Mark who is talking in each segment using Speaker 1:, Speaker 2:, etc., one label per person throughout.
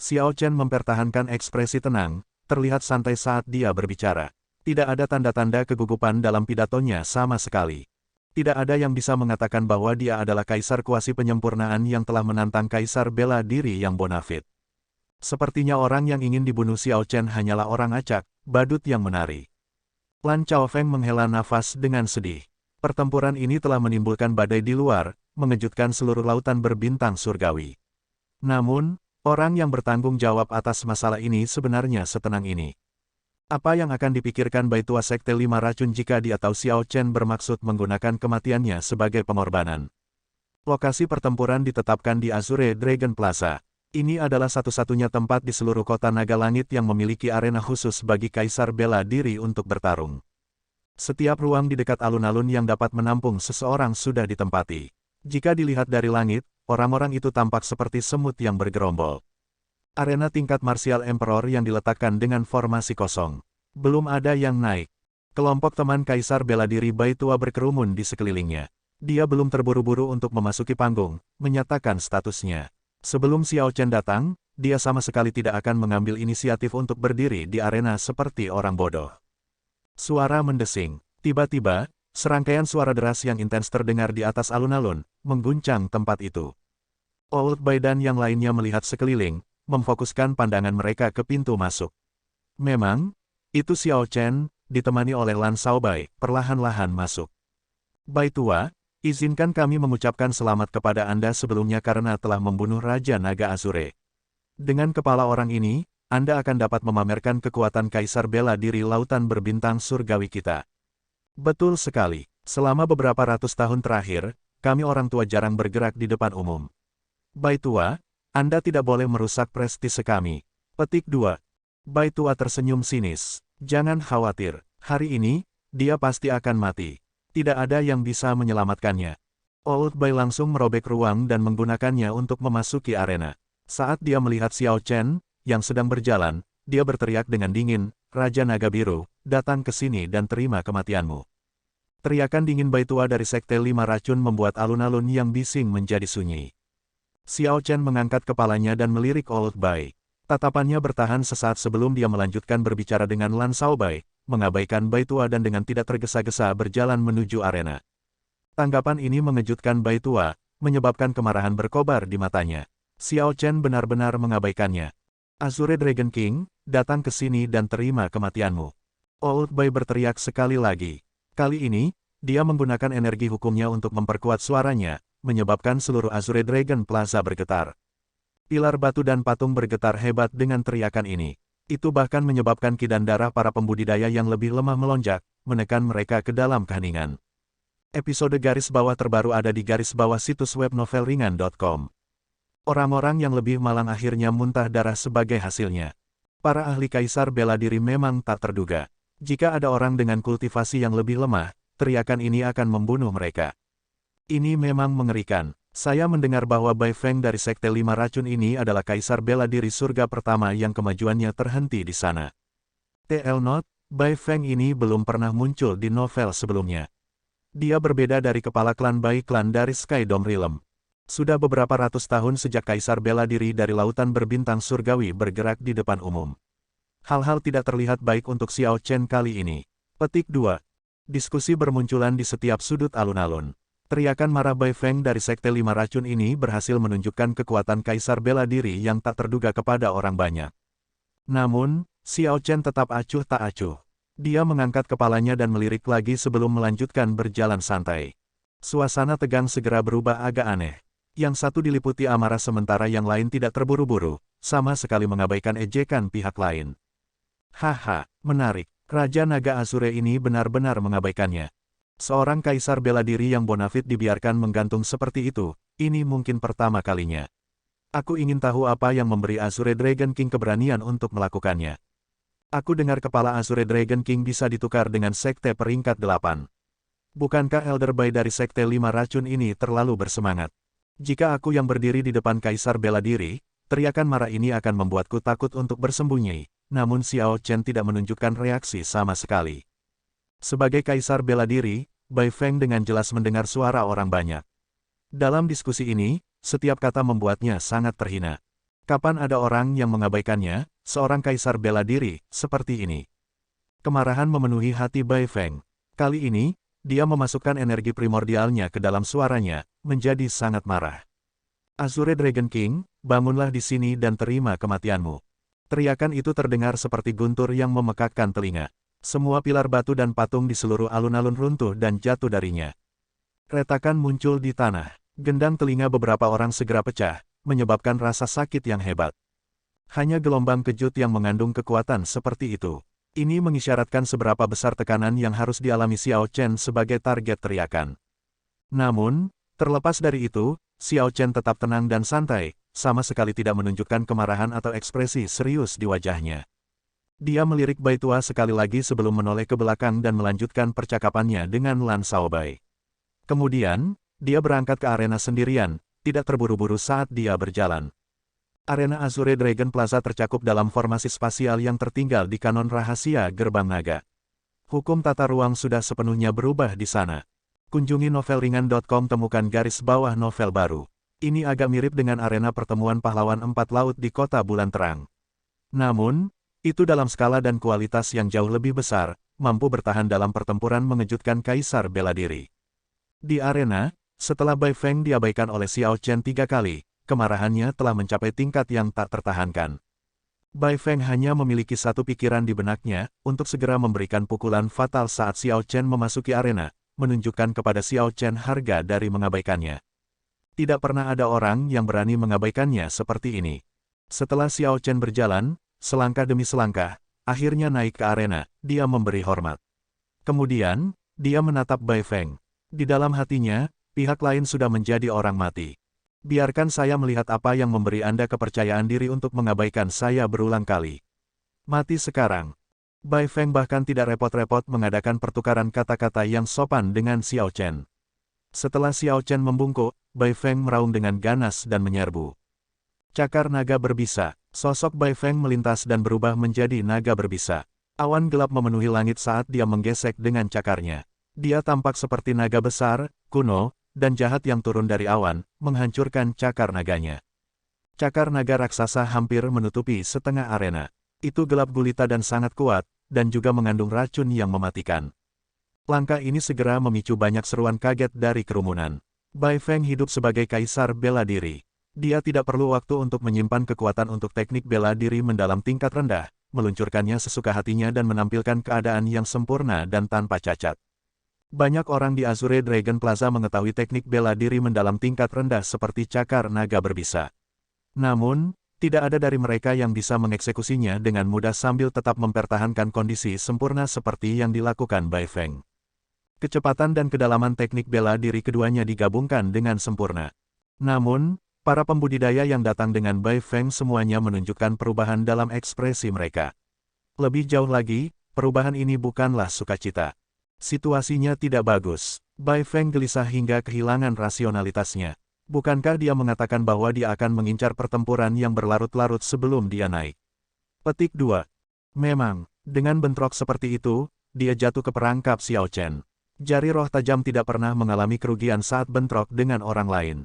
Speaker 1: Xiao Chen mempertahankan ekspresi tenang, terlihat santai saat dia berbicara. Tidak ada tanda-tanda kegugupan dalam pidatonya sama sekali. Tidak ada yang bisa mengatakan bahwa dia adalah kaisar kuasi penyempurnaan yang telah menantang kaisar bela diri yang bonafit. Sepertinya orang yang ingin dibunuh Xiao Chen hanyalah orang acak, badut yang menari. Lan Chaofeng menghela nafas dengan sedih. Pertempuran ini telah menimbulkan badai di luar, mengejutkan seluruh lautan berbintang surgawi. Namun, orang yang bertanggung jawab atas masalah ini sebenarnya setenang ini. Apa yang akan dipikirkan Baitua Sekte Lima Racun jika dia tahu Xiao Chen bermaksud menggunakan kematiannya sebagai pengorbanan? Lokasi pertempuran ditetapkan di Azure Dragon Plaza. Ini adalah satu-satunya tempat di seluruh kota naga langit yang memiliki arena khusus bagi kaisar bela diri untuk bertarung. Setiap ruang di dekat alun-alun yang dapat menampung seseorang sudah ditempati. Jika dilihat dari langit, orang-orang itu tampak seperti semut yang bergerombol. Arena tingkat martial emperor yang diletakkan dengan formasi kosong. Belum ada yang naik. Kelompok teman kaisar bela diri Baitua berkerumun di sekelilingnya. Dia belum terburu-buru untuk memasuki panggung, menyatakan statusnya. Sebelum Xiao Chen datang, dia sama sekali tidak akan mengambil inisiatif untuk berdiri di arena seperti orang bodoh. Suara mendesing. Tiba-tiba, serangkaian suara deras yang intens terdengar di atas alun-alun, mengguncang tempat itu. Old Bai dan yang lainnya melihat sekeliling, memfokuskan pandangan mereka ke pintu masuk. Memang, itu Xiao Chen, ditemani oleh Lan Shaobai, perlahan-lahan masuk. Baitua, izinkan kami mengucapkan selamat kepada Anda sebelumnya karena telah membunuh Raja Naga Azure. Dengan kepala orang ini, Anda akan dapat memamerkan kekuatan kaisar bela diri lautan berbintang surgawi kita. Betul sekali, selama beberapa ratus tahun terakhir, kami orang tua jarang bergerak di depan umum. Baitua, Anda tidak boleh merusak prestise kami. Petik 2. Baitua tersenyum sinis. Jangan khawatir, hari ini, dia pasti akan mati. Tidak ada yang bisa menyelamatkannya. Old Bai langsung merobek ruang dan menggunakannya untuk memasuki arena. Saat dia melihat Xiao Chen, yang sedang berjalan, dia berteriak dengan dingin, Raja Naga Biru, datang ke sini dan terima kematianmu. Teriakan dingin Baitua dari Sekte Lima Racun membuat alun-alun yang bising menjadi sunyi. Xiao Chen mengangkat kepalanya dan melirik Old Bai. Tatapannya bertahan sesaat sebelum dia melanjutkan berbicara dengan Lan Shaobai, mengabaikan Baitua dan dengan tidak tergesa-gesa berjalan menuju arena. Tanggapan ini mengejutkan Baitua, menyebabkan kemarahan berkobar di matanya. Xiao Chen benar-benar mengabaikannya. Azure Dragon King, datang ke sini dan terima kematianmu. Old Bai berteriak sekali lagi. Kali ini, dia menggunakan energi hukumnya untuk memperkuat suaranya, menyebabkan seluruh Azure Dragon Plaza bergetar. Pilar batu dan patung bergetar hebat dengan teriakan ini. Itu bahkan menyebabkan kidan darah para pembudidaya yang lebih lemah melonjak, menekan mereka ke dalam keheningan. Episode garis bawah terbaru ada di garis bawah situs web novelringan.com. Orang-orang yang lebih malang akhirnya muntah darah sebagai hasilnya. Para ahli kaisar bela diri memang tak terduga. Jika ada orang dengan kultivasi yang lebih lemah, teriakan ini akan membunuh mereka. Ini memang mengerikan. Saya mendengar bahwa Bai Feng dari Sekte Lima Racun ini adalah kaisar bela diri surga pertama yang kemajuannya terhenti di sana. TL Note, Bai Feng ini belum pernah muncul di novel sebelumnya. Dia berbeda dari kepala klan Bai Klan dari Sky Dome Realm. Sudah beberapa ratus tahun sejak kaisar bela diri dari lautan berbintang surgawi bergerak di depan umum. Hal-hal tidak terlihat baik untuk Xiao Chen kali ini. Petik 2. Diskusi bermunculan di setiap sudut alun-alun. Teriakan marah Bai Feng dari Sekte Lima Racun ini berhasil menunjukkan kekuatan kaisar bela diri yang tak terduga kepada orang banyak. Namun, Xiao Chen tetap acuh tak acuh. Dia mengangkat kepalanya dan melirik lagi sebelum melanjutkan berjalan santai. Suasana tegang segera berubah agak aneh. Yang satu diliputi amarah sementara yang lain tidak terburu-buru, sama sekali mengabaikan ejekan pihak lain. Haha, menarik. Raja Naga Azure ini benar-benar mengabaikannya. Seorang kaisar bela diri yang bonafit dibiarkan menggantung seperti itu, ini mungkin pertama kalinya. Aku ingin tahu apa yang memberi Azure Dragon King keberanian untuk melakukannya. Aku dengar kepala Azure Dragon King bisa ditukar dengan sekte peringkat 8. Bukankah Elder Bai dari Sekte Lima Racun ini terlalu bersemangat? Jika aku yang berdiri di depan kaisar bela diri, teriakan marah ini akan membuatku takut untuk bersembunyi, namun Xiao Chen tidak menunjukkan reaksi sama sekali. Sebagai kaisar bela diri, Bai Feng dengan jelas mendengar suara orang banyak. Dalam diskusi ini, setiap kata membuatnya sangat terhina. Kapan ada orang yang mengabaikannya, seorang kaisar bela diri, seperti ini. Kemarahan memenuhi hati Bai Feng. Kali ini, dia memasukkan energi primordialnya ke dalam suaranya, menjadi sangat marah. Azure Dragon King, bangunlah di sini dan terima kematianmu. Teriakan itu terdengar seperti guntur yang memekakkan telinga. Semua pilar batu dan patung di seluruh alun-alun runtuh dan jatuh darinya. Retakan muncul di tanah. Gendang telinga beberapa orang segera pecah, menyebabkan rasa sakit yang hebat. Hanya gelombang kejut yang mengandung kekuatan seperti itu. Ini mengisyaratkan seberapa besar tekanan yang harus dialami Xiao Chen sebagai target teriakan. Namun, terlepas dari itu, Xiao Chen tetap tenang dan santai, sama sekali tidak menunjukkan kemarahan atau ekspresi serius di wajahnya. Dia melirik Bai Tua sekali lagi sebelum menoleh ke belakang dan melanjutkan percakapannya dengan Lan Shaobai. Kemudian, dia berangkat ke arena sendirian, tidak terburu-buru saat dia berjalan. Arena Azure Dragon Plaza tercakup dalam formasi spasial yang tertinggal di kanon rahasia Gerbang Naga. Hukum tata ruang sudah sepenuhnya berubah di sana. Kunjungi novelringan.com, temukan garis bawah novel baru. Ini agak mirip dengan arena pertemuan pahlawan empat laut di Kota Bulan Terang. Namun, itu dalam skala dan kualitas yang jauh lebih besar, mampu bertahan dalam pertempuran mengejutkan Kaisar Bela Diri. Di arena, setelah Bai Feng diabaikan oleh Xiao Chen 3 kali, kemarahannya telah mencapai tingkat yang tak tertahankan. Bai Feng hanya memiliki satu pikiran di benaknya, untuk segera memberikan pukulan fatal saat Xiao Chen memasuki arena, menunjukkan kepada Xiao Chen harga dari mengabaikannya. Tidak pernah ada orang yang berani mengabaikannya seperti ini. Setelah Xiao Chen berjalan, selangkah demi selangkah, akhirnya naik ke arena, dia memberi hormat. Kemudian, dia menatap Bai Feng. Di dalam hatinya, pihak lain sudah menjadi orang mati. Biarkan saya melihat apa yang memberi Anda kepercayaan diri untuk mengabaikan saya berulang kali. Mati sekarang. Bai Feng bahkan tidak repot-repot mengadakan pertukaran kata-kata yang sopan dengan Xiao Chen. Setelah Xiao Chen membungkuk, Bai Feng meraung dengan ganas dan menyerbu. Cakar naga berbisa. Sosok Bai Feng melintas dan berubah menjadi naga berbisa. Awan gelap memenuhi langit saat dia menggesek dengan cakarnya. Dia tampak seperti naga besar, kuno, dan jahat yang turun dari awan, menghancurkan cakar naganya. Cakar naga raksasa hampir menutupi setengah arena. Itu gelap gulita dan sangat kuat, dan juga mengandung racun yang mematikan. Langkah ini segera memicu banyak seruan kaget dari kerumunan. Bai Feng hidup sebagai kaisar bela diri. Dia tidak perlu waktu untuk menyimpan kekuatan untuk teknik bela diri mendalam tingkat rendah, meluncurkannya sesuka hatinya dan menampilkan keadaan yang sempurna dan tanpa cacat. Banyak orang di Azure Dragon Plaza mengetahui teknik bela diri mendalam tingkat rendah seperti cakar naga berbisa. Namun, tidak ada dari mereka yang bisa mengeksekusinya dengan mudah sambil tetap mempertahankan kondisi sempurna seperti yang dilakukan Bai Feng. Kecepatan dan kedalaman teknik bela diri keduanya digabungkan dengan sempurna. Namun, para pembudidaya yang datang dengan Bai Feng semuanya menunjukkan perubahan dalam ekspresi mereka. Lebih jauh lagi, perubahan ini bukanlah sukacita. Situasinya tidak bagus. Bai Feng gelisah hingga kehilangan rasionalitasnya. Bukankah dia mengatakan bahwa dia akan mengincar pertempuran yang berlarut-larut sebelum dia naik? Petik 2. Memang, dengan bentrok seperti itu, dia jatuh ke perangkap Xiao Chen. Jari roh tajam tidak pernah mengalami kerugian saat bentrok dengan orang lain.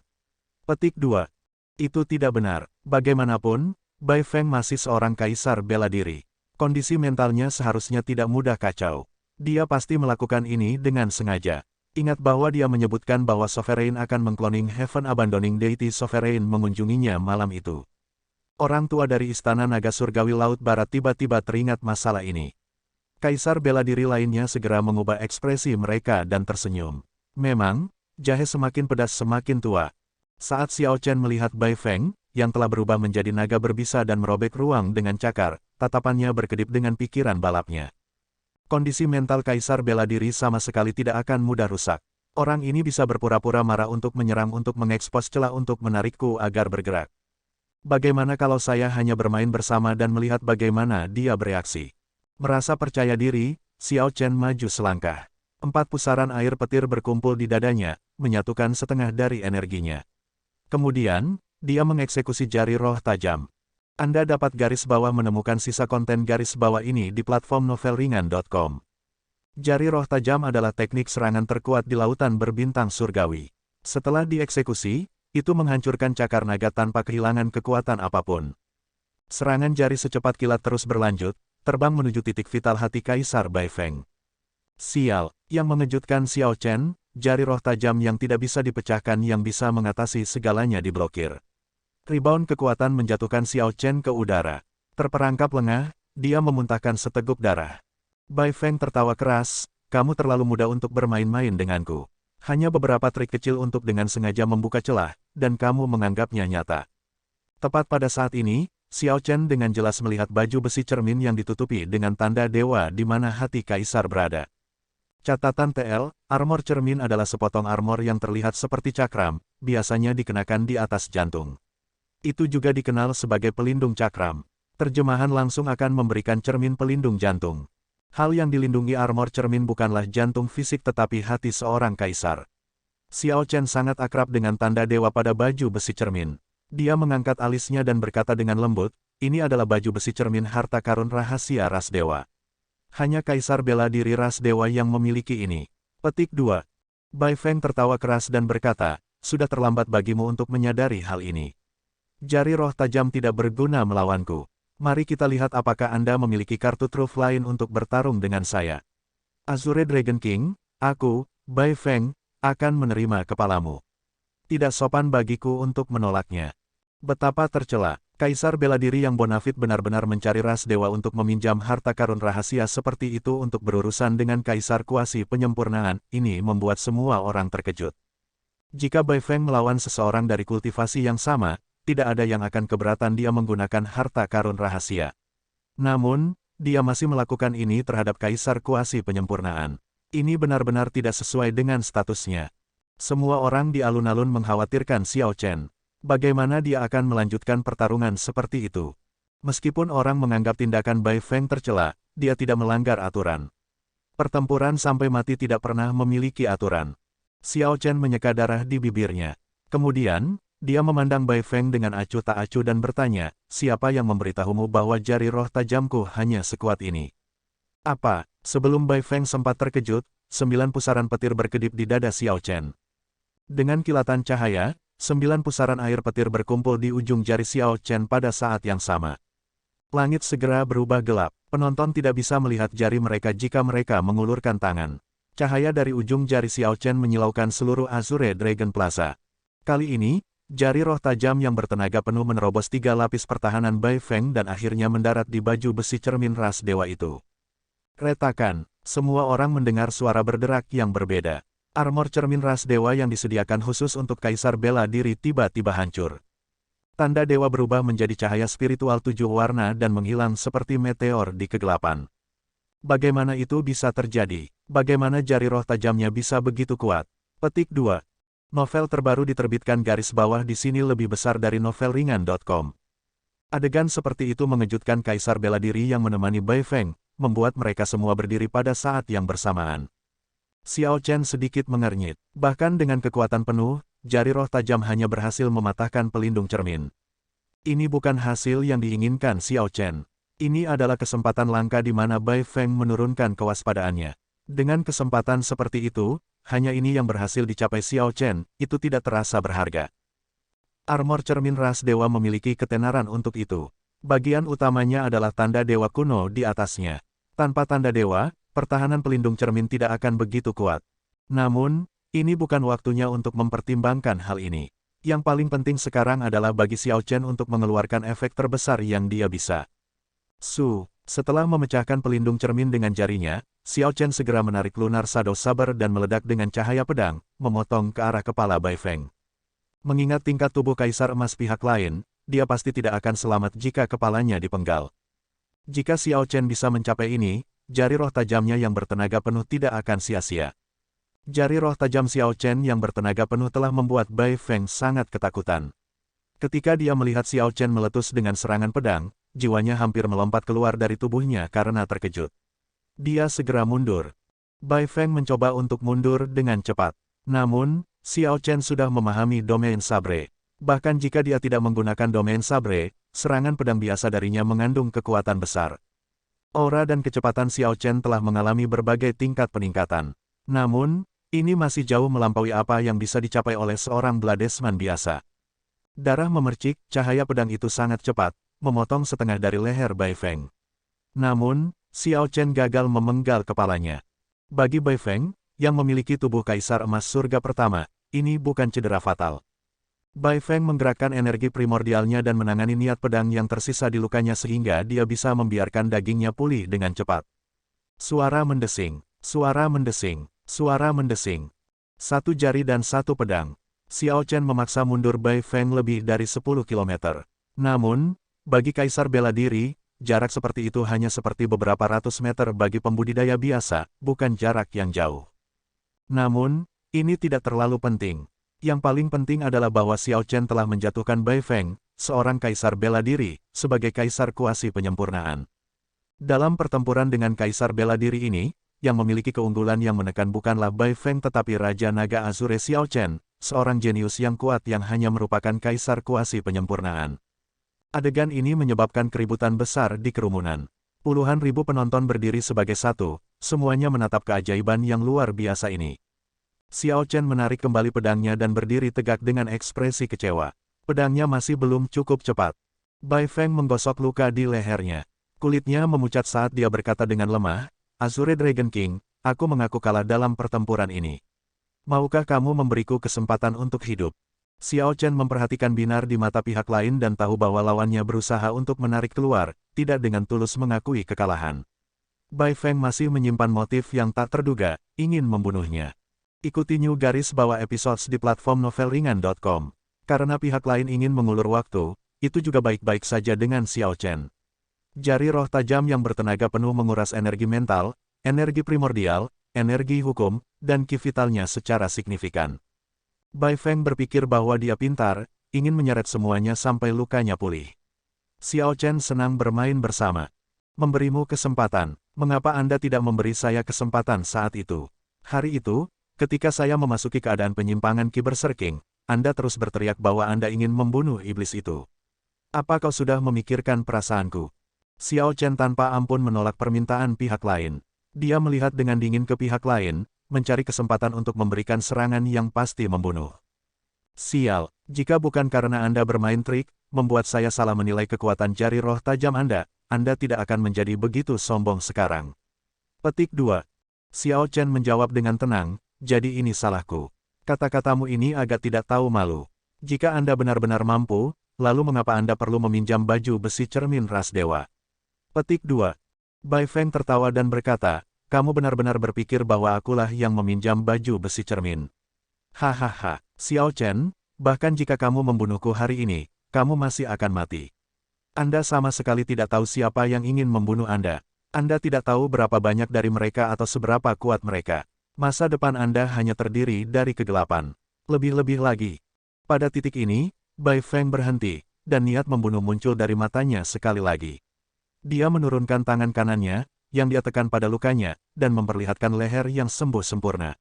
Speaker 1: Petik 2. Itu tidak benar. Bagaimanapun, Bai Feng masih seorang kaisar bela diri. Kondisi mentalnya seharusnya tidak mudah kacau. Dia pasti melakukan ini dengan sengaja. Ingat bahwa dia menyebutkan bahwa Sovereign akan mengkloning Heaven Abandoning Deity Sovereign mengunjunginya malam itu. Orang tua dari Istana Naga Surgawi Laut Barat tiba-tiba teringat masalah ini. Kaisar bela diri lainnya segera mengubah ekspresi mereka dan tersenyum. Memang, jahe semakin pedas semakin tua. Saat Xiao Chen melihat Bai Feng, yang telah berubah menjadi naga berbisa dan merobek ruang dengan cakar, tatapannya berkedip dengan pikiran balapnya. Kondisi mental kaisar bela diri sama sekali tidak akan mudah rusak. Orang ini bisa berpura-pura marah untuk menyerang untuk mengekspos celah untuk menarikku agar bergerak. Bagaimana kalau saya hanya bermain bersama dan melihat bagaimana dia bereaksi? Merasa percaya diri, Xiao Chen maju selangkah. 4 pusaran air petir berkumpul di dadanya, menyatukan setengah dari energinya. Kemudian, dia mengeksekusi jari roh tajam. Anda dapat garis bawah menemukan sisa konten garis bawah ini di platform novelringan.com. Jari roh tajam adalah teknik serangan terkuat di lautan berbintang surgawi. Setelah dieksekusi, Itu menghancurkan cakar naga tanpa kehilangan kekuatan apapun. Serangan jari secepat kilat terus berlanjut, terbang menuju titik vital hati Kaisar Bai Feng. Sial, yang mengejutkan Xiao Chen, jari roh tajam yang tidak bisa dipecahkan yang bisa mengatasi segalanya diblokir. Rebound kekuatan menjatuhkan Xiao Chen ke udara. Terperangkap lengah, dia memuntahkan seteguk darah. Bai Feng tertawa keras, kamu terlalu muda untuk bermain-main denganku. Hanya beberapa trik kecil untuk dengan sengaja membuka celah, dan kamu menganggapnya nyata. Tepat pada saat ini, Xiao Chen dengan jelas melihat baju besi cermin yang ditutupi dengan tanda dewa di mana hati Kaisar berada. Catatan TL, armor cermin adalah sepotong armor yang terlihat seperti cakram, biasanya dikenakan di atas jantung. Itu juga dikenal sebagai pelindung cakram. Terjemahan langsung akan memberikan cermin pelindung jantung. Hal yang dilindungi armor cermin bukanlah jantung fisik tetapi hati seorang kaisar. Xiao Chen sangat akrab dengan tanda dewa pada baju besi cermin. Dia mengangkat alisnya dan berkata dengan lembut, ini adalah baju besi cermin harta karun rahasia ras dewa. Hanya kaisar bela diri ras dewa yang memiliki ini. Petik 2. Bai Feng tertawa keras dan berkata, sudah terlambat bagimu untuk menyadari hal ini. Jari roh tajam tidak berguna melawanku. Mari kita lihat apakah Anda memiliki kartu truf lain untuk bertarung dengan saya. Azure Dragon King, aku, Bai Feng, akan menerima kepalamu. Tidak sopan bagiku untuk menolaknya. Betapa tercela, Kaisar bela diri yang bonafit benar-benar mencari ras dewa untuk meminjam harta karun rahasia seperti itu untuk berurusan dengan Kaisar kuasi penyempurnaan, ini membuat semua orang terkejut. Jika Bai Feng melawan seseorang dari kultivasi yang sama, tidak ada yang akan keberatan dia menggunakan harta karun rahasia. Namun, dia masih melakukan ini terhadap Kaisar kuasi penyempurnaan. Ini benar-benar tidak sesuai dengan statusnya. Semua orang di alun-alun mengkhawatirkan Xiao Chen. Bagaimana dia akan melanjutkan pertarungan seperti itu? Meskipun orang menganggap tindakan Bai Feng tercela, dia tidak melanggar aturan. Pertempuran sampai mati tidak pernah memiliki aturan. Xiao Chen menyeka darah di bibirnya. Kemudian, dia memandang Bai Feng dengan acuh tak acuh dan bertanya, siapa yang memberitahumu bahwa jari roh tajamku hanya sekuat ini? Apa? Sebelum Bai Feng sempat terkejut, 9 pusaran petir berkedip di dada Xiao Chen. Dengan kilatan cahaya, 9 pusaran air petir berkumpul di ujung jari Xiao Chen pada saat yang sama. Langit segera berubah gelap, penonton tidak bisa melihat jari mereka jika mereka mengulurkan tangan. Cahaya dari ujung jari Xiao Chen menyilaukan seluruh Azure Dragon Plaza. Kali ini, jari roh tajam yang bertenaga penuh menerobos 3 lapis pertahanan Bai Feng dan akhirnya mendarat di baju besi cermin ras dewa itu. Retakan, semua orang mendengar suara berderak yang berbeda. Armor cermin ras dewa yang disediakan khusus untuk Kaisar bela diri tiba-tiba hancur. Tanda dewa berubah menjadi cahaya spiritual 7 warna dan menghilang seperti meteor di kegelapan. Bagaimana itu bisa terjadi? Bagaimana jari roh tajamnya bisa begitu kuat? Petik 2. Novel terbaru diterbitkan garis bawah di sini lebih besar dari novelringan.com. Adegan seperti itu mengejutkan Kaisar bela diri yang menemani Bai Feng, membuat mereka semua berdiri pada saat yang bersamaan. Xiao Chen sedikit mengernyit. Bahkan dengan kekuatan penuh, jari roh tajam hanya berhasil mematahkan pelindung cermin. Ini bukan hasil yang diinginkan Xiao Chen. Ini adalah kesempatan langka di mana Bai Feng menurunkan kewaspadaannya. Dengan kesempatan seperti itu, hanya ini yang berhasil dicapai Xiao Chen, itu tidak terasa berharga. Armor cermin ras dewa memiliki ketenaran untuk itu. Bagian utamanya adalah tanda dewa kuno di atasnya. Tanpa tanda dewa, pertahanan pelindung cermin tidak akan begitu kuat. Namun, ini bukan waktunya untuk mempertimbangkan hal ini. Yang paling penting sekarang adalah bagi Xiao Chen untuk mengeluarkan efek terbesar yang dia bisa. Setelah memecahkan pelindung cermin dengan jarinya, Xiao Chen segera menarik lunar Shadow Saber dan meledak dengan cahaya pedang, memotong ke arah kepala Bai Feng. Mengingat tingkat tubuh Kaisar Emas pihak lain, dia pasti tidak akan selamat jika kepalanya dipenggal. Jika Xiao Chen bisa mencapai ini, jari roh tajamnya yang bertenaga penuh tidak akan sia-sia. Jari roh tajam Xiao Chen yang bertenaga penuh telah membuat Bai Feng sangat ketakutan. Ketika dia melihat Xiao Chen meletus dengan serangan pedang, jiwanya hampir melompat keluar dari tubuhnya karena terkejut. Dia segera mundur. Bai Feng mencoba untuk mundur dengan cepat. Namun, Xiao Chen sudah memahami domain sabre. Bahkan jika dia tidak menggunakan domain sabre, serangan pedang biasa darinya mengandung kekuatan besar. Aura dan kecepatan Xiao Chen telah mengalami berbagai tingkat peningkatan. Namun, Ini masih jauh melampaui apa yang bisa dicapai oleh seorang bladesman biasa. Darah memercik, cahaya pedang itu sangat cepat, memotong setengah dari leher Bai Feng. Namun, Xiao Chen gagal memenggal kepalanya. Bagi Bai Feng, yang memiliki tubuh kaisar emas surga pertama, ini bukan cedera fatal. Bai Feng menggerakkan energi primordialnya dan menangani niat pedang yang tersisa di lukanya sehingga dia bisa membiarkan dagingnya pulih dengan cepat. Suara mendesing, suara mendesing, suara mendesing. Satu jari dan satu pedang. Xiao Chen memaksa mundur Bai Feng lebih dari 10 kilometer. Namun, bagi kaisar bela diri, jarak seperti itu hanya seperti beberapa ratus meter bagi pembudidaya biasa, bukan jarak yang jauh. Namun, ini tidak terlalu penting. Yang paling penting adalah bahwa Xiao Chen telah menjatuhkan Bai Feng, seorang kaisar bela diri, sebagai kaisar kuasi penyempurnaan. Dalam pertempuran dengan kaisar bela diri ini, yang memiliki keunggulan yang menekan bukanlah Bai Feng tetapi Raja Naga Azure Xiao Chen, seorang jenius yang kuat yang hanya merupakan kaisar kuasi penyempurnaan. Adegan ini menyebabkan keributan besar di kerumunan. Puluhan ribu penonton berdiri sebagai satu, semuanya menatap keajaiban yang luar biasa ini. Xiao Chen menarik kembali pedangnya dan berdiri tegak dengan ekspresi kecewa. Pedangnya masih belum cukup cepat. Bai Feng menggosok luka di lehernya. Kulitnya memucat saat dia berkata dengan lemah, "Azure Dragon King, aku mengaku kalah dalam pertempuran ini. Maukah kamu memberiku kesempatan untuk hidup?" Xiao Chen memperhatikan binar di mata pihak lain dan tahu bahwa lawannya berusaha untuk menarik keluar, tidak dengan tulus mengakui kekalahan. Bai Feng masih menyimpan motif yang tak terduga, ingin membunuhnya. Ikuti New Garis Bawah episodes di platform novelringan.com. Karena pihak lain ingin mengulur waktu, itu juga baik-baik saja dengan Xiao Chen. Jari roh tajam yang bertenaga penuh menguras energi mental, energi primordial, energi hukum, dan ki vitalnya secara signifikan. Bai Feng berpikir bahwa dia pintar, ingin menyeret semuanya sampai lukanya pulih. Xiao Chen senang bermain bersama. Memberimu kesempatan, mengapa Anda tidak memberi saya kesempatan saat itu? Hari itu, ketika saya memasuki keadaan penyimpangan ki berserking, Anda terus berteriak bahwa Anda ingin membunuh iblis itu. Apa kau sudah memikirkan perasaanku? Xiao Chen tanpa ampun menolak permintaan pihak lain. Dia melihat dengan dingin ke pihak lain, mencari kesempatan untuk memberikan serangan yang pasti membunuh. Sial, jika bukan karena Anda bermain trik, membuat saya salah menilai kekuatan jari roh tajam Anda tidak akan menjadi begitu sombong sekarang. Petik 2. Xiao Chen menjawab dengan tenang, jadi ini salahku. Kata-katamu ini agak tidak tahu malu. Jika Anda benar-benar mampu, lalu mengapa Anda perlu meminjam baju besi cermin ras dewa? Petik 2. Bai Feng tertawa dan berkata, kamu benar-benar berpikir bahwa akulah yang meminjam baju besi cermin. Hahaha, Xiao Chen, bahkan jika kamu membunuhku hari ini, kamu masih akan mati. Anda sama sekali tidak tahu siapa yang ingin membunuh Anda. Anda tidak tahu berapa banyak dari mereka atau seberapa kuat mereka. Masa depan Anda hanya terdiri dari kegelapan. Lebih-lebih lagi. Pada titik ini, Bai Feng berhenti, dan niat membunuh muncul dari matanya sekali lagi. Dia menurunkan tangan kanannya, yang dia tekan pada lukanya, dan memperlihatkan leher yang sembuh sempurna.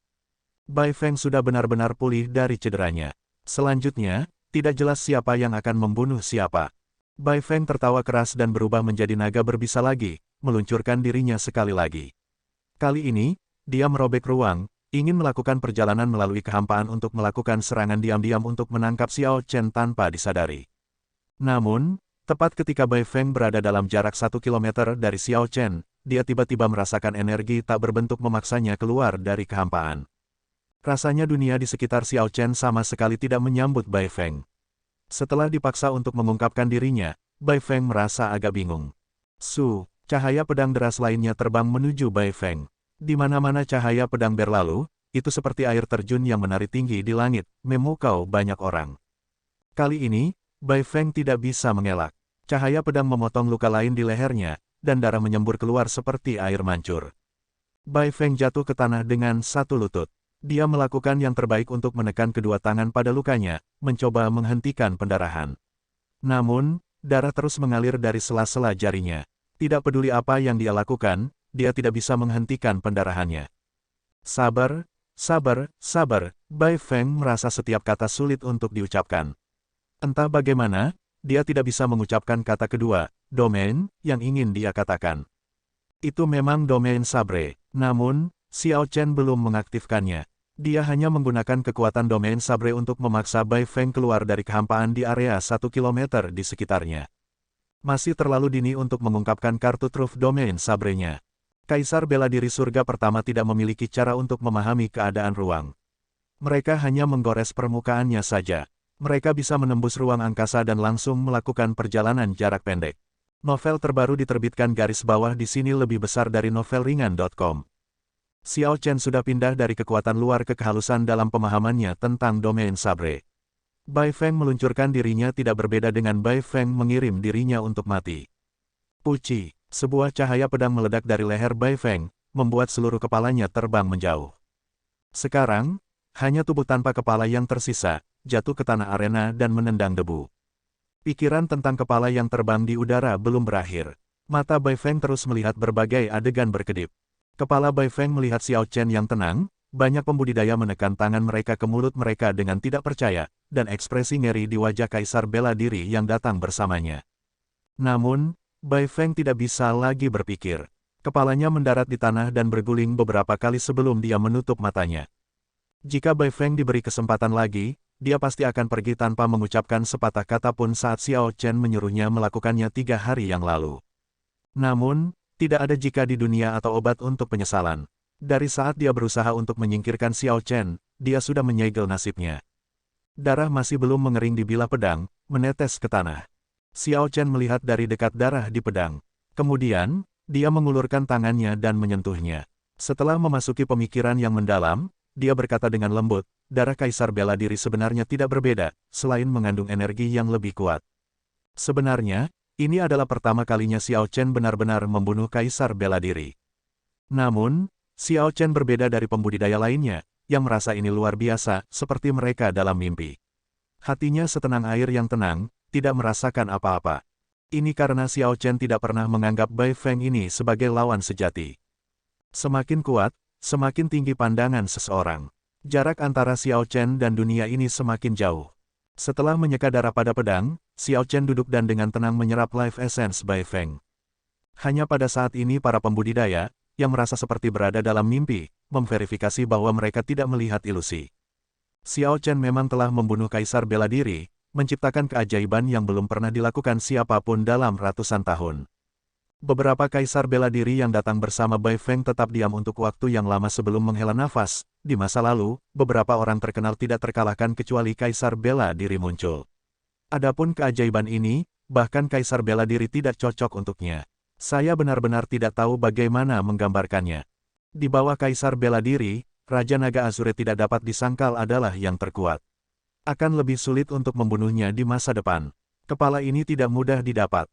Speaker 1: Bai Feng sudah benar-benar pulih dari cederanya. Selanjutnya, tidak jelas siapa yang akan membunuh siapa. Bai Feng tertawa keras dan berubah menjadi naga berbisa lagi, meluncurkan dirinya sekali lagi. Kali ini, dia merobek ruang, ingin melakukan perjalanan melalui kehampaan untuk melakukan serangan diam-diam untuk menangkap Xiao Chen tanpa disadari. Namun, tepat ketika Bai Feng berada dalam jarak 1 kilometer dari Xiao Chen, dia tiba-tiba merasakan energi tak berbentuk memaksanya keluar dari kehampaan. Rasanya dunia di sekitar Xiao Chen sama sekali tidak menyambut Bai Feng. Setelah dipaksa untuk mengungkapkan dirinya, Bai Feng merasa agak bingung. Cahaya pedang deras lainnya terbang menuju Bai Feng. Di mana-mana cahaya pedang berlalu, itu seperti air terjun yang menari tinggi di langit, memukau banyak orang. Kali ini, Bai Feng tidak bisa mengelak. Cahaya pedang memotong luka lain di lehernya, dan darah menyembur keluar seperti air mancur. Bai Feng jatuh ke tanah dengan satu lutut. Dia melakukan yang terbaik untuk menekan kedua tangan pada lukanya, mencoba menghentikan pendarahan. Namun, darah terus mengalir dari sela-sela jarinya. Tidak peduli apa yang dia lakukan, dia tidak bisa menghentikan pendarahannya. Sabar, sabar, sabar, Bai Feng merasa setiap kata sulit untuk diucapkan. Entah bagaimana, dia tidak bisa mengucapkan kata kedua, domain, yang ingin dia katakan. Itu memang domain sabre, namun, Xiao Chen belum mengaktifkannya. Dia hanya menggunakan kekuatan domain Sabre untuk memaksa Bai Feng keluar dari kehampaan di area 1 kilometer di sekitarnya. Masih terlalu dini untuk mengungkapkan kartu truf domain Sabrenya. Kaisar bela diri surga pertama tidak memiliki cara untuk memahami keadaan ruang. Mereka hanya menggores permukaannya saja. Mereka bisa menembus ruang angkasa dan langsung melakukan perjalanan jarak pendek. Novel terbaru diterbitkan garis bawah di sini lebih besar dari novelringan.com. Xiao Chen sudah pindah dari kekuatan luar ke kehalusan dalam pemahamannya tentang domain Sabre. Bai Feng meluncurkan dirinya tidak berbeda dengan Bai Feng mengirim dirinya untuk mati. Puci, sebuah cahaya pedang meledak dari leher Bai Feng, membuat seluruh kepalanya terbang menjauh. Sekarang, hanya tubuh tanpa kepala yang tersisa, jatuh ke tanah arena dan menendang debu. Pikiran tentang kepala yang terbang di udara belum berakhir. Mata Bai Feng terus melihat berbagai adegan berkedip. Kepala Bai Feng melihat Xiao Chen yang tenang, banyak pembudidaya menekan tangan mereka ke mulut mereka dengan tidak percaya, dan ekspresi ngeri di wajah kaisar bela diri yang datang bersamanya. Namun, Bai Feng tidak bisa lagi berpikir. Kepalanya mendarat di tanah dan berguling beberapa kali sebelum dia menutup matanya. Jika Bai Feng diberi kesempatan lagi, dia pasti akan pergi tanpa mengucapkan sepatah kata pun saat Xiao Chen menyuruhnya melakukannya 3 hari yang lalu. Namun, tidak ada jika di dunia atau obat untuk penyesalan. Dari saat dia berusaha untuk menyingkirkan Xiao Chen, dia sudah menyegel nasibnya. Darah masih belum mengering di bilah pedang, menetes ke tanah. Xiao Chen melihat dari dekat darah di pedang. Kemudian, dia mengulurkan tangannya dan menyentuhnya. Setelah memasuki pemikiran yang mendalam, dia berkata dengan lembut, darah kaisar bela diri sebenarnya tidak berbeda, selain mengandung energi yang lebih kuat. Sebenarnya, ini adalah pertama kalinya Xiao Chen benar-benar membunuh kaisar bela diri. Namun, Xiao Chen berbeda dari pembudidaya lainnya, yang merasa ini luar biasa, seperti mereka dalam mimpi. Hatinya setenang air yang tenang, tidak merasakan apa-apa. Ini karena Xiao Chen tidak pernah menganggap Bai Feng ini sebagai lawan sejati. Semakin kuat, semakin tinggi pandangan seseorang. Jarak antara Xiao Chen dan dunia ini semakin jauh. Setelah menyeka darah pada pedang, Xiao Chen duduk dan dengan tenang menyerap life essence Bai Feng. Hanya pada saat ini para pembudidaya, yang merasa seperti berada dalam mimpi, memverifikasi bahwa mereka tidak melihat ilusi. Xiao Chen memang telah membunuh kaisar bela diri, menciptakan keajaiban yang belum pernah dilakukan siapapun dalam ratusan tahun. Beberapa kaisar bela diri yang datang bersama Bai Feng tetap diam untuk waktu yang lama sebelum menghela nafas. Di masa lalu, beberapa orang terkenal tidak terkalahkan kecuali kaisar bela diri muncul. Adapun keajaiban ini, bahkan kaisar bela diri tidak cocok untuknya. Saya benar-benar tidak tahu bagaimana menggambarkannya. Di bawah kaisar bela diri, Raja Naga Azure tidak dapat disangkal adalah yang terkuat. Akan lebih sulit untuk membunuhnya di masa depan. Kepala ini tidak mudah didapat.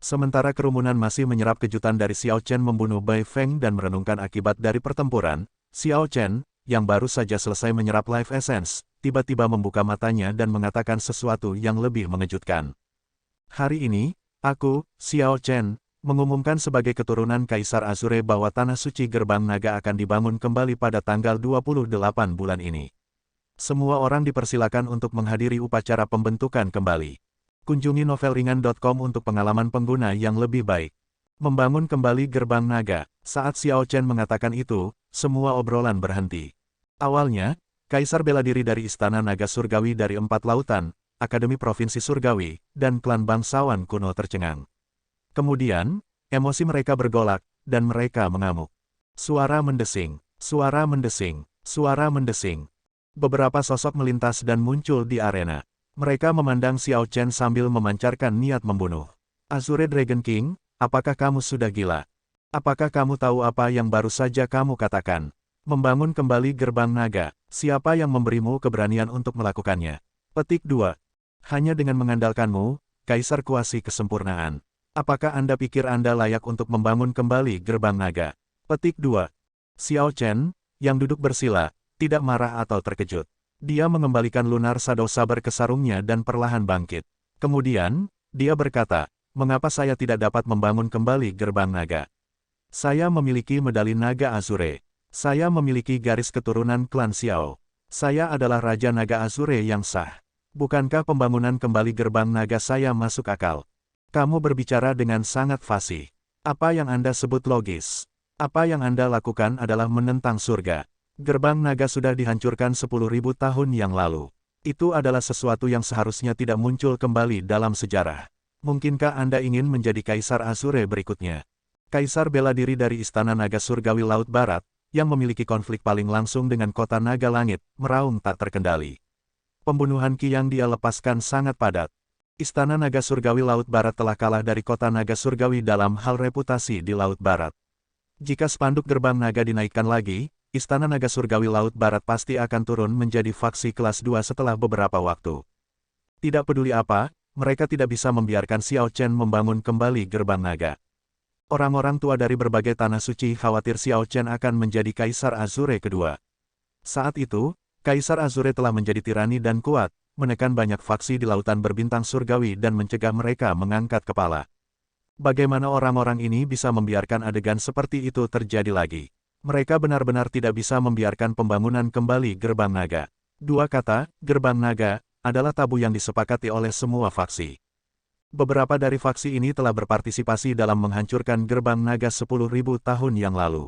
Speaker 1: Sementara kerumunan masih menyerap kejutan dari Xiao Chen membunuh Bai Feng dan merenungkan akibat dari pertempuran, Xiao Chen, yang baru saja selesai menyerap life essence, tiba-tiba membuka matanya dan mengatakan sesuatu yang lebih mengejutkan. Hari ini, aku, Xiao Chen, mengumumkan sebagai keturunan Kaisar Azure bahwa Tanah Suci Gerbang Naga akan dibangun kembali pada tanggal 28 bulan ini. Semua orang dipersilakan untuk menghadiri upacara pembentukan kembali. Kunjungi novelringan.com untuk pengalaman pengguna yang lebih baik. Membangun kembali Gerbang Naga. Saat Xiao Chen mengatakan itu, semua obrolan berhenti. Awalnya, Kaisar bela diri dari Istana Naga Surgawi dari 4 lautan, Akademi Provinsi Surgawi, dan klan bangsawan kuno tercengang. Kemudian, emosi mereka bergolak, dan mereka mengamuk. Suara mendesing, suara mendesing, suara mendesing. Beberapa sosok melintas dan muncul di arena. Mereka memandang Xiao Chen sambil memancarkan niat membunuh. Azure Dragon King, apakah kamu sudah gila? Apakah kamu tahu apa yang baru saja kamu katakan? Membangun kembali Gerbang Naga, siapa yang memberimu keberanian untuk melakukannya? Petik 2. Hanya dengan mengandalkanmu, Kaisar Kuasi Kesempurnaan. Apakah Anda pikir Anda layak untuk membangun kembali Gerbang Naga? Petik 2. Xiao Chen, yang duduk bersila, tidak marah atau terkejut. Dia mengembalikan Lunar Shadow Saber ke sarungnya dan perlahan bangkit. Kemudian, dia berkata, mengapa saya tidak dapat membangun kembali Gerbang Naga? Saya memiliki medali Naga Azure. Saya memiliki garis keturunan klan Xiao. Saya adalah Raja Naga Azure yang sah. Bukankah pembangunan kembali Gerbang Naga saya masuk akal? Kamu berbicara dengan sangat fasih. Apa yang Anda sebut logis? Apa yang Anda lakukan adalah menentang surga. Gerbang naga sudah dihancurkan 10.000 tahun yang lalu. Itu adalah sesuatu yang seharusnya tidak muncul kembali dalam sejarah. Mungkinkah Anda ingin menjadi Kaisar Azure berikutnya? Kaisar bela diri dari Istana Naga Surgawi Laut Barat, yang memiliki konflik paling langsung dengan kota naga langit, meraung tak terkendali. Pembunuhan Ki yang dia lepaskan sangat padat. Istana Naga Surgawi Laut Barat telah kalah dari kota naga surgawi dalam hal reputasi di Laut Barat. Jika spanduk gerbang naga dinaikkan lagi, Istana Naga Surgawi Laut Barat pasti akan turun menjadi faksi kelas 2 setelah beberapa waktu. Tidak peduli apa, mereka tidak bisa membiarkan Xiao Chen membangun kembali gerbang naga. Orang-orang tua dari berbagai tanah suci khawatir Xiao Chen akan menjadi Kaisar Azure kedua. Saat itu, Kaisar Azure telah menjadi tirani dan kuat, menekan banyak faksi di lautan berbintang surgawi dan mencegah mereka mengangkat kepala. Bagaimana orang-orang ini bisa membiarkan adegan seperti itu terjadi lagi? Mereka benar-benar tidak bisa membiarkan pembangunan kembali gerbang naga. Dua kata, gerbang naga, adalah tabu yang disepakati oleh semua faksi. Beberapa dari faksi ini telah berpartisipasi dalam menghancurkan gerbang naga 10.000 tahun yang lalu.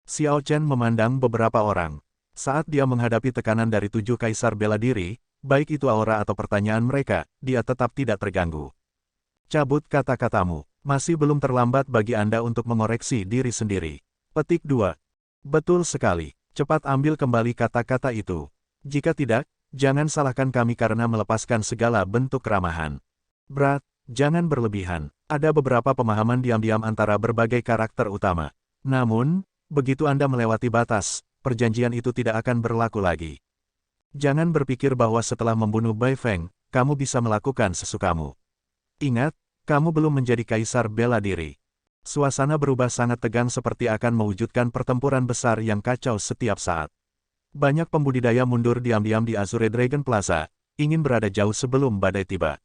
Speaker 1: Xiao Chen memandang beberapa orang. Saat dia menghadapi tekanan dari 7 kaisar bela diri, baik itu aura atau pertanyaan mereka, dia tetap tidak terganggu. Cabut kata-katamu, masih belum terlambat bagi Anda untuk mengoreksi diri sendiri. Petik 2. Betul sekali, cepat ambil kembali kata-kata itu. Jika tidak, jangan salahkan kami karena melepaskan segala bentuk keramahan. Brad, jangan berlebihan. Ada beberapa pemahaman diam-diam antara berbagai karakter utama. Namun, begitu Anda melewati batas, perjanjian itu tidak akan berlaku lagi. Jangan berpikir bahwa setelah membunuh Bai Feng, kamu bisa melakukan sesukamu. Ingat, kamu belum menjadi kaisar bela diri. Suasana berubah sangat tegang seperti akan mewujudkan pertempuran besar yang kacau setiap saat. Banyak pembudidaya mundur diam-diam di Azure Dragon Plaza, ingin berada jauh sebelum badai tiba.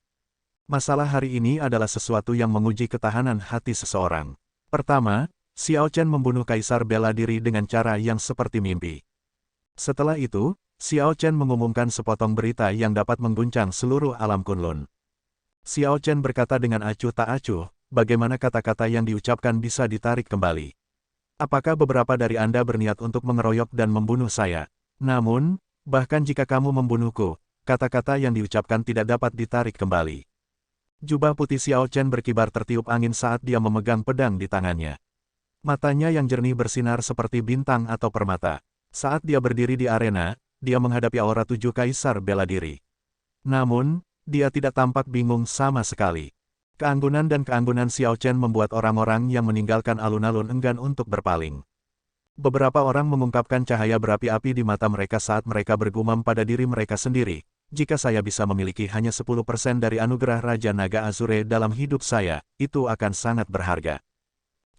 Speaker 1: Masalah hari ini adalah sesuatu yang menguji ketahanan hati seseorang. Pertama, Xiao Chen membunuh kaisar bela diri dengan cara yang seperti mimpi. Setelah itu, Xiao Chen mengumumkan sepotong berita yang dapat mengguncang seluruh alam Kunlun. Xiao Chen berkata dengan acuh tak acuh, bagaimana kata-kata yang diucapkan bisa ditarik kembali. Apakah beberapa dari Anda berniat untuk mengeroyok dan membunuh saya? Namun, bahkan jika kamu membunuhku, kata-kata yang diucapkan tidak dapat ditarik kembali. Jubah putih Xiao Chen berkibar tertiup angin saat dia memegang pedang di tangannya. Matanya yang jernih bersinar seperti bintang atau permata. Saat dia berdiri di arena, dia menghadapi aura 7 kaisar bela diri. Namun, dia tidak tampak bingung sama sekali. Keanggunan dan keanggunan Xiao Chen membuat orang-orang yang meninggalkan alun-alun enggan untuk berpaling. Beberapa orang mengungkapkan cahaya berapi-api di mata mereka saat mereka bergumam pada diri mereka sendiri. Jika saya bisa memiliki hanya 10% dari anugerah Raja Naga Azure dalam hidup saya, itu akan sangat berharga.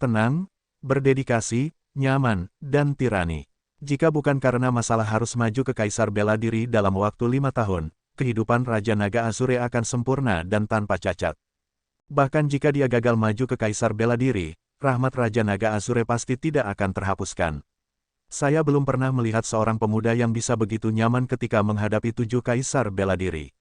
Speaker 1: Tenang, berdedikasi, nyaman, dan tirani. Jika bukan karena masalah harus maju ke Kaisar bela diri dalam waktu 5 tahun, kehidupan Raja Naga Azure akan sempurna dan tanpa cacat. Bahkan jika dia gagal maju ke Kaisar bela diri, rahmat Raja Naga Azure pasti tidak akan terhapuskan. Saya belum pernah melihat seorang pemuda yang bisa begitu nyaman ketika menghadapi 7 kaisar bela diri.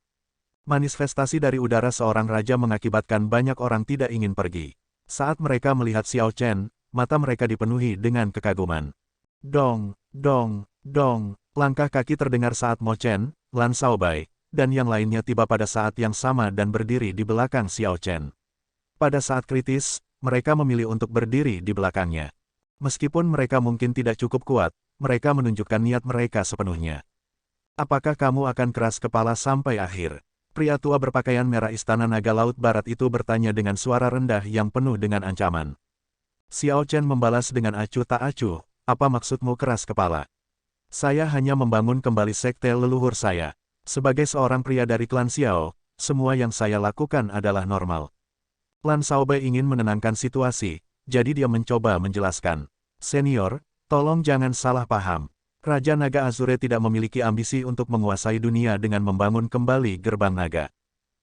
Speaker 1: Manifestasi dari udara seorang raja mengakibatkan banyak orang tidak ingin pergi. Saat mereka melihat Xiao Chen, mata mereka dipenuhi dengan kekaguman. Dong, dong, dong, langkah kaki terdengar saat Mo Chen, Lan Shaobai, dan yang lainnya tiba pada saat yang sama dan berdiri di belakang Xiao Chen. Pada saat kritis, mereka memilih untuk berdiri di belakangnya. Meskipun mereka mungkin tidak cukup kuat, mereka menunjukkan niat mereka sepenuhnya. Apakah kamu akan keras kepala sampai akhir? Pria tua berpakaian merah Istana Naga Laut Barat itu bertanya dengan suara rendah yang penuh dengan ancaman. Xiao Chen membalas dengan acuh tak acuh, apa maksudmu keras kepala? Saya hanya membangun kembali sekte leluhur saya. Sebagai seorang pria dari klan Xiao, semua yang saya lakukan adalah normal. Lan Shaobai ingin menenangkan situasi, jadi dia mencoba menjelaskan. Senior, tolong jangan salah paham. Raja Naga Azure tidak memiliki ambisi untuk menguasai dunia dengan membangun kembali gerbang naga.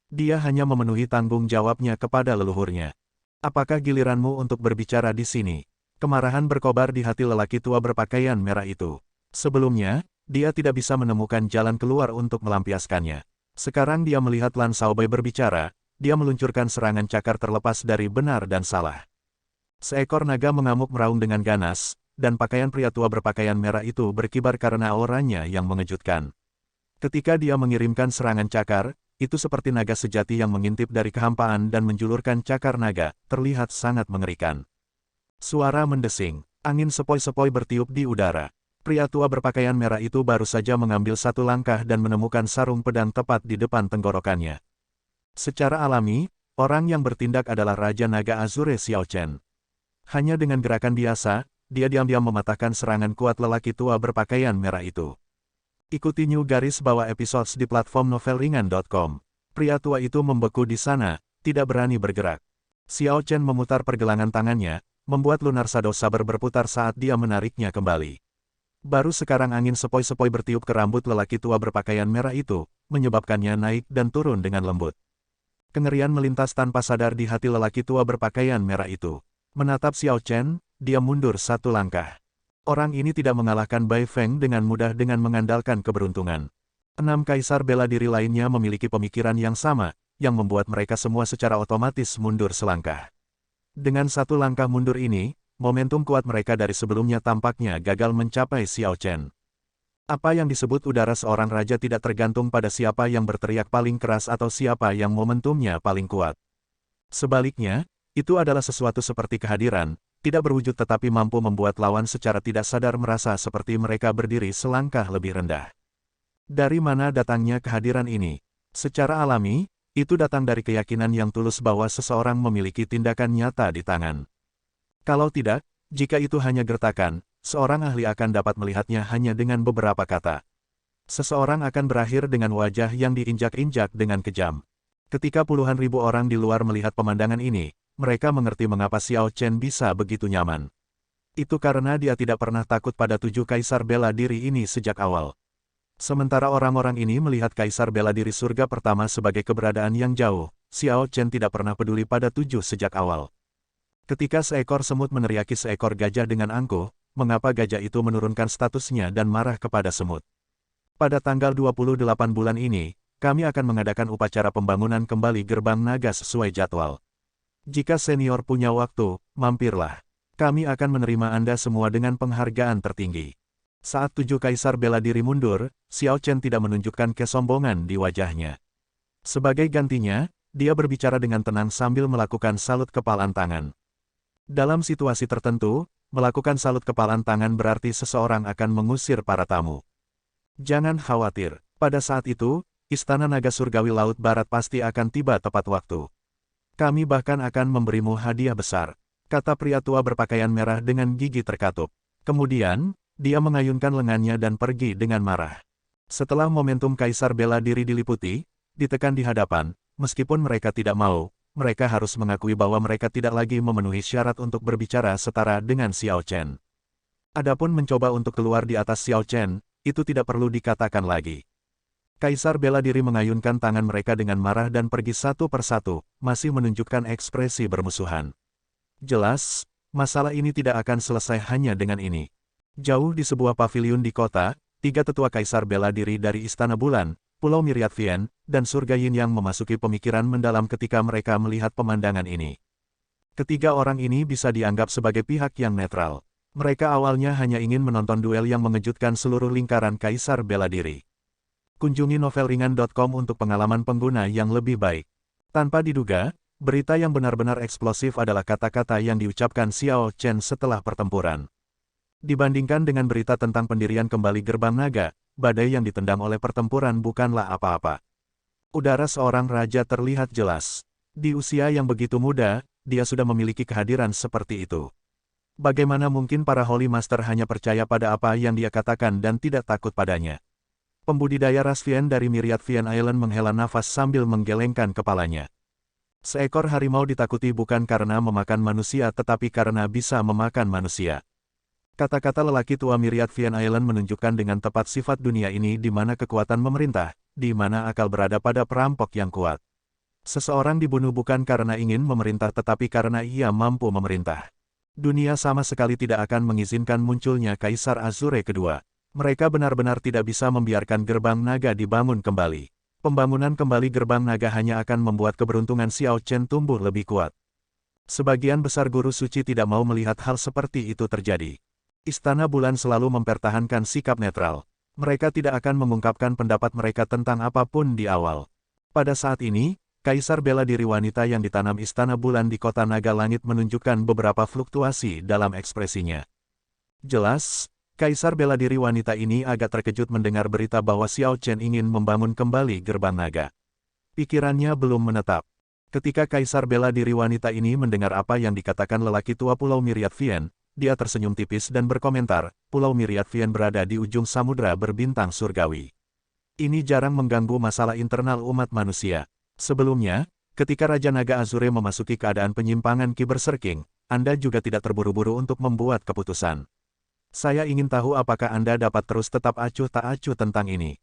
Speaker 1: Dia hanya memenuhi tanggung jawabnya kepada leluhurnya. Apakah giliranmu untuk berbicara di sini? Kemarahan berkobar di hati lelaki tua berpakaian merah itu. Sebelumnya, dia tidak bisa menemukan jalan keluar untuk melampiaskannya. Sekarang dia melihat Lan Shaobai berbicara, dia meluncurkan serangan cakar terlepas dari benar dan salah. Seekor naga mengamuk meraung dengan ganas, dan pakaian pria tua berpakaian merah itu berkibar karena auranya yang mengejutkan. Ketika dia mengirimkan serangan cakar, itu seperti naga sejati yang mengintip dari kehampaan dan menjulurkan cakar naga, terlihat sangat mengerikan. Suara mendesing, angin sepoi-sepoi bertiup di udara. Pria tua berpakaian merah itu baru saja mengambil satu langkah dan menemukan sarung pedang tepat di depan tenggorokannya. Secara alami, orang yang bertindak adalah Raja Naga Azure Xiao Chen. Hanya dengan gerakan biasa, dia diam-diam mematahkan serangan kuat lelaki tua berpakaian merah itu. Ikuti new garis bawah episodes di platform novelringan.com. Pria tua itu membeku di sana, tidak berani bergerak. Xiao Chen memutar pergelangan tangannya, membuat lunar shadow saber berputar saat dia menariknya kembali. Baru sekarang angin sepoi-sepoi bertiup ke rambut lelaki tua berpakaian merah itu, menyebabkannya naik dan turun dengan lembut. Kengerian melintas tanpa sadar di hati lelaki tua berpakaian merah itu. Menatap Xiao Chen, dia mundur satu langkah. Orang ini tidak mengalahkan Bai Feng dengan mudah dengan mengandalkan keberuntungan. 6 kaisar bela diri lainnya memiliki pemikiran yang sama, yang membuat mereka semua secara otomatis mundur selangkah. Dengan satu langkah mundur ini, momentum kuat mereka dari sebelumnya tampaknya gagal mencapai Xiao Chen. Apa yang disebut udara seorang raja tidak tergantung pada siapa yang berteriak paling keras atau siapa yang momentumnya paling kuat. Sebaliknya, itu adalah sesuatu seperti kehadiran, tidak berwujud tetapi mampu membuat lawan secara tidak sadar merasa seperti mereka berdiri selangkah lebih rendah. Dari mana datangnya kehadiran ini? Secara alami, itu datang dari keyakinan yang tulus bahwa seseorang memiliki tindakan nyata di tangan. Kalau tidak, jika itu hanya gertakan, seorang ahli akan dapat melihatnya hanya dengan beberapa kata. Seseorang akan berakhir dengan wajah yang diinjak-injak dengan kejam. Ketika puluhan ribu orang di luar melihat pemandangan ini, mereka mengerti mengapa Xiao Chen bisa begitu nyaman. Itu karena dia tidak pernah takut pada 7 kaisar bela diri ini sejak awal. Sementara orang-orang ini melihat kaisar bela diri surga pertama sebagai keberadaan yang jauh, Xiao Chen tidak pernah peduli pada 7 sejak awal. Ketika seekor semut meneriaki seekor gajah dengan angkuh, mengapa gajah itu menurunkan statusnya dan marah kepada semut? Pada tanggal 28 bulan ini, kami akan mengadakan upacara pembangunan kembali gerbang naga sesuai jadwal. Jika senior punya waktu, mampirlah. Kami akan menerima Anda semua dengan penghargaan tertinggi. Saat 7 kaisar bela diri mundur, Xiao Chen tidak menunjukkan kesombongan di wajahnya. Sebagai gantinya, dia berbicara dengan tenang sambil melakukan salut kepalan tangan. Dalam situasi tertentu, melakukan salut kepalan tangan berarti seseorang akan mengusir para tamu. Jangan khawatir, pada saat itu, Istana Naga Surgawi Laut Barat pasti akan tiba tepat waktu. Kami bahkan akan memberimu hadiah besar, kata pria tua berpakaian merah dengan gigi terkatup. Kemudian, dia mengayunkan lengannya dan pergi dengan marah. Setelah momentum kaisar bela diri diliputi, ditekan di hadapan, meskipun mereka tidak mau, mereka harus mengakui bahwa mereka tidak lagi memenuhi syarat untuk berbicara setara dengan Xiao Chen. Adapun mencoba untuk keluar di atas Xiao Chen, itu tidak perlu dikatakan lagi. Kaisar bela diri mengayunkan tangan mereka dengan marah dan pergi satu persatu, masih menunjukkan ekspresi bermusuhan. Jelas, masalah ini tidak akan selesai hanya dengan ini. Jauh di sebuah paviliun di kota, 3 tetua kaisar bela diri dari Istana Bulan, Pulau Myriad Vien, dan Surga Yin yang memasuki pemikiran mendalam ketika mereka melihat pemandangan ini. Ketiga orang ini bisa dianggap sebagai pihak yang netral. Mereka awalnya hanya ingin menonton duel yang mengejutkan seluruh lingkaran kaisar bela diri. Kunjungi novelringan.com untuk pengalaman pengguna yang lebih baik. Tanpa diduga, berita yang benar-benar eksplosif adalah kata-kata yang diucapkan Xiao Chen setelah pertempuran. Dibandingkan dengan berita tentang pendirian kembali gerbang naga, badai yang ditendang oleh pertempuran bukanlah apa-apa. Udara seorang raja terlihat jelas. Di usia yang begitu muda, dia sudah memiliki kehadiran seperti itu. Bagaimana mungkin para Holy Master hanya percaya pada apa yang dia katakan dan tidak takut padanya? Pembudidaya ras Vien dari Myriad Vien Island menghela nafas sambil menggelengkan kepalanya. Seekor harimau ditakuti bukan karena memakan manusia tetapi karena bisa memakan manusia. Kata-kata lelaki tua Myriad Vien Island menunjukkan dengan tepat sifat dunia ini di mana kekuatan memerintah, di mana akal berada pada perampok yang kuat. Seseorang dibunuh bukan karena ingin memerintah tetapi karena ia mampu memerintah. Dunia sama sekali tidak akan mengizinkan munculnya Kaisar Azure kedua. Mereka benar-benar tidak bisa membiarkan gerbang naga dibangun kembali. Pembangunan kembali gerbang naga hanya akan membuat keberuntungan Xiao Chen tumbuh lebih kuat. Sebagian besar guru suci tidak mau melihat hal seperti itu terjadi. Istana Bulan selalu mempertahankan sikap netral. Mereka tidak akan mengungkapkan pendapat mereka tentang apapun di awal. Pada saat ini, Kaisar bela diri wanita yang ditanam Istana Bulan di Kota Naga Langit menunjukkan beberapa fluktuasi dalam ekspresinya. Jelas, Kaisar bela diri wanita ini agak terkejut mendengar berita bahwa Xiao Chen ingin membangun kembali gerbang naga. Pikirannya belum menetap. Ketika Kaisar bela diri wanita ini mendengar apa yang dikatakan lelaki tua Pulau Myriad Vian, dia tersenyum tipis dan berkomentar, Pulau Myriad Vian berada di ujung samudra berbintang surgawi. Ini jarang mengganggu masalah internal umat manusia. Sebelumnya, ketika Raja Naga Azure memasuki keadaan penyimpangan Ki Berserking, Anda juga tidak terburu-buru untuk membuat keputusan. Saya ingin tahu apakah Anda dapat terus tetap acuh tak acuh tentang ini.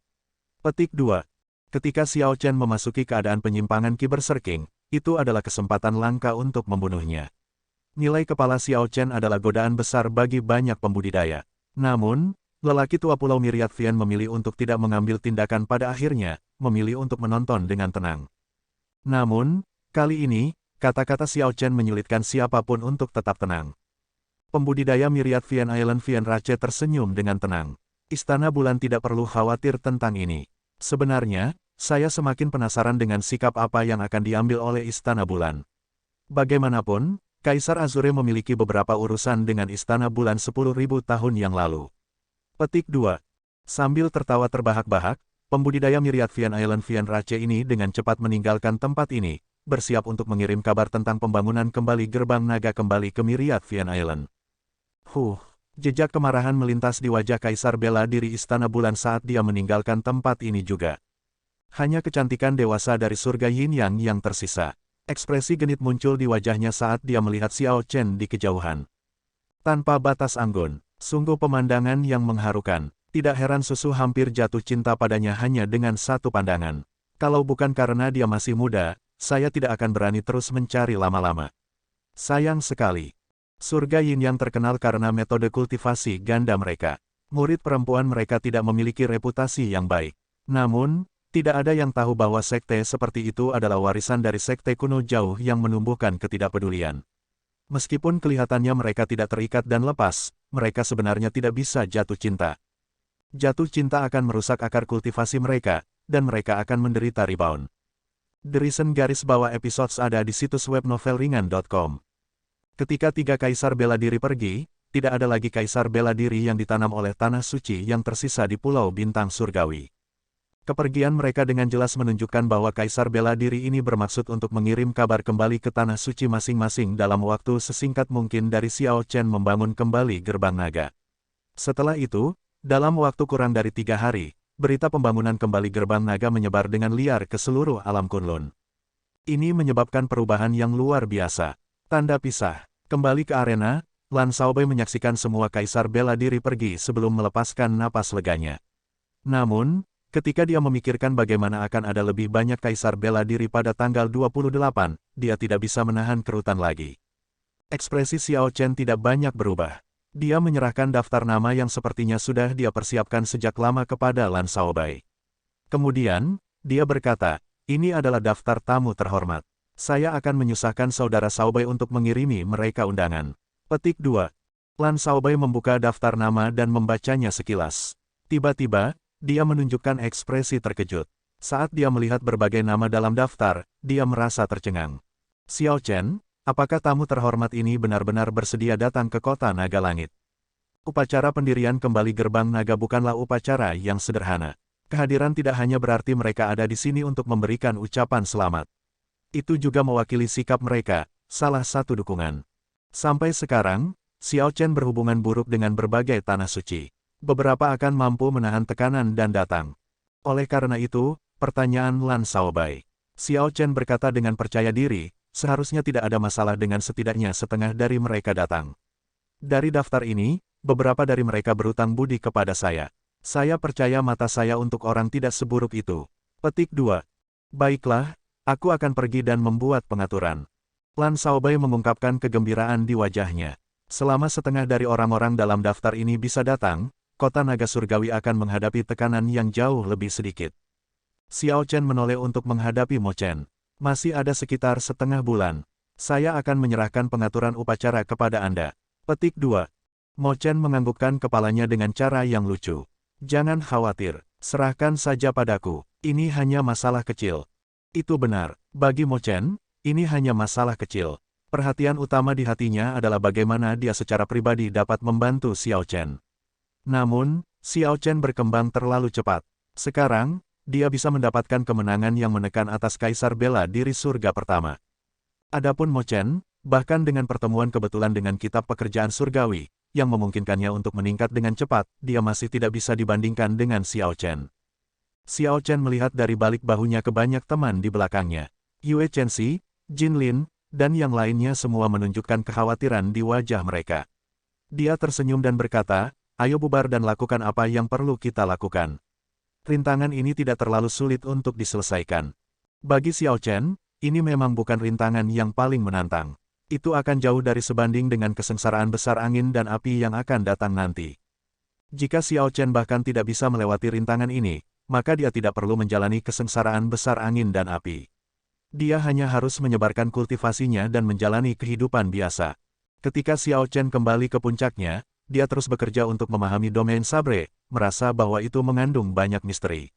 Speaker 1: Petik 2. Ketika Xiao Chen memasuki keadaan penyimpangan Ki Berserking, itu adalah kesempatan langka untuk membunuhnya. Nilai kepala Xiao Chen adalah godaan besar bagi banyak pembudidaya. Namun, lelaki tua Pulau Myriad Vian memilih untuk tidak mengambil tindakan pada akhirnya, memilih untuk menonton dengan tenang. Namun, kali ini, kata-kata Xiao Chen menyulitkan siapapun untuk tetap tenang. Pembudidaya Myriad Vian Island Vian Rache tersenyum dengan tenang. Istana Bulan tidak perlu khawatir tentang ini. Sebenarnya, saya semakin penasaran dengan sikap apa yang akan diambil oleh Istana Bulan. Bagaimanapun, Kaisar Azure memiliki beberapa urusan dengan Istana Bulan 10.000 tahun yang lalu. Petik 2. Sambil tertawa terbahak-bahak, pembudidaya Myriad Vian Island Vian Rache ini dengan cepat meninggalkan tempat ini, bersiap untuk mengirim kabar tentang pembangunan kembali gerbang naga kembali ke Myriad Vian Island. Jejak kemarahan melintas di wajah Kaisar bela diri Istana Bulan saat dia meninggalkan tempat ini juga. Hanya kecantikan dewasa dari surga Yin Yang yang tersisa. Ekspresi genit muncul di wajahnya saat dia melihat Xiao Chen di kejauhan. Tanpa batas anggun, sungguh pemandangan yang mengharukan. Tidak heran Susu hampir jatuh cinta padanya hanya dengan satu pandangan. Kalau bukan karena dia masih muda, saya tidak akan berani terus mencari lama-lama. Sayang sekali. Surga Yin Yang terkenal karena metode kultivasi ganda mereka. Murid perempuan mereka tidak memiliki reputasi yang baik. Namun, tidak ada yang tahu bahwa sekte seperti itu adalah warisan dari sekte kuno jauh yang menumbuhkan ketidakpedulian. Meskipun kelihatannya mereka tidak terikat dan lepas, mereka sebenarnya tidak bisa jatuh cinta. Jatuh cinta akan merusak akar kultivasi mereka, dan mereka akan menderita rebound. The Reason garis bawah episodes ada di situs web novelringan.com. Ketika tiga kaisar bela diri pergi, tidak ada lagi kaisar bela diri yang ditanam oleh tanah suci yang tersisa di Pulau Bintang Surgawi. Kepergian mereka dengan jelas menunjukkan bahwa kaisar bela diri ini bermaksud untuk mengirim kabar kembali ke tanah suci masing-masing dalam waktu sesingkat mungkin dari Xiao Chen membangun kembali gerbang naga. Setelah itu, dalam waktu kurang dari 3 hari, berita pembangunan kembali gerbang naga menyebar dengan liar ke seluruh alam Kunlun. Ini menyebabkan perubahan yang luar biasa. Tanda pisah. Kembali ke arena, Lan Shaobai menyaksikan semua kaisar bela diri pergi sebelum melepaskan napas leganya. Namun, ketika dia memikirkan bagaimana akan ada lebih banyak kaisar bela diri pada tanggal 28, dia tidak bisa menahan kerutan lagi. Ekspresi Xiao Chen tidak banyak berubah. Dia menyerahkan daftar nama yang sepertinya sudah dia persiapkan sejak lama kepada Lan Shaobai. Kemudian, dia berkata, ini adalah daftar tamu terhormat. Saya akan menyusahkan saudara Shaobai untuk mengirimi mereka undangan. Petik 2. Lan Shaobai membuka daftar nama dan membacanya sekilas. Tiba-tiba, dia menunjukkan ekspresi terkejut. Saat dia melihat berbagai nama dalam daftar, dia merasa tercengang. Xiao Chen, apakah tamu terhormat ini benar-benar bersedia datang ke kota Naga Langit? Upacara pendirian kembali gerbang naga bukanlah upacara yang sederhana. Kehadiran tidak hanya berarti mereka ada di sini untuk memberikan ucapan selamat. Itu juga mewakili sikap mereka, salah satu dukungan. Sampai sekarang, Xiao Chen berhubungan buruk dengan berbagai tanah suci. Beberapa akan mampu menahan tekanan dan datang. Oleh karena itu, pertanyaan Lan Shaobai. Xiao Chen berkata dengan percaya diri, seharusnya tidak ada masalah dengan setidaknya setengah dari mereka datang. Dari daftar ini, beberapa dari mereka berutang budi kepada saya. Saya percaya mata saya untuk orang tidak seburuk itu. Petik 2. Baiklah, aku akan pergi dan membuat pengaturan. Lan Shaobai mengungkapkan kegembiraan di wajahnya. Selama setengah dari orang-orang dalam daftar ini bisa datang, kota naga surgawi akan menghadapi tekanan yang jauh lebih sedikit. Xiao Chen menoleh untuk menghadapi Mo Chen. Masih ada sekitar setengah bulan. Saya akan menyerahkan pengaturan upacara kepada Anda. Petik 2. Mo Chen menganggukkan kepalanya dengan cara yang lucu. Jangan khawatir, serahkan saja padaku, ini hanya masalah kecil. Itu benar, bagi Mo Chen, ini hanya masalah kecil. Perhatian utama di hatinya adalah bagaimana dia secara pribadi dapat membantu Xiao Chen. Namun, Xiao Chen berkembang terlalu cepat. Sekarang, dia bisa mendapatkan kemenangan yang menekan atas Kaisar Bela Diri Surga pertama. Adapun Mo Chen, bahkan dengan pertemuan kebetulan dengan kitab pekerjaan surgawi, yang memungkinkannya untuk meningkat dengan cepat, dia masih tidak bisa dibandingkan dengan Xiao Chen. Xiao Chen melihat dari balik bahunya ke banyak teman di belakangnya. Yue Chenxi, Jin Lin, dan yang lainnya semua menunjukkan kekhawatiran di wajah mereka. Dia tersenyum dan berkata, ayo bubar dan lakukan apa yang perlu kita lakukan. Rintangan ini tidak terlalu sulit untuk diselesaikan. Bagi Xiao Chen, ini memang bukan rintangan yang paling menantang. Itu akan jauh dari sebanding dengan kesengsaraan besar angin dan api yang akan datang nanti. Jika Xiao Chen bahkan tidak bisa melewati rintangan ini, maka dia tidak perlu menjalani kesengsaraan besar angin dan api. Dia hanya harus menyebarkan kultivasinya dan menjalani kehidupan biasa. Ketika Xiao Chen kembali ke puncaknya, dia terus bekerja untuk memahami domain sabre, merasa bahwa itu mengandung banyak misteri.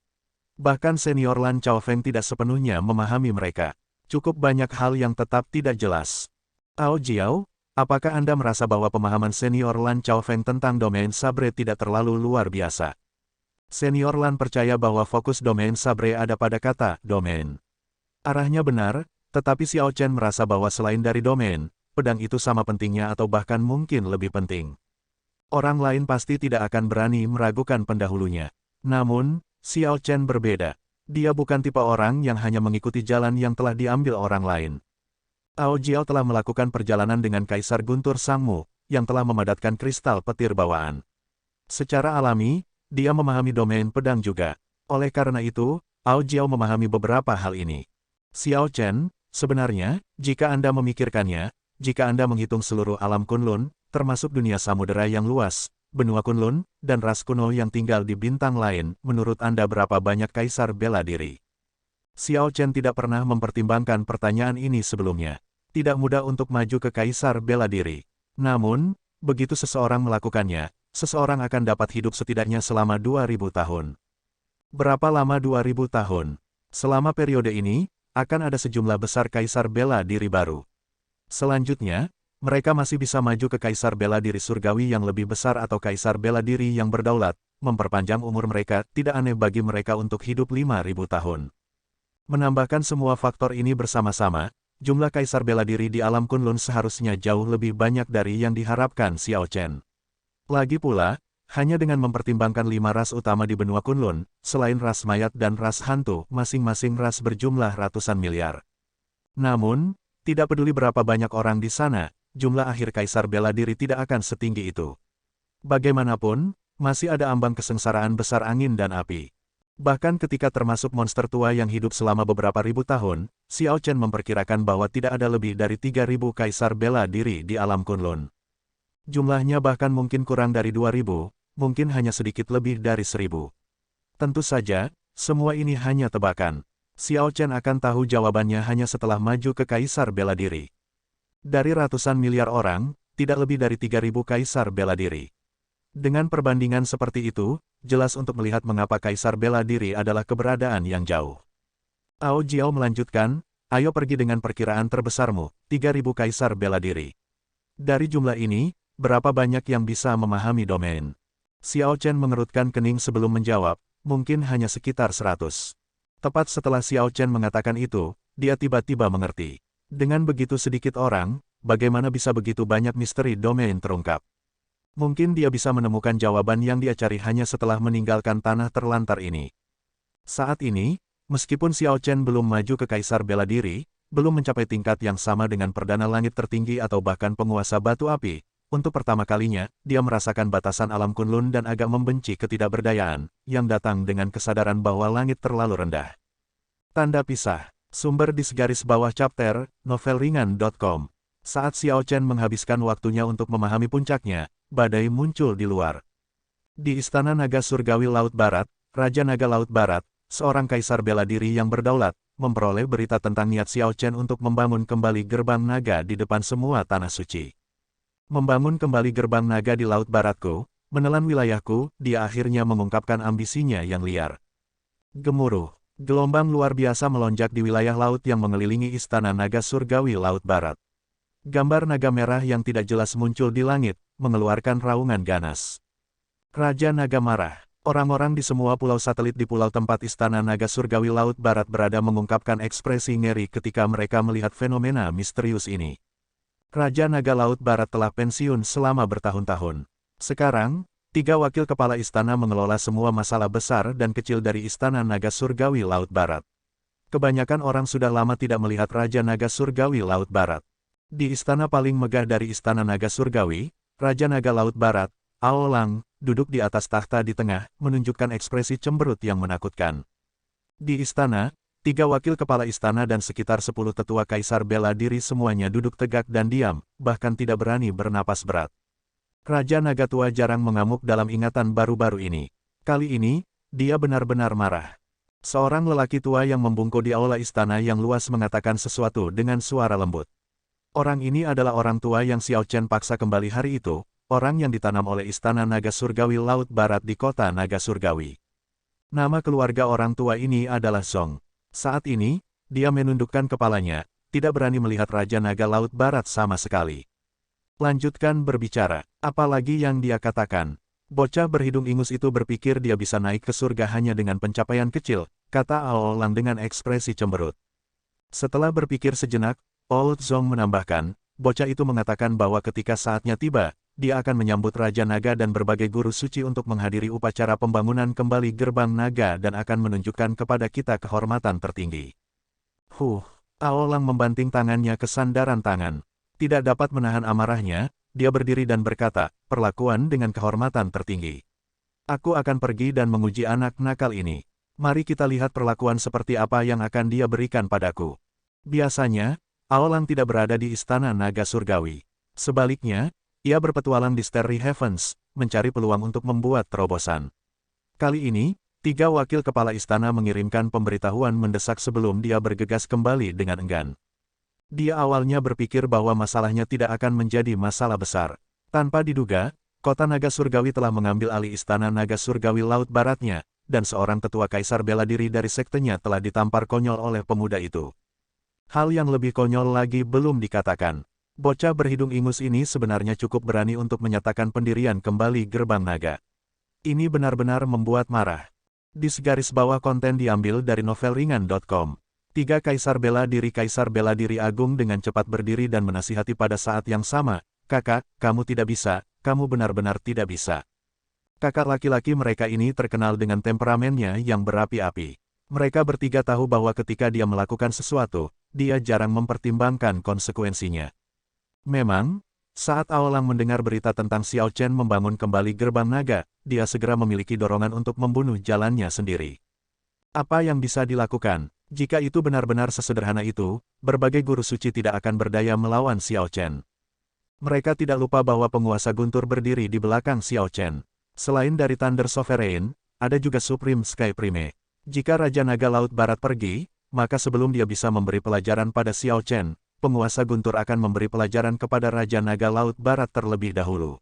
Speaker 1: Bahkan senior Lan Chaofeng tidak sepenuhnya memahami mereka. Cukup banyak hal yang tetap tidak jelas. Ao Jiao, apakah Anda merasa bahwa pemahaman senior Lan Chaofeng tentang domain sabre tidak terlalu luar biasa? Senior Lan percaya bahwa fokus domain sabre ada pada kata domain. Arahnya benar, tetapi Xiao Chen merasa bahwa selain dari domain, pedang itu sama pentingnya atau bahkan mungkin lebih penting. Orang lain pasti tidak akan berani meragukan pendahulunya. Namun, Xiao Chen berbeda. Dia bukan tipe orang yang hanya mengikuti jalan yang telah diambil orang lain. Ao Jiao telah melakukan perjalanan dengan Kaisar Guntur Sangmu, yang telah memadatkan kristal petir bawaan. Secara alami, dia memahami domain pedang juga. Oleh karena itu, Ao Jiao memahami beberapa hal ini. Xiao Chen, sebenarnya, jika Anda memikirkannya, jika Anda menghitung seluruh alam Kunlun, termasuk dunia samudera yang luas, benua Kunlun, dan ras kuno yang tinggal di bintang lain, menurut Anda berapa banyak kaisar bela diri? Xiao Chen tidak pernah mempertimbangkan pertanyaan ini sebelumnya. Tidak mudah untuk maju ke kaisar bela diri. Namun, begitu seseorang melakukannya, seseorang akan dapat hidup setidaknya selama 2000 tahun. Berapa lama 2000 tahun? Selama periode ini, akan ada sejumlah besar kaisar bela diri baru. Selanjutnya, mereka masih bisa maju ke kaisar bela diri surgawi yang lebih besar atau kaisar bela diri yang berdaulat, memperpanjang umur mereka. Tidak aneh bagi mereka untuk hidup 5000 tahun. Menambahkan semua faktor ini bersama-sama, jumlah kaisar bela diri di alam Kunlun seharusnya jauh lebih banyak dari yang diharapkan Xiao Chen. Lagi pula, hanya dengan mempertimbangkan 5 ras utama di benua Kunlun, selain ras mayat dan ras hantu, masing-masing ras berjumlah ratusan miliar. Namun, tidak peduli berapa banyak orang di sana, jumlah akhir kaisar bela diri tidak akan setinggi itu. Bagaimanapun, masih ada ambang kesengsaraan besar angin dan api. Bahkan ketika termasuk monster tua yang hidup selama beberapa ribu tahun, Xiao Chen memperkirakan bahwa tidak ada lebih dari 3000 kaisar bela diri di alam Kunlun. Jumlahnya bahkan mungkin kurang dari 2000, mungkin hanya sedikit lebih dari 1000. Tentu saja, semua ini hanya tebakan. Xiao Chen akan tahu jawabannya hanya setelah maju ke kaisar bela diri. Dari ratusan miliar orang, tidak lebih dari 3000 kaisar bela diri. Dengan perbandingan seperti itu, jelas untuk melihat mengapa kaisar bela diri adalah keberadaan yang jauh. Ao Jiao melanjutkan, ayo pergi dengan perkiraan terbesarmu, 3000 kaisar bela diri. Dari jumlah ini, berapa banyak yang bisa memahami domain? Xiao Chen mengerutkan kening sebelum menjawab, mungkin hanya sekitar 100. Tepat setelah Xiao Chen mengatakan itu, dia tiba-tiba mengerti. Dengan begitu sedikit orang, bagaimana bisa begitu banyak misteri domain terungkap? Mungkin dia bisa menemukan jawaban yang dia cari hanya setelah meninggalkan tanah terlantar ini. Saat ini, meskipun Xiao Chen belum maju ke kaisar bela diri, belum mencapai tingkat yang sama dengan perdana langit tertinggi atau bahkan penguasa batu api, untuk pertama kalinya, dia merasakan batasan alam Kunlun dan agak membenci ketidakberdayaan, yang datang dengan kesadaran bahwa langit terlalu rendah. Tanda pisah. Sumber di segaris bawah chapter, novelringan.com. Saat Xiao Chen menghabiskan waktunya untuk memahami puncaknya, badai muncul di luar. Di Istana Naga Surgawi Laut Barat, Raja Naga Laut Barat, seorang kaisar bela diri yang berdaulat, memperoleh berita tentang niat Xiao Chen untuk membangun kembali gerbang naga di depan semua tanah suci. Membangun kembali gerbang naga di Laut Baratku, menelan wilayahku, dia akhirnya mengungkapkan ambisinya yang liar. Gemuruh. Gelombang luar biasa melonjak di wilayah laut yang mengelilingi istana naga surgawi Laut Barat. Gambar naga merah yang tidak jelas muncul di langit, mengeluarkan raungan ganas. Raja Naga marah. Orang-orang di semua pulau satelit di pulau tempat istana naga surgawi Laut Barat berada mengungkapkan ekspresi ngeri ketika mereka melihat fenomena misterius ini. Raja Naga Laut Barat telah pensiun selama bertahun-tahun. Sekarang, 3 wakil kepala istana mengelola semua masalah besar dan kecil dari istana naga surgawi Laut Barat. Kebanyakan orang sudah lama tidak melihat Raja Naga surgawi Laut Barat. Di istana paling megah dari istana naga surgawi, Raja Naga Laut Barat, Aolang, duduk di atas takhta di tengah, menunjukkan ekspresi cemberut yang menakutkan. Di istana, 3 wakil kepala istana dan sekitar 10 tetua kaisar bela diri semuanya duduk tegak dan diam, bahkan tidak berani bernapas berat. Raja Naga Tua jarang mengamuk dalam ingatan baru-baru ini. Kali ini, dia benar-benar marah. Seorang lelaki tua yang membungkuk di aula istana yang luas mengatakan sesuatu dengan suara lembut. Orang ini adalah orang tua yang Xiao Chen paksa kembali hari itu, orang yang ditanam oleh Istana Naga Surgawi Laut Barat di kota Naga Surgawi. Nama keluarga orang tua ini adalah Song. Saat ini, dia menundukkan kepalanya, tidak berani melihat Raja Naga Laut Barat sama sekali. Lanjutkan berbicara, apalagi yang dia katakan. Bocah berhidung ingus itu berpikir dia bisa naik ke surga hanya dengan pencapaian kecil, kata Aolang dengan ekspresi cemberut. Setelah berpikir sejenak, Old Zong menambahkan, bocah itu mengatakan bahwa ketika saatnya tiba, dia akan menyambut Raja Naga dan berbagai guru suci untuk menghadiri upacara pembangunan kembali gerbang naga dan akan menunjukkan kepada kita kehormatan tertinggi. Aolang membanting tangannya ke sandaran tangan. Tidak dapat menahan amarahnya, dia berdiri dan berkata, perlakuan dengan kehormatan tertinggi. Aku akan pergi dan menguji anak nakal ini. Mari kita lihat perlakuan seperti apa yang akan dia berikan padaku. Biasanya, Aolang tidak berada di istana naga surgawi. Sebaliknya, ia berpetualang di Starry Heavens, mencari peluang untuk membuat terobosan. Kali ini, 3 wakil kepala istana mengirimkan pemberitahuan mendesak sebelum dia bergegas kembali dengan enggan. Dia awalnya berpikir bahwa masalahnya tidak akan menjadi masalah besar. Tanpa diduga, kota naga surgawi telah mengambil alih istana naga surgawi Laut Baratnya, dan seorang tetua kaisar bela diri dari sektenya telah ditampar konyol oleh pemuda itu. Hal yang lebih konyol lagi belum dikatakan. Bocah berhidung ingus ini sebenarnya cukup berani untuk menyatakan pendirian kembali gerbang naga. Ini benar-benar membuat marah. Di segaris bawah konten diambil dari novelringan.com. 3 kaisar bela diri agung dengan cepat berdiri dan menasihati pada saat yang sama, kakak, kamu tidak bisa, kamu benar-benar tidak bisa. Kakak laki-laki mereka ini terkenal dengan temperamennya yang berapi-api. Mereka bertiga tahu bahwa ketika dia melakukan sesuatu, dia jarang mempertimbangkan konsekuensinya. Memang, saat Aolang mendengar berita tentang Xiao Chen membangun kembali gerbang naga, dia segera memiliki dorongan untuk membunuh jalannya sendiri. Apa yang bisa dilakukan? Jika itu benar-benar sesederhana itu, berbagai guru suci tidak akan berdaya melawan Xiao Chen. Mereka tidak lupa bahwa penguasa guntur berdiri di belakang Xiao Chen. Selain dari Thunder Sovereign, ada juga Supreme Sky Prime. Jika Raja Naga Laut Barat pergi, maka sebelum dia bisa memberi pelajaran pada Xiao Chen, penguasa guntur akan memberi pelajaran kepada Raja Naga Laut Barat terlebih dahulu.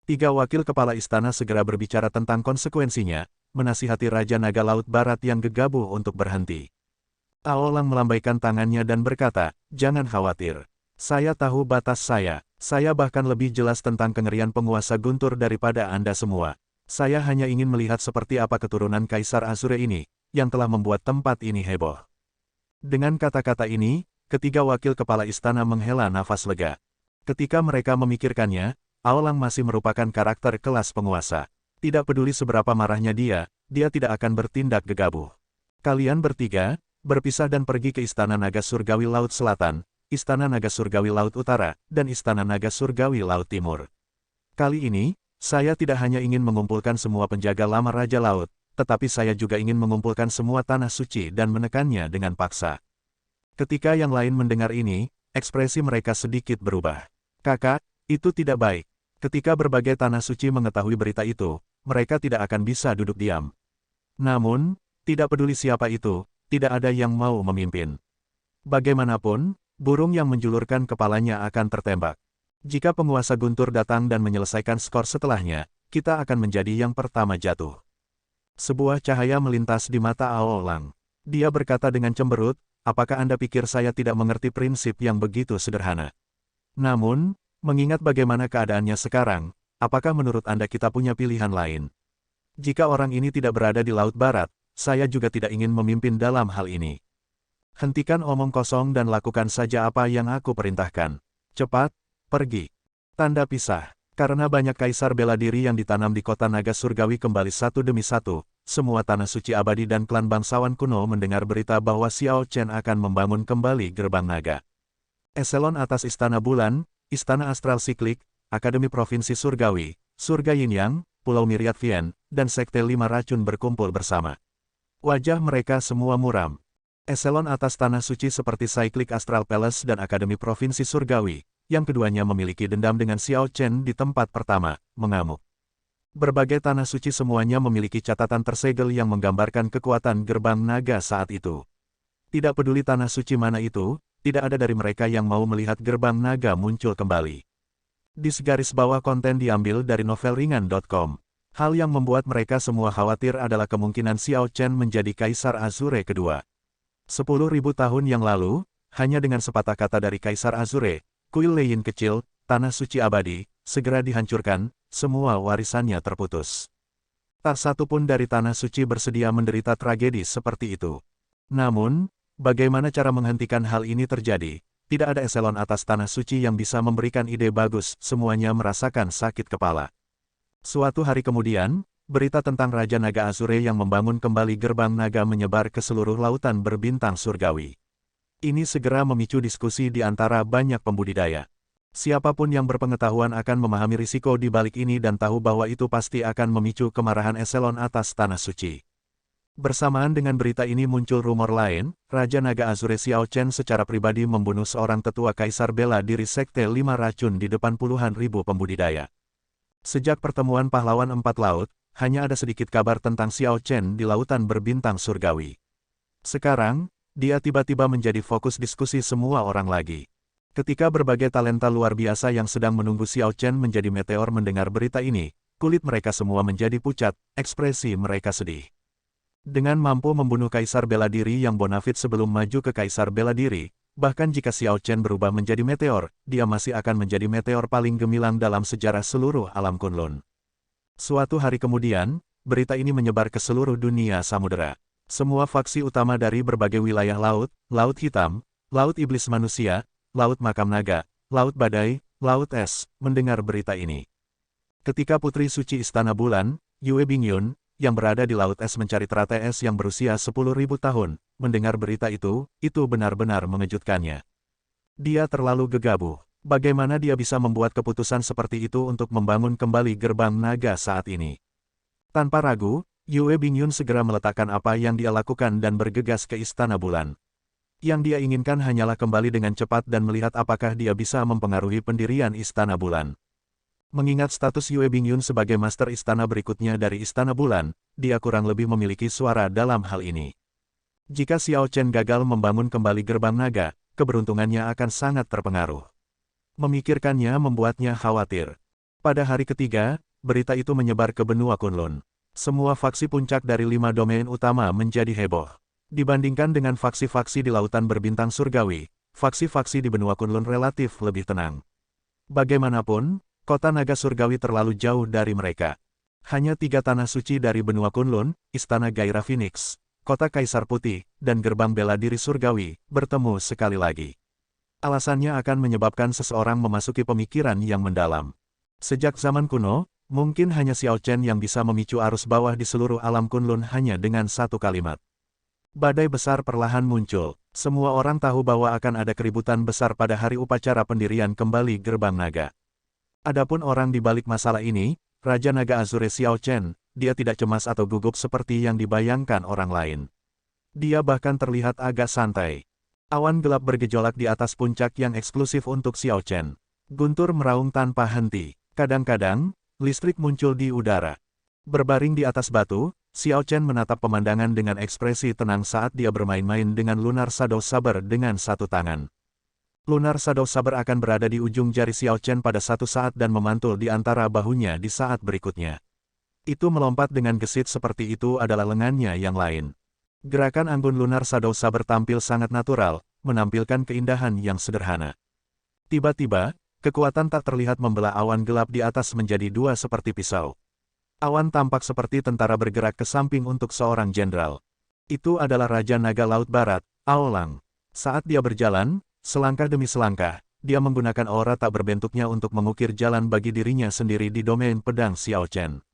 Speaker 1: 3 wakil kepala istana segera berbicara tentang konsekuensinya, menasihati Raja Naga Laut Barat yang gegabah untuk berhenti. Aolang melambaikan tangannya dan berkata, jangan khawatir. Saya tahu batas saya bahkan lebih jelas tentang kengerian penguasa guntur daripada Anda semua. Saya hanya ingin melihat seperti apa keturunan Kaisar Azure ini, yang telah membuat tempat ini heboh. Dengan kata-kata ini, ketiga wakil kepala istana menghela nafas lega. Ketika mereka memikirkannya, Aolang masih merupakan karakter kelas penguasa. Tidak peduli seberapa marahnya dia tidak akan bertindak gegabah. Kalian bertiga, berpisah dan pergi ke Istana Naga Surgawi Laut Selatan, Istana Naga Surgawi Laut Utara, dan Istana Naga Surgawi Laut Timur. Kali ini, saya tidak hanya ingin mengumpulkan semua penjaga lama Raja Laut, tetapi saya juga ingin mengumpulkan semua tanah suci dan menekannya dengan paksa. Ketika yang lain mendengar ini, ekspresi mereka sedikit berubah. Kakak, itu tidak baik. Ketika berbagai tanah suci mengetahui berita itu, mereka tidak akan bisa duduk diam. Namun, tidak peduli siapa itu, tidak ada yang mau memimpin. Bagaimanapun, burung yang menjulurkan kepalanya akan tertembak. Jika penguasa Guntur datang dan menyelesaikan skor setelahnya, kita akan menjadi yang pertama jatuh. Sebuah cahaya melintas di mata Aolang. Dia berkata dengan cemberut, apakah Anda pikir saya tidak mengerti prinsip yang begitu sederhana? Namun, mengingat bagaimana keadaannya sekarang, apakah menurut Anda kita punya pilihan lain? Jika orang ini tidak berada di Laut Barat, saya juga tidak ingin memimpin dalam hal ini. Hentikan omong kosong dan lakukan saja apa yang aku perintahkan. Cepat, pergi. Tanda pisah. Karena banyak kaisar bela diri yang ditanam di kota naga surgawi kembali satu demi satu, semua tanah suci abadi dan klan bangsawan kuno mendengar berita bahwa Xiao Chen akan membangun kembali gerbang naga. Eselon atas Istana Bulan, Istana Astral Siklik, Akademi Provinsi Surgawi, Surga Yin Yang, Pulau Myriad Vien, dan Sekte Lima Racun berkumpul bersama. Wajah mereka semua muram. Eselon atas tanah suci seperti Cyclic Astral Palace dan Akademi Provinsi Surgawi, yang keduanya memiliki dendam dengan Xiao Chen di tempat pertama, mengamuk. Berbagai tanah suci semuanya memiliki catatan tersegel yang menggambarkan kekuatan gerbang naga saat itu. Tidak peduli tanah suci mana itu, tidak ada dari mereka yang mau melihat gerbang naga muncul kembali. Di segaris bawah konten diambil dari novelringan.com. Hal yang membuat mereka semua khawatir adalah kemungkinan Xiao Chen menjadi Kaisar Azure kedua. 10.000 tahun yang lalu, hanya dengan sepatah kata dari Kaisar Azure, Kuil Leyin kecil, tanah suci abadi, segera dihancurkan, semua warisannya terputus. Tak satu pun dari tanah suci bersedia menderita tragedi seperti itu. Namun, bagaimana cara menghentikan hal ini terjadi? Tidak ada eselon atas tanah suci yang bisa memberikan ide bagus, semuanya merasakan sakit kepala. Suatu hari kemudian, berita tentang Raja Naga Azure yang membangun kembali gerbang naga menyebar ke seluruh lautan berbintang surgawi. Ini segera memicu diskusi di antara banyak pembudidaya. Siapapun yang berpengetahuan akan memahami risiko di balik ini dan tahu bahwa itu pasti akan memicu kemarahan eselon atas tanah suci. Bersamaan dengan berita ini muncul rumor lain, Raja Naga Azure Xiao Chen secara pribadi membunuh seorang tetua kaisar bela diri Sekte Lima Racun di depan puluhan ribu pembudidaya. Sejak pertemuan pahlawan empat laut, hanya ada sedikit kabar tentang Xiao Chen di lautan berbintang surgawi. Sekarang, dia tiba-tiba menjadi fokus diskusi semua orang lagi. Ketika berbagai talenta luar biasa yang sedang menunggu Xiao Chen menjadi meteor mendengar berita ini, kulit mereka semua menjadi pucat, ekspresi mereka sedih. Dengan mampu membunuh kaisar bela diri yang bonafit sebelum maju ke kaisar bela diri, bahkan jika Xiao Chen berubah menjadi meteor, dia masih akan menjadi meteor paling gemilang dalam sejarah seluruh alam Kunlun. Suatu hari kemudian, berita ini menyebar ke seluruh dunia samudera. Semua faksi utama dari berbagai wilayah laut, Laut Hitam, Laut Iblis Manusia, Laut Makam Naga, Laut Badai, Laut Es, mendengar berita ini. Ketika Putri Suci Istana Bulan, Yue Bingyun, yang berada di Laut Es mencari teratai es yang berusia 10.000 tahun, mendengar berita itu benar-benar mengejutkannya. Dia terlalu gegabah. Bagaimana dia bisa membuat keputusan seperti itu untuk membangun kembali gerbang naga saat ini? Tanpa ragu, Yue Bingyun segera meletakkan apa yang dia lakukan dan bergegas ke Istana Bulan. Yang dia inginkan hanyalah kembali dengan cepat dan melihat apakah dia bisa mempengaruhi pendirian Istana Bulan. Mengingat status Yue Bingyun sebagai master istana berikutnya dari Istana Bulan, dia kurang lebih memiliki suara dalam hal ini. Jika Xiao Chen gagal membangun kembali gerbang naga, keberuntungannya akan sangat terpengaruh. Memikirkannya membuatnya khawatir. Pada hari ketiga, berita itu menyebar ke benua Kunlun. Semua faksi puncak dari 5 domain utama menjadi heboh. Dibandingkan dengan faksi-faksi di lautan berbintang surgawi, faksi-faksi di benua Kunlun relatif lebih tenang. Bagaimanapun, kota naga surgawi terlalu jauh dari mereka. Hanya 3 tanah suci dari benua Kunlun, Istana Gaira Phoenix, Kota Kaisar Putih, dan Gerbang Bela Diri Surgawi, bertemu sekali lagi. Alasannya akan menyebabkan seseorang memasuki pemikiran yang mendalam. Sejak zaman kuno, mungkin hanya Xiao Chen yang bisa memicu arus bawah di seluruh alam Kunlun hanya dengan satu kalimat. Badai besar perlahan muncul. Semua orang tahu bahwa akan ada keributan besar pada hari upacara pendirian kembali Gerbang Naga. Adapun orang di balik masalah ini, Raja Naga Azure Xiao Chen, dia tidak cemas atau gugup seperti yang dibayangkan orang lain. Dia bahkan terlihat agak santai. Awan gelap bergejolak di atas puncak yang eksklusif untuk Xiao Chen. Guntur meraung tanpa henti. Kadang-kadang, listrik muncul di udara. Berbaring di atas batu, Xiao Chen menatap pemandangan dengan ekspresi tenang saat dia bermain-main dengan Lunar Shadow Saber dengan satu tangan. Lunar Shadow Saber akan berada di ujung jari Xiao Chen pada satu saat dan memantul di antara bahunya di saat berikutnya. Itu melompat dengan gesit seperti itu adalah lengannya yang lain. Gerakan anggun Lunar Shadow Saber tampil sangat natural, menampilkan keindahan yang sederhana. Tiba-tiba, kekuatan tak terlihat membelah awan gelap di atas menjadi dua seperti pisau. Awan tampak seperti tentara bergerak ke samping untuk seorang jenderal. Itu adalah Raja Naga Laut Barat, Aolang. Saat dia berjalan, selangkah demi selangkah, dia menggunakan aura tak berbentuknya untuk mengukir jalan bagi dirinya sendiri di domain pedang Xiao Chen.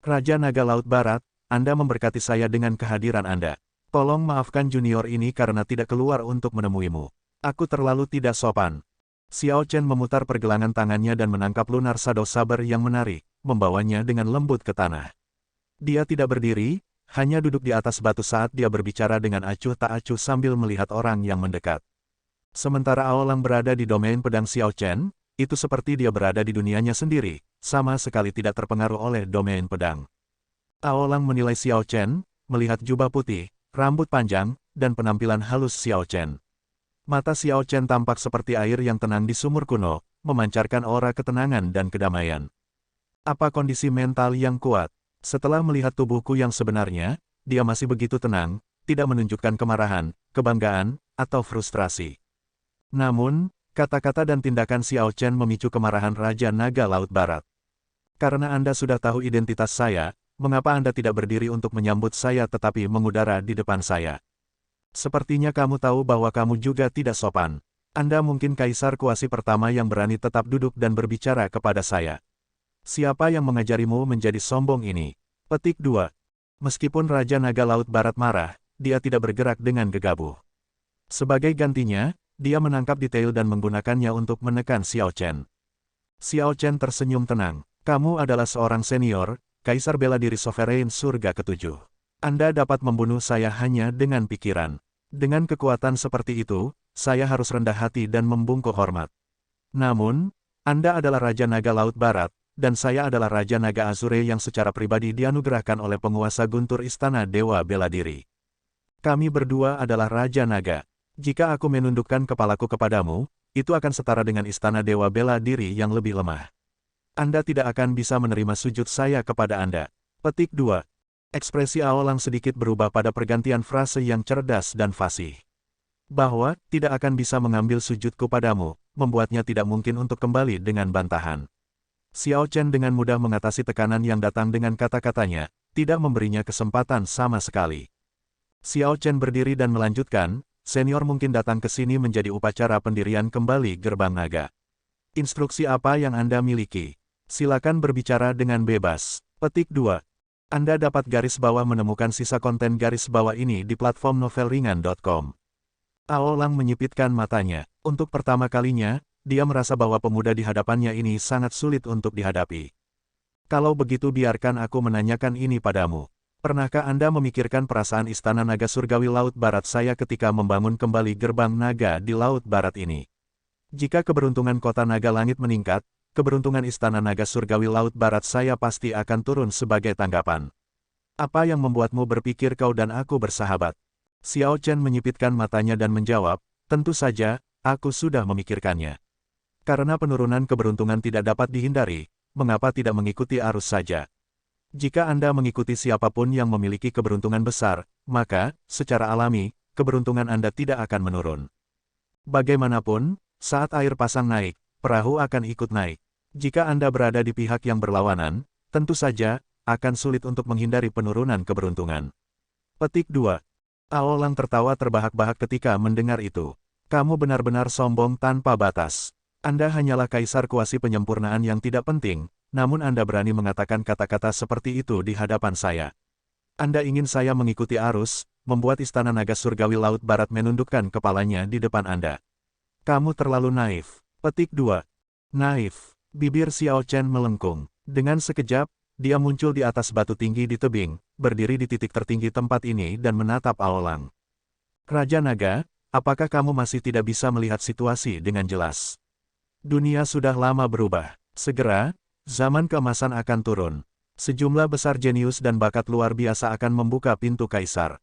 Speaker 1: Raja Naga Laut Barat, Anda memberkati saya dengan kehadiran Anda. Tolong maafkan junior ini karena tidak keluar untuk menemuimu. Aku terlalu tidak sopan. Xiao Chen memutar pergelangan tangannya dan menangkap Lunar Shadow Saber yang menarik, membawanya dengan lembut ke tanah. Dia tidak berdiri, hanya duduk di atas batu saat dia berbicara dengan acuh tak acuh sambil melihat orang yang mendekat. Sementara Aolang berada di domain pedang Xiao Chen, itu seperti dia berada di dunianya sendiri, sama sekali tidak terpengaruh oleh domain pedang. Aolang menilai Xiao Chen, melihat jubah putih, rambut panjang, dan penampilan halus Xiao Chen. Mata Xiao Chen tampak seperti air yang tenang di sumur kuno, memancarkan aura ketenangan dan kedamaian. Apa kondisi mental yang kuat? Setelah melihat tubuhku yang sebenarnya, dia masih begitu tenang, tidak menunjukkan kemarahan, kebanggaan, atau frustrasi. Namun, kata-kata dan tindakan Xiao Chen memicu kemarahan Raja Naga Laut Barat. Karena Anda sudah tahu identitas saya, mengapa Anda tidak berdiri untuk menyambut saya tetapi mengudara di depan saya? Sepertinya kamu tahu bahwa kamu juga tidak sopan. Anda mungkin kaisar kuasi pertama yang berani tetap duduk dan berbicara kepada saya. Siapa yang mengajarimu menjadi sombong ini? Petik 2. Meskipun Raja Naga Laut Barat marah, dia tidak bergerak dengan gegabah. Sebagai gantinya, dia menangkap detail dan menggunakannya untuk menekan Xiao Chen. Xiao Chen tersenyum tenang. Kamu adalah seorang senior, kaisar bela diri Sovereign Surga ke-7. Anda dapat membunuh saya hanya dengan pikiran. Dengan kekuatan seperti itu, saya harus rendah hati dan membungkuk hormat. Namun, Anda adalah Raja Naga Laut Barat, dan saya adalah Raja Naga Azure yang secara pribadi dianugerahkan oleh penguasa guntur Istana Dewa Bela Diri. Kami berdua adalah Raja Naga. Jika aku menundukkan kepalaku kepadamu, itu akan setara dengan Istana Dewa Bela Diri yang lebih lemah. Anda tidak akan bisa menerima sujud saya kepada Anda. Petik 2. Ekspresi Aolang sedikit berubah pada pergantian frase yang cerdas dan fasih. Bahwa, tidak akan bisa mengambil sujudku padamu, membuatnya tidak mungkin untuk kembali dengan bantahan. Xiao Chen dengan mudah mengatasi tekanan yang datang dengan kata-katanya, tidak memberinya kesempatan sama sekali. Xiao Chen berdiri dan melanjutkan, senior mungkin datang ke sini menjadi upacara pendirian kembali gerbang naga. Instruksi apa yang Anda miliki? Silakan berbicara dengan bebas. Petik 2. Anda dapat garis bawah menemukan sisa konten garis bawah ini di platform novelringan.com. Aolang menyipitkan matanya. Untuk pertama kalinya, dia merasa bahwa pemuda di hadapannya ini sangat sulit untuk dihadapi. Kalau begitu biarkan aku menanyakan ini padamu. Pernahkah Anda memikirkan perasaan Istana Naga Surgawi Laut Barat saya ketika membangun kembali gerbang naga di Laut Barat ini? Jika keberuntungan kota naga langit meningkat, keberuntungan Istana Naga Surgawi Laut Barat saya pasti akan turun sebagai tanggapan. Apa yang membuatmu berpikir kau dan aku bersahabat? Xiao Chen menyipitkan matanya dan menjawab, tentu saja, aku sudah memikirkannya. Karena penurunan keberuntungan tidak dapat dihindari, mengapa tidak mengikuti arus saja? Jika Anda mengikuti siapapun yang memiliki keberuntungan besar, maka, secara alami, keberuntungan Anda tidak akan menurun. Bagaimanapun, saat air pasang naik, perahu akan ikut naik. Jika Anda berada di pihak yang berlawanan, tentu saja, akan sulit untuk menghindari penurunan keberuntungan. Petik 2. Aolang tertawa terbahak-bahak ketika mendengar itu. Kamu benar-benar sombong tanpa batas. Anda hanyalah kaisar kuasi penyempurnaan yang tidak penting, namun Anda berani mengatakan kata-kata seperti itu di hadapan saya. Anda ingin saya mengikuti arus, membuat Istana Naga Surgawi Laut Barat menundukkan kepalanya di depan Anda. Kamu terlalu naif. Petik 2. Naif. Bibir Xiao Chen melengkung. Dengan sekejap, dia muncul di atas batu tinggi di tebing, berdiri di titik tertinggi tempat ini dan menatap Aolang. Raja Naga, apakah kamu masih tidak bisa melihat situasi dengan jelas? Dunia sudah lama berubah. Segera, zaman keemasan akan turun. Sejumlah besar jenius dan bakat luar biasa akan membuka pintu kaisar.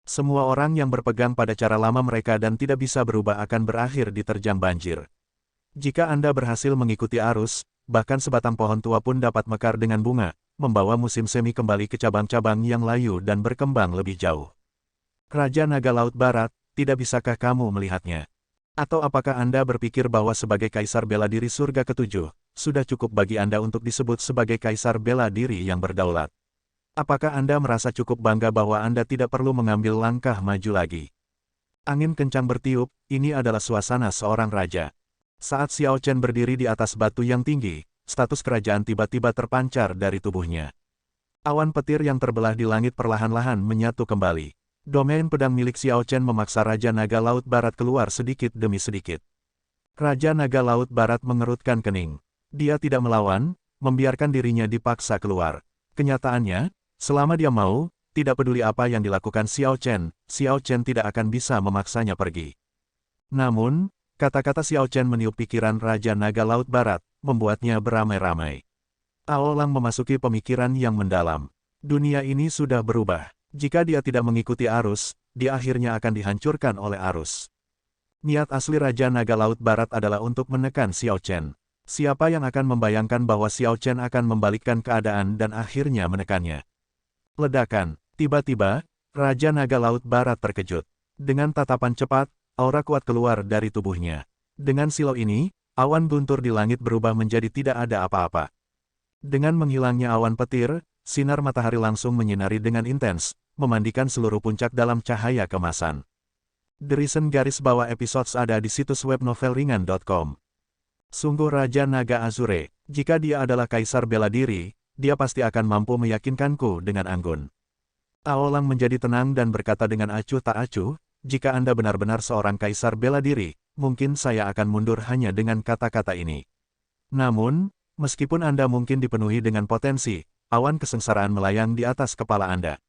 Speaker 1: Semua orang yang berpegang pada cara lama mereka dan tidak bisa berubah akan berakhir diterjang banjir. Jika Anda berhasil mengikuti arus, bahkan sebatang pohon tua pun dapat mekar dengan bunga, membawa musim semi kembali ke cabang-cabang yang layu dan berkembang lebih jauh. Raja Naga Laut Barat, tidak bisakah kamu melihatnya? Atau apakah Anda berpikir bahwa sebagai Kaisar Bela Diri Surga ke-7, sudah cukup bagi Anda untuk disebut sebagai Kaisar Bela Diri yang berdaulat? Apakah Anda merasa cukup bangga bahwa Anda tidak perlu mengambil langkah maju lagi? Angin kencang bertiup, ini adalah suasana seorang raja. Saat Xiao Chen berdiri di atas batu yang tinggi, status kerajaan tiba-tiba terpancar dari tubuhnya. Awan petir yang terbelah di langit perlahan-lahan menyatu kembali. Domain pedang milik Xiao Chen memaksa Raja Naga Laut Barat keluar sedikit demi sedikit. Raja Naga Laut Barat mengerutkan kening. Dia tidak melawan, membiarkan dirinya dipaksa keluar. Kenyataannya, selama dia mau, tidak peduli apa yang dilakukan Xiao Chen tidak akan bisa memaksanya pergi. Namun, kata-kata Xiao Chen meniup pikiran Raja Naga Laut Barat, membuatnya beramai-ramai. Aolang memasuki pemikiran yang mendalam. Dunia ini sudah berubah. Jika dia tidak mengikuti arus, dia akhirnya akan dihancurkan oleh arus. Niat asli Raja Naga Laut Barat adalah untuk menekan Xiao Chen. Siapa yang akan membayangkan bahwa Xiao Chen akan membalikkan keadaan dan akhirnya menekannya? Ledakan. Tiba-tiba, Raja Naga Laut Barat terkejut. Dengan tatapan cepat, aura kuat keluar dari tubuhnya. Dengan silau ini, awan guntur di langit berubah menjadi tidak ada apa-apa. Dengan menghilangnya awan petir, sinar matahari langsung menyinari dengan intens, memandikan seluruh puncak dalam cahaya kemasan. Derizen garis bawah episodes ada di situs web novelringan.com. Sungguh Raja Naga Azure, jika dia adalah Kaisar Bela Diri, dia pasti akan mampu meyakinkanku dengan anggun. Aolang menjadi tenang dan berkata dengan acuh tak acuh, jika Anda benar-benar seorang Kaisar Bela Diri, mungkin saya akan mundur hanya dengan kata-kata ini. Namun, meskipun Anda mungkin dipenuhi dengan potensi, awan kesengsaraan melayang di atas kepala Anda.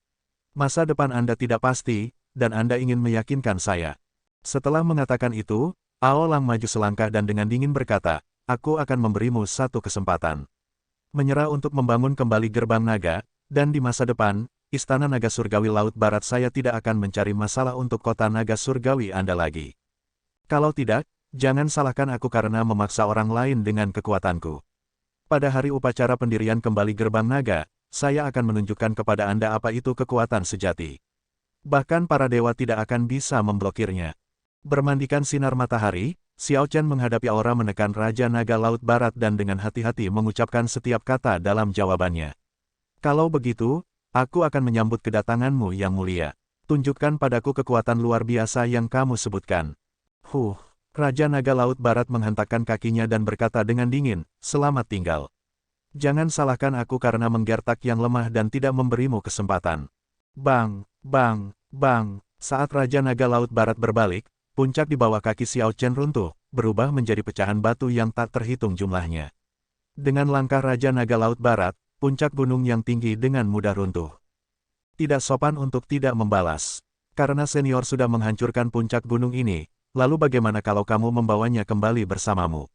Speaker 1: Masa depan Anda tidak pasti, dan Anda ingin meyakinkan saya. Setelah mengatakan itu, Aolang maju selangkah dan dengan dingin berkata, aku akan memberimu satu kesempatan. Menyerah untuk membangun kembali gerbang naga, dan di masa depan, Istana Naga Surgawi Laut Barat saya tidak akan mencari masalah untuk kota Naga Surgawi Anda lagi. Kalau tidak, jangan salahkan aku karena memaksa orang lain dengan kekuatanku. Pada hari upacara pendirian kembali gerbang naga, saya akan menunjukkan kepada Anda apa itu kekuatan sejati. Bahkan para dewa tidak akan bisa memblokirnya. Bermandikan sinar matahari, Xiao Chen menghadapi aura menekan Raja Naga Laut Barat dan dengan hati-hati mengucapkan setiap kata dalam jawabannya. Kalau begitu, aku akan menyambut kedatanganmu yang mulia. Tunjukkan padaku kekuatan luar biasa yang kamu sebutkan. Raja Naga Laut Barat menghentakkan kakinya dan berkata dengan dingin, selamat tinggal. Jangan salahkan aku karena menggertak yang lemah dan tidak memberimu kesempatan. Bang, bang, bang, saat Raja Naga Laut Barat berbalik, puncak di bawah kaki Xiao Chen runtuh, berubah menjadi pecahan batu yang tak terhitung jumlahnya. Dengan langkah Raja Naga Laut Barat, puncak gunung yang tinggi dengan mudah runtuh. Tidak sopan untuk tidak membalas. Karena senior sudah menghancurkan puncak gunung ini, lalu bagaimana kalau kamu membawanya kembali bersamamu?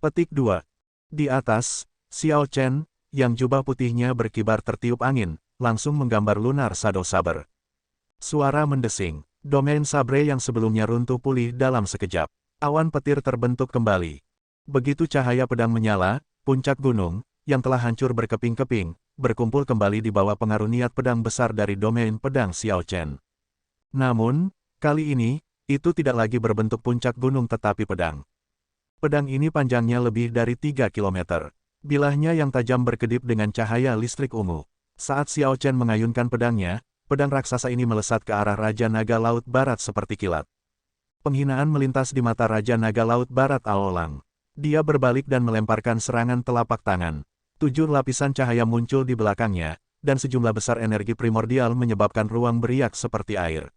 Speaker 1: Petik 2. Di atas, Xiao Chen, yang jubah putihnya berkibar tertiup angin, langsung menggambar lunar Shadow Saber. Suara mendesing. Domain sabre yang sebelumnya runtuh pulih dalam sekejap. Awan petir terbentuk kembali. Begitu cahaya pedang menyala, puncak gunung, yang telah hancur berkeping-keping, berkumpul kembali di bawah pengaruh niat pedang besar dari domain pedang Xiao Chen. Namun, kali ini, itu tidak lagi berbentuk puncak gunung tetapi pedang. Pedang ini panjangnya lebih dari 3 km. Bilahnya yang tajam berkedip dengan cahaya listrik ungu. Saat Xiao Chen mengayunkan pedangnya, pedang raksasa ini melesat ke arah Raja Naga Laut Barat seperti kilat. Penghinaan melintas di mata Raja Naga Laut Barat Aolang. Dia berbalik dan melemparkan serangan telapak tangan. 7 lapisan cahaya muncul di belakangnya, dan sejumlah besar energi primordial menyebabkan ruang beriak seperti air.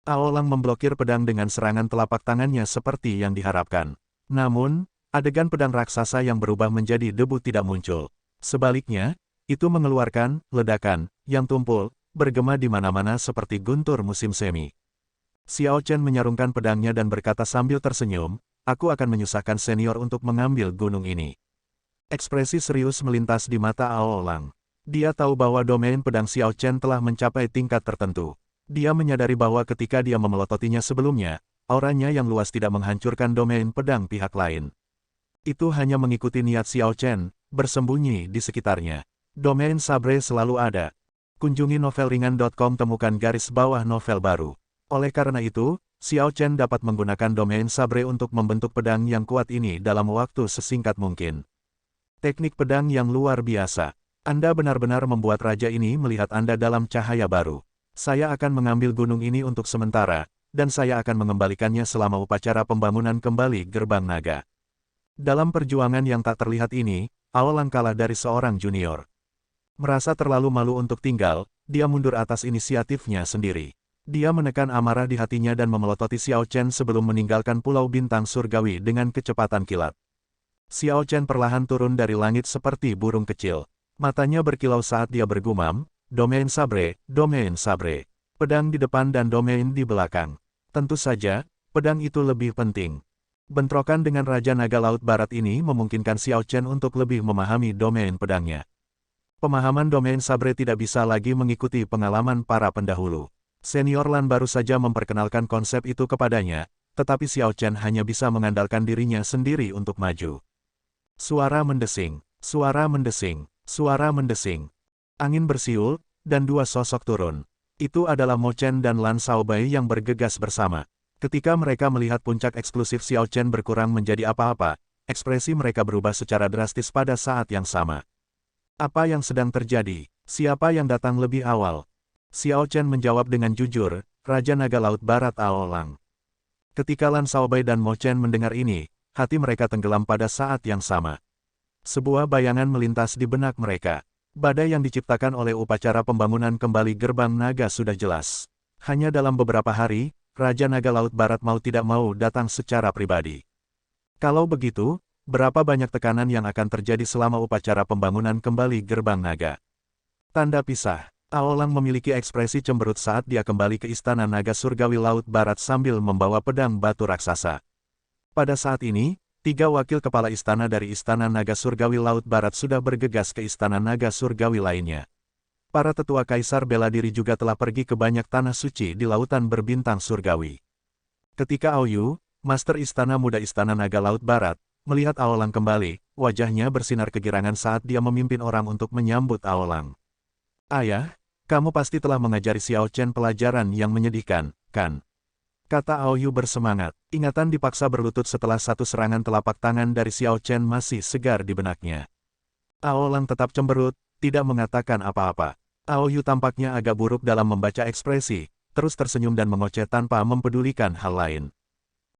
Speaker 1: Aolang memblokir pedang dengan serangan telapak tangannya seperti yang diharapkan. Namun, adegan pedang raksasa yang berubah menjadi debu tidak muncul. Sebaliknya, itu mengeluarkan ledakan yang tumpul, bergema di mana-mana seperti guntur musim semi. Xiao Chen menyarungkan pedangnya dan berkata sambil tersenyum, aku akan menyusahkan senior untuk mengambil gunung ini. Ekspresi serius melintas di mata Aolang. Dia tahu bahwa domain pedang Xiao Chen telah mencapai tingkat tertentu. Dia menyadari bahwa ketika dia memelototinya sebelumnya, auranya yang luas tidak menghancurkan domain pedang pihak lain. Itu hanya mengikuti niat Xiao Chen, bersembunyi di sekitarnya. Domain sabre selalu ada. Kunjungi novelringan.com, temukan garis bawah novel baru. Oleh karena itu, Xiao Chen dapat menggunakan domain sabre untuk membentuk pedang yang kuat ini dalam waktu sesingkat mungkin. Teknik pedang yang luar biasa. Anda benar-benar membuat raja ini melihat Anda dalam cahaya baru. Saya akan mengambil gunung ini untuk sementara, dan saya akan mengembalikannya selama upacara pembangunan kembali gerbang naga. Dalam perjuangan yang tak terlihat ini, Aolang kalah dari seorang junior. Merasa terlalu malu untuk tinggal, dia mundur atas inisiatifnya sendiri. Dia menekan amarah di hatinya dan memelototi Xiao Chen sebelum meninggalkan Pulau Bintang Surgawi dengan kecepatan kilat. Xiao Chen perlahan turun dari langit seperti burung kecil. Matanya berkilau saat dia bergumam, domain sabre, pedang di depan dan domain di belakang. Tentu saja, pedang itu lebih penting. Bentrokan dengan Raja Naga Laut Barat ini memungkinkan Xiao Chen untuk lebih memahami domain pedangnya. Pemahaman domain sabre tidak bisa lagi mengikuti pengalaman para pendahulu. Senior Lan baru saja memperkenalkan konsep itu kepadanya, tetapi Xiao Chen hanya bisa mengandalkan dirinya sendiri untuk maju. Suara mendesing, suara mendesing, suara mendesing. Angin bersiul, dan dua sosok turun. Itu adalah Mo Chen dan Lan Shaobai yang bergegas bersama. Ketika mereka melihat puncak eksklusif Xiao Chen berkurang menjadi apa-apa, ekspresi mereka berubah secara drastis pada saat yang sama. Apa yang sedang terjadi? Siapa yang datang lebih awal? Xiao Chen menjawab dengan jujur, Raja Naga Laut Barat Aolang. Ketika Lan Shaobai dan Mo Chen mendengar ini, hati mereka tenggelam pada saat yang sama. Sebuah bayangan melintas di benak mereka. Badai yang diciptakan oleh upacara pembangunan kembali gerbang naga sudah jelas. Hanya dalam beberapa hari, Raja Naga Laut Barat mau tidak mau datang secara pribadi. Kalau begitu, berapa banyak tekanan yang akan terjadi selama upacara pembangunan kembali gerbang naga? Tanda pisah. Aolang memiliki ekspresi cemberut saat dia kembali ke Istana Naga Surgawi Laut Barat sambil membawa pedang batu raksasa. Pada saat ini, 3 wakil kepala istana dari Istana Naga Surgawi Laut Barat sudah bergegas ke Istana Naga Surgawi lainnya. Para tetua kaisar bela diri juga telah pergi ke banyak tanah suci di lautan berbintang surgawi. Ketika Aoyu, Master Istana Muda Istana Naga Laut Barat, melihat Aolang kembali, wajahnya bersinar kegirangan saat dia memimpin orang untuk menyambut Aolang. Ayah, kamu pasti telah mengajari Xiao Chen pelajaran yang menyedihkan, kan? Kata Aoyu bersemangat. Ingatan dipaksa berlutut setelah satu serangan telapak tangan dari Xiao Chen masih segar di benaknya. Aolang tetap cemberut, tidak mengatakan apa-apa. Aoyu tampaknya agak buruk dalam membaca ekspresi, terus tersenyum dan mengoceh tanpa mempedulikan hal lain.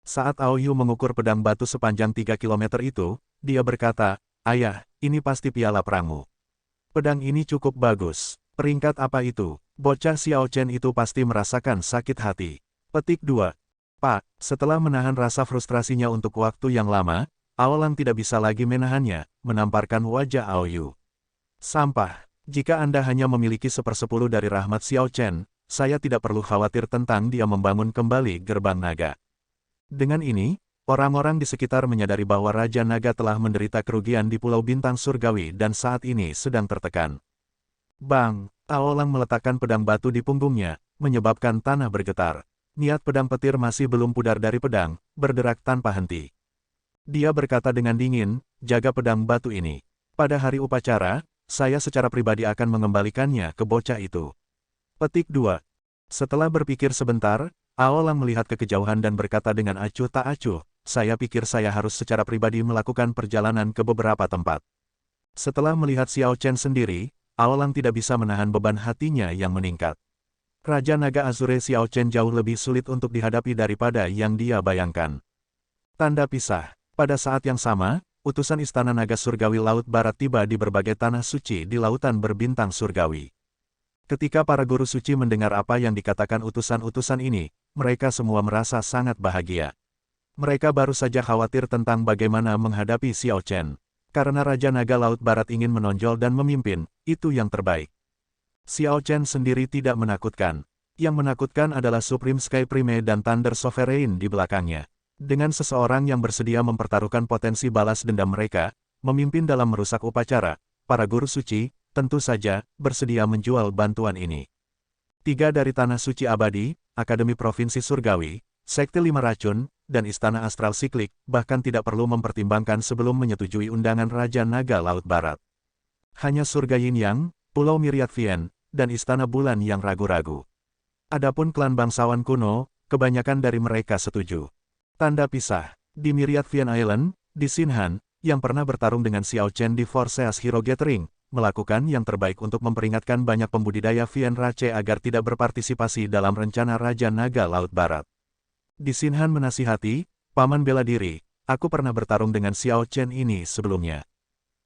Speaker 1: Saat Aoyu mengukur pedang batu sepanjang 3 km itu, dia berkata, "Ayah, ini pasti piala perangmu. Pedang ini cukup bagus. Peringkat apa itu?" Bocah Xiao Chen itu pasti merasakan sakit hati. Petik 2. Pak, setelah menahan rasa frustrasinya untuk waktu yang lama, Aolang tidak bisa lagi menahannya, menamparkan wajah Aoyu. Sampah. Jika Anda hanya memiliki 1/10 dari rahmat Xiao Chen, saya tidak perlu khawatir tentang dia membangun kembali gerbang naga. Dengan ini, orang-orang di sekitar menyadari bahwa Raja Naga telah menderita kerugian di Pulau Bintang Surgawi dan saat ini sedang tertekan. Bang! Aolang meletakkan pedang batu di punggungnya, menyebabkan tanah bergetar. Niat pedang petir masih belum pudar dari pedang, berderak tanpa henti. Dia berkata dengan dingin, "Jaga pedang batu ini. Pada hari upacara, saya secara pribadi akan mengembalikannya ke bocah itu." Petik 2. Setelah berpikir sebentar, Aolang melihat ke kejauhan dan berkata dengan acuh tak acuh, "Saya pikir saya harus secara pribadi melakukan perjalanan ke beberapa tempat." Setelah melihat Xiao Chen sendiri, Aolang tidak bisa menahan beban hatinya yang meningkat. Raja Naga Azure Xiao Chen jauh lebih sulit untuk dihadapi daripada yang dia bayangkan. Tanda pisah. Pada saat yang sama, utusan Istana Naga Surgawi Laut Barat tiba di berbagai tanah suci di lautan berbintang surgawi. Ketika para guru suci mendengar apa yang dikatakan utusan-utusan ini, mereka semua merasa sangat bahagia. Mereka baru saja khawatir tentang bagaimana menghadapi Xiao Chen. Karena Raja Naga Laut Barat ingin menonjol dan memimpin, itu yang terbaik. Xiao Chen sendiri tidak menakutkan. Yang menakutkan adalah Supreme Sky Prime dan Thunder Sovereign di belakangnya. Dengan seseorang yang bersedia mempertaruhkan potensi balas dendam mereka, memimpin dalam merusak upacara, para guru suci, tentu saja, bersedia menjual bantuan ini. 3 dari Tanah Suci Abadi, Akademi Provinsi Surgawi, Sekte Lima Racun, dan Istana Astral Siklik, bahkan tidak perlu mempertimbangkan sebelum menyetujui undangan Raja Naga Laut Barat. Hanya surga Yin Yang, Pulau Myriad Vien, dan Istana Bulan yang ragu-ragu. Adapun klan bangsawan kuno, kebanyakan dari mereka setuju. Tanda pisah. Di Myriad Vien Island, di Sinhan, yang pernah bertarung dengan Xiao Chen di Forseas Hero Gathering, melakukan yang terbaik untuk memperingatkan banyak pembudidaya Vien Rache agar tidak berpartisipasi dalam rencana Raja Naga Laut Barat. Di Sinhan menasihati, "Paman bela diri, aku pernah bertarung dengan Xiao Chen ini sebelumnya.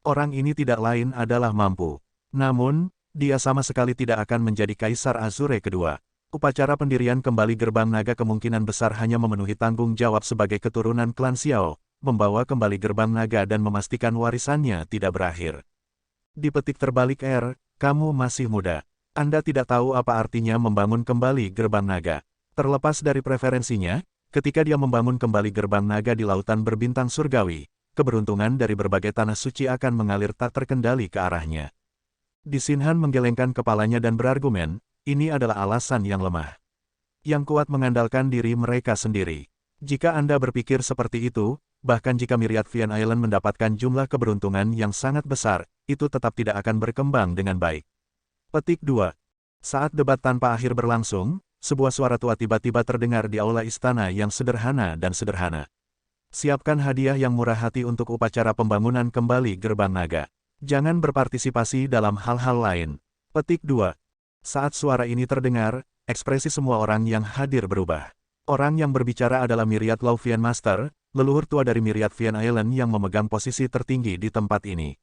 Speaker 1: Orang ini tidak lain adalah mampu. Namun, dia sama sekali tidak akan menjadi Kaisar Azure kedua." Upacara pendirian kembali Gerbang Naga kemungkinan besar hanya memenuhi tanggung jawab sebagai keturunan klan Xiao, membawa kembali Gerbang Naga dan memastikan warisannya tidak berakhir. Dipetik terbalik kamu masih muda. Anda tidak tahu apa artinya membangun kembali Gerbang Naga. Terlepas dari preferensinya, ketika dia membangun kembali Gerbang Naga di lautan berbintang surgawi, keberuntungan dari berbagai tanah suci akan mengalir tak terkendali ke arahnya. Di Sinhan menggelengkan kepalanya dan berargumen, ini adalah alasan yang lemah. Yang kuat mengandalkan diri mereka sendiri. Jika Anda berpikir seperti itu, bahkan jika Myriad Vien Island mendapatkan jumlah keberuntungan yang sangat besar, itu tetap tidak akan berkembang dengan baik. Petik 2. Saat debat tanpa akhir berlangsung, sebuah suara tua tiba-tiba terdengar di aula istana yang sederhana dan sederhana. Siapkan hadiah yang murah hati untuk upacara pembangunan kembali Gerbang Naga. Jangan berpartisipasi dalam hal-hal lain. Petik 2. Saat suara ini terdengar, ekspresi semua orang yang hadir berubah. Orang yang berbicara adalah Myriad Law Vien Master, leluhur tua dari Myriad Vien Island yang memegang posisi tertinggi di tempat ini.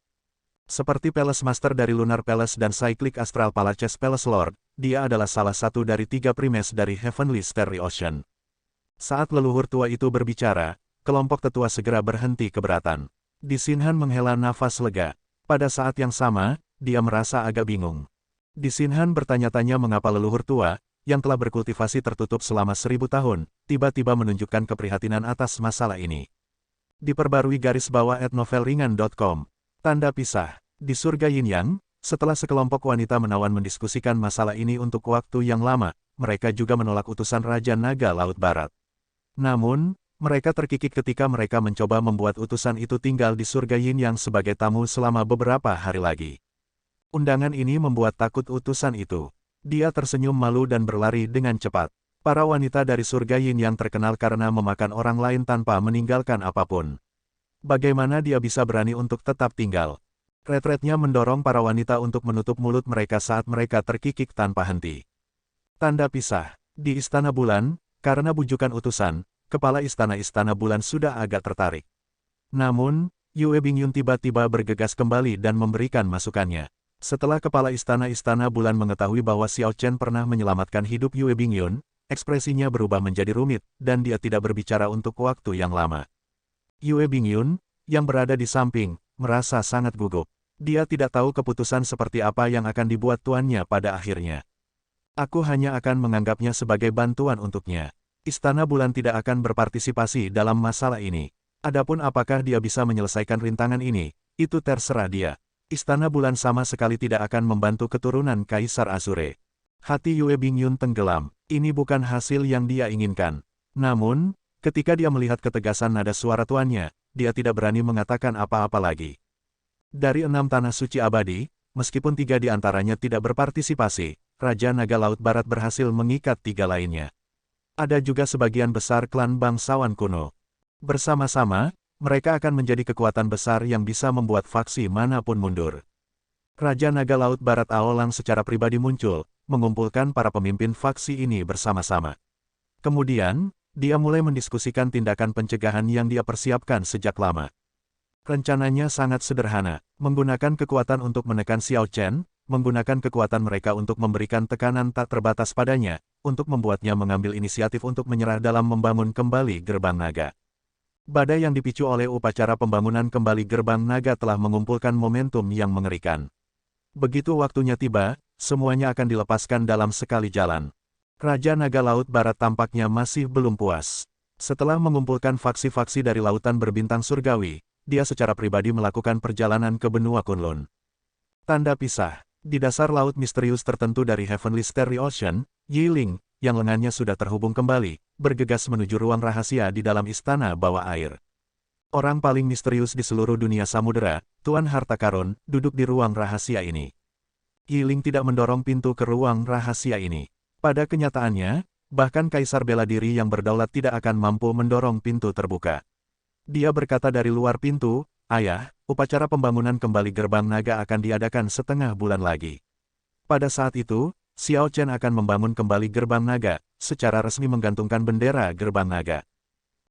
Speaker 1: Seperti Palace Master dari Lunar Palace dan Cyclic Astral Palaces Palace Lord, dia adalah salah satu dari 3 primes dari Heavenly Starry Ocean. Saat leluhur tua itu berbicara, kelompok tetua segera berhenti keberatan. Di Sinhan menghela nafas lega. Pada saat yang sama, dia merasa agak bingung. Di Sinhan bertanya-tanya mengapa leluhur tua, yang telah berkultivasi tertutup selama 1000 tahun, tiba-tiba menunjukkan keprihatinan atas masalah ini. Diperbarui @novelringan.com. Tanda pisah. Di surga Yin Yang, setelah sekelompok wanita menawan mendiskusikan masalah ini untuk waktu yang lama, mereka juga menolak utusan Raja Naga Laut Barat. Namun, mereka terkikik ketika mereka mencoba membuat utusan itu tinggal di surga Yin Yang sebagai tamu selama beberapa hari lagi. Undangan ini membuat takut utusan itu. Dia tersenyum malu dan berlari dengan cepat. Para wanita dari surga Yin Yang terkenal karena memakan orang lain tanpa meninggalkan apapun. Bagaimana dia bisa berani untuk tetap tinggal? Retretnya mendorong para wanita untuk menutup mulut mereka saat mereka terkikik tanpa henti. Tanda pisah. Di Istana Bulan, karena bujukan utusan, kepala Istana Bulan sudah agak tertarik. Namun, Yue Bingyun tiba-tiba bergegas kembali dan memberikan masukannya. Setelah kepala Istana Bulan mengetahui bahwa Xiao Chen pernah menyelamatkan hidup Yue Bingyun, ekspresinya berubah menjadi rumit, dan dia tidak berbicara untuk waktu yang lama. Yue Bingyun, yang berada di samping, merasa sangat gugup. Dia tidak tahu keputusan seperti apa yang akan dibuat tuannya pada akhirnya. Aku hanya akan menganggapnya sebagai bantuan untuknya. Istana Bulan tidak akan berpartisipasi dalam masalah ini. Adapun apakah dia bisa menyelesaikan rintangan ini, itu terserah dia. Istana Bulan sama sekali tidak akan membantu keturunan Kaisar Azure. Hati Yue Bingyun tenggelam. Ini bukan hasil yang dia inginkan. Namun, ketika dia melihat ketegasan nada suara tuannya, dia tidak berani mengatakan apa-apa lagi. Dari 6 tanah suci abadi, meskipun 3 di antaranya tidak berpartisipasi, Raja Naga Laut Barat berhasil mengikat 3 lainnya. Ada juga sebagian besar klan bangsawan kuno. Bersama-sama, mereka akan menjadi kekuatan besar yang bisa membuat faksi manapun mundur. Raja Naga Laut Barat Aolang secara pribadi muncul, mengumpulkan para pemimpin faksi ini bersama-sama. Kemudian, dia mulai mendiskusikan tindakan pencegahan yang dia persiapkan sejak lama. Rencananya sangat sederhana, menggunakan kekuatan untuk menekan Xiao Chen, menggunakan kekuatan mereka untuk memberikan tekanan tak terbatas padanya, untuk membuatnya mengambil inisiatif untuk menyerah dalam membangun kembali Gerbang Naga. Badai yang dipicu oleh upacara pembangunan kembali Gerbang Naga telah mengumpulkan momentum yang mengerikan. Begitu waktunya tiba, semuanya akan dilepaskan dalam sekali jalan. Raja Naga Laut Barat tampaknya masih belum puas. Setelah mengumpulkan faksi-faksi dari lautan berbintang surgawi, dia secara pribadi melakukan perjalanan ke benua Kunlun. Tanda pisah. Di dasar laut misterius tertentu dari Heavenly Starry Ocean, Yiling, yang lengannya sudah terhubung kembali, bergegas menuju ruang rahasia di dalam istana bawah air. Orang paling misterius di seluruh dunia samudera, Tuan Harta Karun, duduk di ruang rahasia ini. Yiling tidak mendorong pintu ke ruang rahasia ini. Pada kenyataannya, bahkan Kaisar Bela Diri yang berdaulat tidak akan mampu mendorong pintu terbuka. Dia berkata dari luar pintu, "Ayah, upacara pembangunan kembali gerbang naga akan diadakan setengah bulan lagi. Pada saat itu, Xiao Chen akan membangun kembali gerbang naga, secara resmi menggantungkan bendera gerbang naga."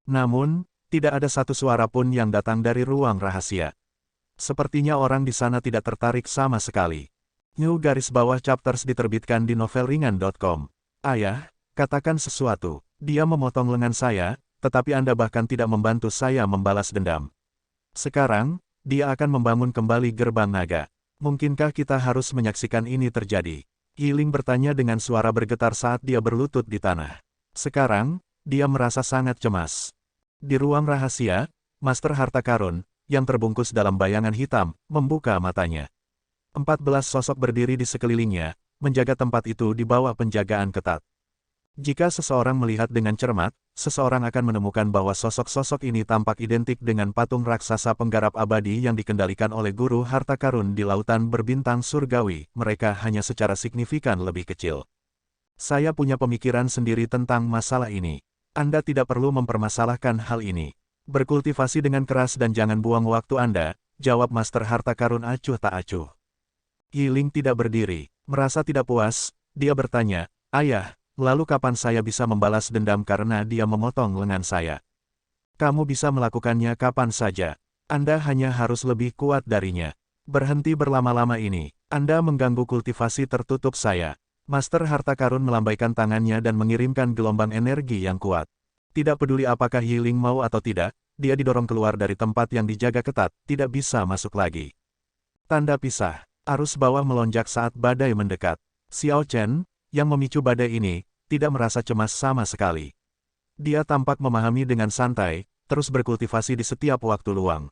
Speaker 1: Namun, tidak ada satu suara pun yang datang dari ruang rahasia. Sepertinya orang di sana tidak tertarik sama sekali. New garis bawah chapters diterbitkan di novelringan.com. "Ayah, katakan sesuatu." Dia memotong lengan saya, tetapi Anda bahkan tidak membantu saya membalas dendam. Sekarang, dia akan membangun kembali gerbang naga. Mungkinkah kita harus menyaksikan ini terjadi? Yiling bertanya dengan suara bergetar saat dia berlutut di tanah. Sekarang, dia merasa sangat cemas. Di ruang rahasia, Master Harta Karun, yang terbungkus dalam bayangan hitam, membuka matanya. 14 sosok berdiri di sekelilingnya, menjaga tempat itu di bawah penjagaan ketat. Jika seseorang melihat dengan cermat, seseorang akan menemukan bahwa sosok-sosok ini tampak identik dengan patung raksasa penggarap abadi yang dikendalikan oleh Guru Harta Karun di lautan berbintang surgawi, mereka hanya secara signifikan lebih kecil. "Saya punya pemikiran sendiri tentang masalah ini. Anda tidak perlu mempermasalahkan hal ini. Berkultivasi dengan keras dan jangan buang waktu Anda," jawab Master Harta Karun acuh tak acuh. Yiling tidak berdiri, merasa tidak puas, dia bertanya, "Ayah, lalu kapan saya bisa membalas dendam karena dia memotong lengan saya?" "Kamu bisa melakukannya kapan saja. Anda hanya harus lebih kuat darinya. Berhenti berlama-lama ini. Anda mengganggu kultivasi tertutup saya." Master Harta Karun melambaikan tangannya dan mengirimkan gelombang energi yang kuat. Tidak peduli apakah Yiling mau atau tidak, dia didorong keluar dari tempat yang dijaga ketat, tidak bisa masuk lagi. Tanda pisah. Arus bawah melonjak saat badai mendekat. Xiao Chen, yang memicu badai ini, tidak merasa cemas sama sekali. Dia tampak memahami dengan santai, terus berkultivasi di setiap waktu luang.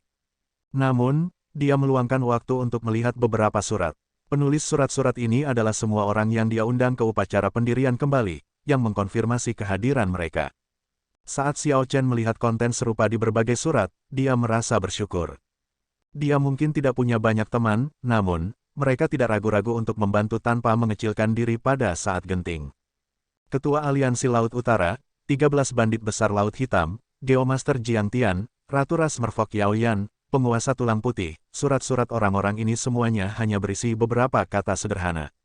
Speaker 1: Namun, dia meluangkan waktu untuk melihat beberapa surat. Penulis surat-surat ini adalah semua orang yang dia undang ke upacara pendirian kembali, yang mengkonfirmasi kehadiran mereka. Saat Xiao Chen melihat konten serupa di berbagai surat, dia merasa bersyukur. Dia mungkin tidak punya banyak teman, namun, mereka tidak ragu-ragu untuk membantu tanpa mengecilkan diri pada saat genting. Ketua Aliansi Laut Utara, 13 bandit besar Laut Hitam, Geomaster Jiang Tian, Ratu Ras Merfok Yao Yan, penguasa tulang putih, surat-surat orang-orang ini semuanya hanya berisi beberapa kata sederhana.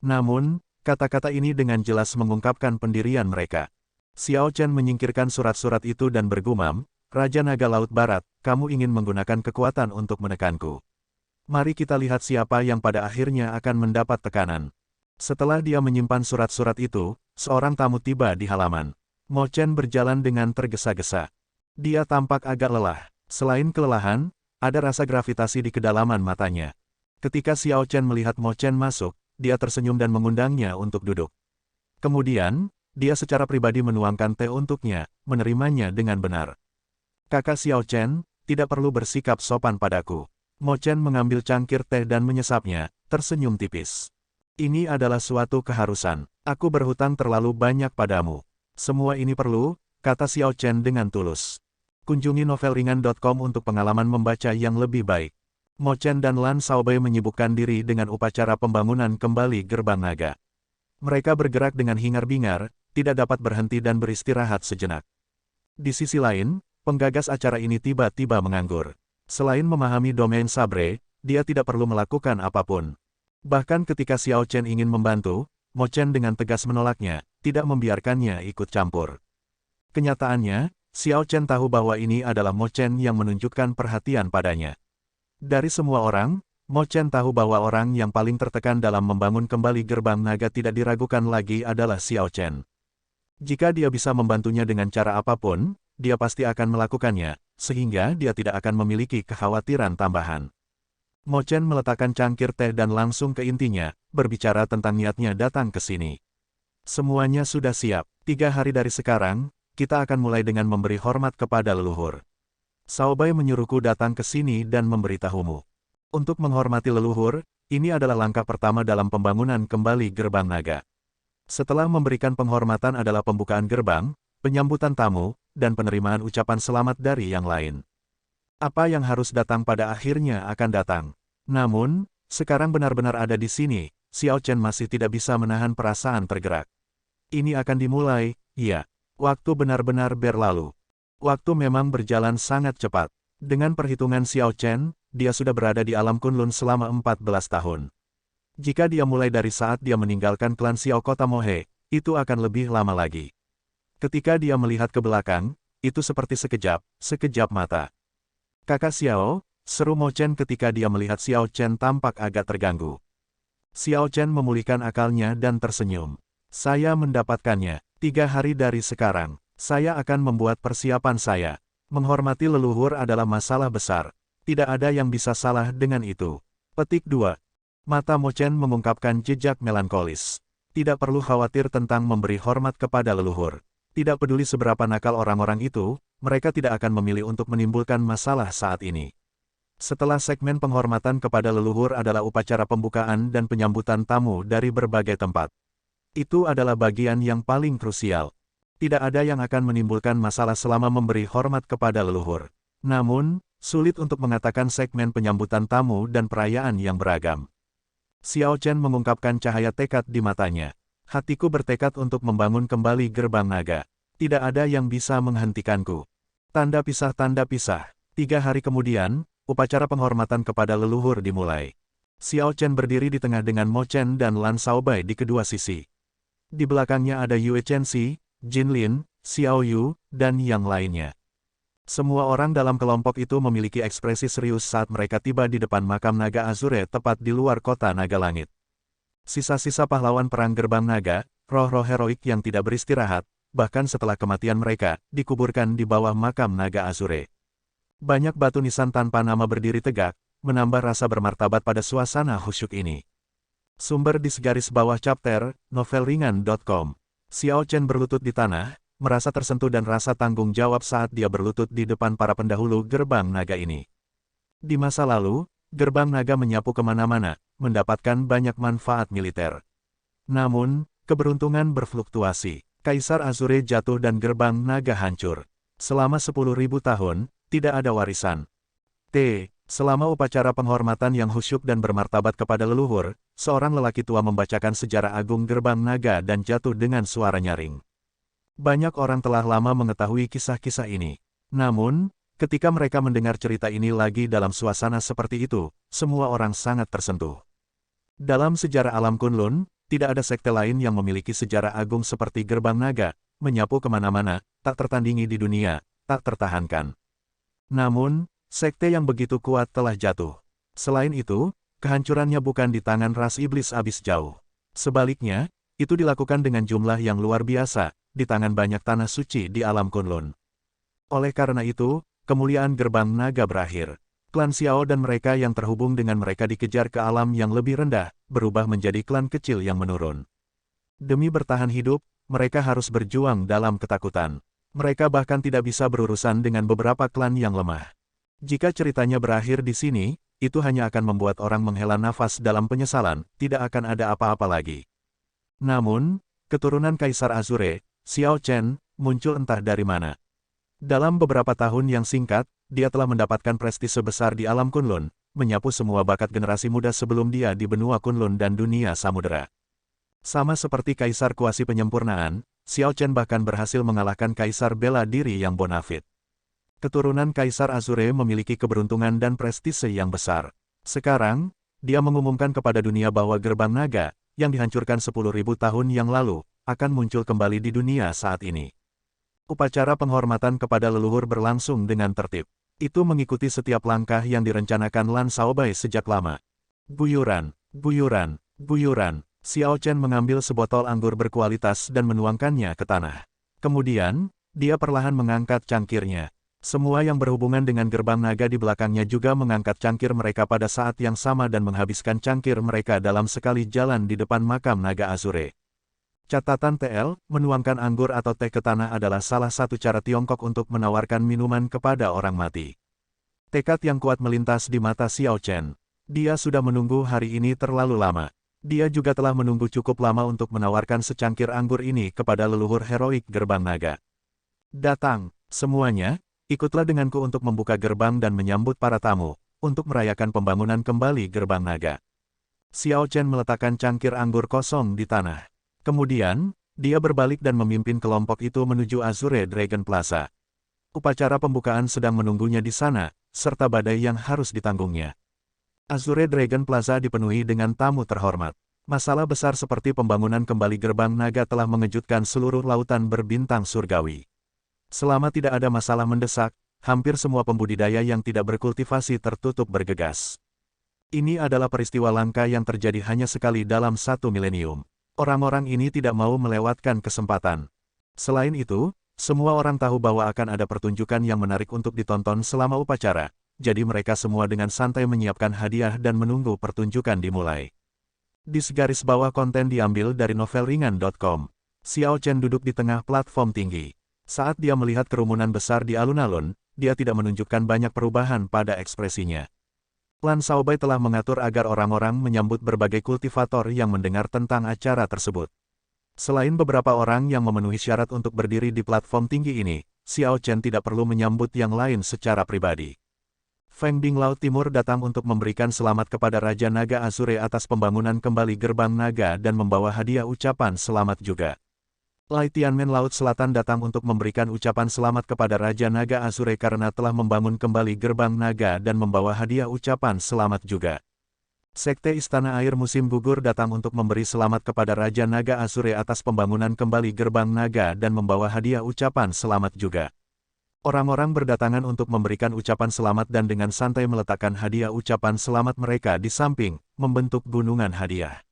Speaker 1: Namun, kata-kata ini dengan jelas mengungkapkan pendirian mereka. Xiao Chen menyingkirkan surat-surat itu dan bergumam, "Raja Naga Laut Barat, kamu ingin menggunakan kekuatan untuk menekanku. Mari kita lihat siapa yang pada akhirnya akan mendapat tekanan." Setelah dia menyimpan surat-surat itu, seorang tamu tiba di halaman. Mo Chen berjalan dengan tergesa-gesa. Dia tampak agak lelah. Selain kelelahan, ada rasa gravitasi di kedalaman matanya. Ketika Xiao Chen melihat Mo Chen masuk, dia tersenyum dan mengundangnya untuk duduk. Kemudian, dia secara pribadi menuangkan teh untuknya, menerimanya dengan benar. "Kakak Xiao Chen, tidak perlu bersikap sopan padaku." Mo Chen mengambil cangkir teh dan menyesapnya, tersenyum tipis. "Ini adalah suatu keharusan. Aku berhutang terlalu banyak padamu. Semua ini perlu," kata Xiao Chen dengan tulus. Kunjungi novelringan.com untuk pengalaman membaca yang lebih baik. Mo Chen dan Lan Shaobei menyibukkan diri dengan upacara pembangunan kembali gerbang naga. Mereka bergerak dengan hingar-bingar, tidak dapat berhenti dan beristirahat sejenak. Di sisi lain, penggagas acara ini tiba-tiba menganggur. Selain memahami domain Sabre, dia tidak perlu melakukan apapun. Bahkan ketika Xiao Chen ingin membantu, Mo Chen dengan tegas menolaknya, tidak membiarkannya ikut campur. Kenyataannya, Xiao Chen tahu bahwa ini adalah Mo Chen yang menunjukkan perhatian padanya. Dari semua orang, Mo Chen tahu bahwa orang yang paling tertekan dalam membangun kembali gerbang naga tidak diragukan lagi adalah Xiao Chen. Jika dia bisa membantunya dengan cara apapun, dia pasti akan melakukannya, sehingga dia tidak akan memiliki kekhawatiran tambahan. Mo Chen meletakkan cangkir teh dan langsung ke intinya, berbicara tentang niatnya datang ke sini. "Semuanya sudah siap. 3 hari dari sekarang, kita akan mulai dengan memberi hormat kepada leluhur. Shaobei menyuruhku datang ke sini dan memberitahumu. Untuk menghormati leluhur, ini adalah langkah pertama dalam pembangunan kembali gerbang naga. Setelah memberikan penghormatan adalah pembukaan gerbang, penyambutan tamu, dan penerimaan ucapan selamat dari yang lain. Apa yang harus datang pada akhirnya akan datang. Namun, sekarang benar-benar ada di sini, Xiao Chen masih tidak bisa menahan perasaan tergerak. Ini akan dimulai, ya. Waktu benar-benar berlalu. Waktu memang berjalan sangat cepat. Dengan perhitungan Xiao Chen, dia sudah berada di alam Kunlun selama 14 tahun. Jika dia mulai dari saat dia meninggalkan klan Xiao Kota Mohe, itu akan lebih lama lagi. Ketika dia melihat ke belakang, itu seperti sekejap mata. Kakak Xiao, seru Mo Chen ketika dia melihat Xiao Chen tampak agak terganggu. Xiao Chen memulihkan akalnya dan tersenyum. Saya mendapatkannya. 3 hari dari sekarang, saya akan membuat persiapan saya. Menghormati leluhur adalah masalah besar. Tidak ada yang bisa salah dengan itu. Petik 2. Mata Mo Chen mengungkapkan jejak melankolis. Tidak perlu khawatir tentang memberi hormat kepada leluhur. Tidak peduli seberapa nakal orang-orang itu, mereka tidak akan memilih untuk menimbulkan masalah saat ini. Setelah segmen penghormatan kepada leluhur adalah upacara pembukaan dan penyambutan tamu dari berbagai tempat. Itu adalah bagian yang paling krusial. Tidak ada yang akan menimbulkan masalah selama memberi hormat kepada leluhur. Namun, sulit untuk mengatakan segmen penyambutan tamu dan perayaan yang beragam. Xiao Chen mengungkapkan cahaya tekad di matanya. Hatiku bertekad untuk membangun kembali gerbang naga. Tidak ada yang bisa menghentikanku. Tanda pisah. 3 hari kemudian, upacara penghormatan kepada leluhur dimulai. Xiao Chen berdiri di tengah dengan Mo Chen dan Lan Shaobai di kedua sisi. Di belakangnya ada Yue Chenxi, Jin Lin, Xiao Yu, dan yang lainnya. Semua orang dalam kelompok itu memiliki ekspresi serius saat mereka tiba di depan makam naga Azure tepat di luar kota naga langit. Sisa-sisa pahlawan perang gerbang naga, roh-roh heroik yang tidak beristirahat, bahkan setelah kematian mereka, dikuburkan di bawah makam naga Azure. Banyak batu nisan tanpa nama berdiri tegak, menambah rasa bermartabat pada suasana khusyuk ini. Sumber di segaris bawah chapter, novelringan.com. Xiao Chen berlutut di tanah, merasa tersentuh dan rasa tanggung jawab saat dia berlutut di depan para pendahulu gerbang naga ini. Di masa lalu, gerbang naga menyapu kemana-mana, mendapatkan banyak manfaat militer. Namun, keberuntungan berfluktuasi. Kaisar Azure jatuh dan gerbang naga hancur. Selama 10.000 tahun, tidak ada warisan. Selama upacara penghormatan yang khusyuk dan bermartabat kepada leluhur, seorang lelaki tua membacakan sejarah agung gerbang naga dan jatuh dengan suara nyaring. Banyak orang telah lama mengetahui kisah-kisah ini. Namun, ketika mereka mendengar cerita ini lagi dalam suasana seperti itu, semua orang sangat tersentuh. Dalam sejarah alam Kunlun, tidak ada sekte lain yang memiliki sejarah agung seperti gerbang naga, menyapu kemana-mana, tak tertandingi di dunia, tak tertahankan. Namun, sekte yang begitu kuat telah jatuh. Selain itu, kehancurannya bukan di tangan ras iblis abis jauh. Sebaliknya, itu dilakukan dengan jumlah yang luar biasa, di tangan banyak tanah suci di alam Kunlun. Oleh karena itu, kemuliaan gerbang naga berakhir. Klan Xiao dan mereka yang terhubung dengan mereka dikejar ke alam yang lebih rendah, berubah menjadi klan kecil yang menurun. Demi bertahan hidup, mereka harus berjuang dalam ketakutan. Mereka bahkan tidak bisa berurusan dengan beberapa klan yang lemah. Jika ceritanya berakhir di sini, itu hanya akan membuat orang menghela nafas dalam penyesalan, tidak akan ada apa-apa lagi. Namun, keturunan Kaisar Azure, Xiao Chen, muncul entah dari mana. Dalam beberapa tahun yang singkat, dia telah mendapatkan prestise besar di alam Kunlun, menyapu semua bakat generasi muda sebelum dia di benua Kunlun dan dunia samudera. Sama seperti Kaisar Kuasi Penyempurnaan, Xiao Chen bahkan berhasil mengalahkan Kaisar bela diri yang bonafit. Keturunan Kaisar Azure memiliki keberuntungan dan prestise yang besar. Sekarang, dia mengumumkan kepada dunia bahwa gerbang naga, yang dihancurkan 10.000 tahun yang lalu, akan muncul kembali di dunia saat ini. Upacara penghormatan kepada leluhur berlangsung dengan tertib. Itu mengikuti setiap langkah yang direncanakan Lan Shaobai sejak lama. Guyuran. Xiao Chen mengambil sebotol anggur berkualitas dan menuangkannya ke tanah. Kemudian, dia perlahan mengangkat cangkirnya. Semua yang berhubungan dengan gerbang naga di belakangnya juga mengangkat cangkir mereka pada saat yang sama dan menghabiskan cangkir mereka dalam sekali jalan di depan makam naga Azure. Catatan TL, menuangkan anggur atau teh ke tanah adalah salah satu cara Tiongkok untuk menawarkan minuman kepada orang mati. Tekad yang kuat melintas di mata Xiao Chen. Dia sudah menunggu hari ini terlalu lama. Dia juga telah menunggu cukup lama untuk menawarkan secangkir anggur ini kepada leluhur heroik Gerbang Naga. Datang, semuanya, ikutlah denganku untuk membuka gerbang dan menyambut para tamu, untuk merayakan pembangunan kembali Gerbang Naga. Xiao Chen meletakkan cangkir anggur kosong di tanah. Kemudian, dia berbalik dan memimpin kelompok itu menuju Azure Dragon Plaza. Upacara pembukaan sedang menunggunya di sana, serta badai yang harus ditanggungnya. Azure Dragon Plaza dipenuhi dengan tamu terhormat. Masalah besar seperti pembangunan kembali Gerbang Naga telah mengejutkan seluruh lautan berbintang surgawi. Selama tidak ada masalah mendesak, hampir semua pembudidaya yang tidak berkultivasi tertutup bergegas. Ini adalah peristiwa langka yang terjadi hanya sekali dalam 1 milenium. Orang-orang ini tidak mau melewatkan kesempatan. Selain itu, semua orang tahu bahwa akan ada pertunjukan yang menarik untuk ditonton selama upacara. Jadi mereka semua dengan santai menyiapkan hadiah dan menunggu pertunjukan dimulai. Di segaris bawah konten diambil dari novelringan.com. Xiao Chen duduk di tengah platform tinggi. Saat dia melihat kerumunan besar di alun-alun, dia tidak menunjukkan banyak perubahan pada ekspresinya. Lan Shaobai telah mengatur agar orang-orang menyambut berbagai kultivator yang mendengar tentang acara tersebut. Selain beberapa orang yang memenuhi syarat untuk berdiri di platform tinggi ini, Xiao Chen tidak perlu menyambut yang lain secara pribadi. Feng Bing Laut Timur datang untuk memberikan selamat kepada Raja Naga Azure atas pembangunan kembali Gerbang Naga dan membawa hadiah ucapan selamat juga. Lai Tianmen Laut Selatan datang untuk memberikan ucapan selamat kepada Raja Naga Azure karena telah membangun kembali Gerbang Naga dan membawa hadiah ucapan selamat juga. Sekte Istana Air Musim Gugur datang untuk memberi selamat kepada Raja Naga Azure atas pembangunan kembali Gerbang Naga dan membawa hadiah ucapan selamat juga. Orang-orang berdatangan untuk memberikan ucapan selamat dan dengan santai meletakkan hadiah ucapan selamat mereka di samping, membentuk gunungan hadiah.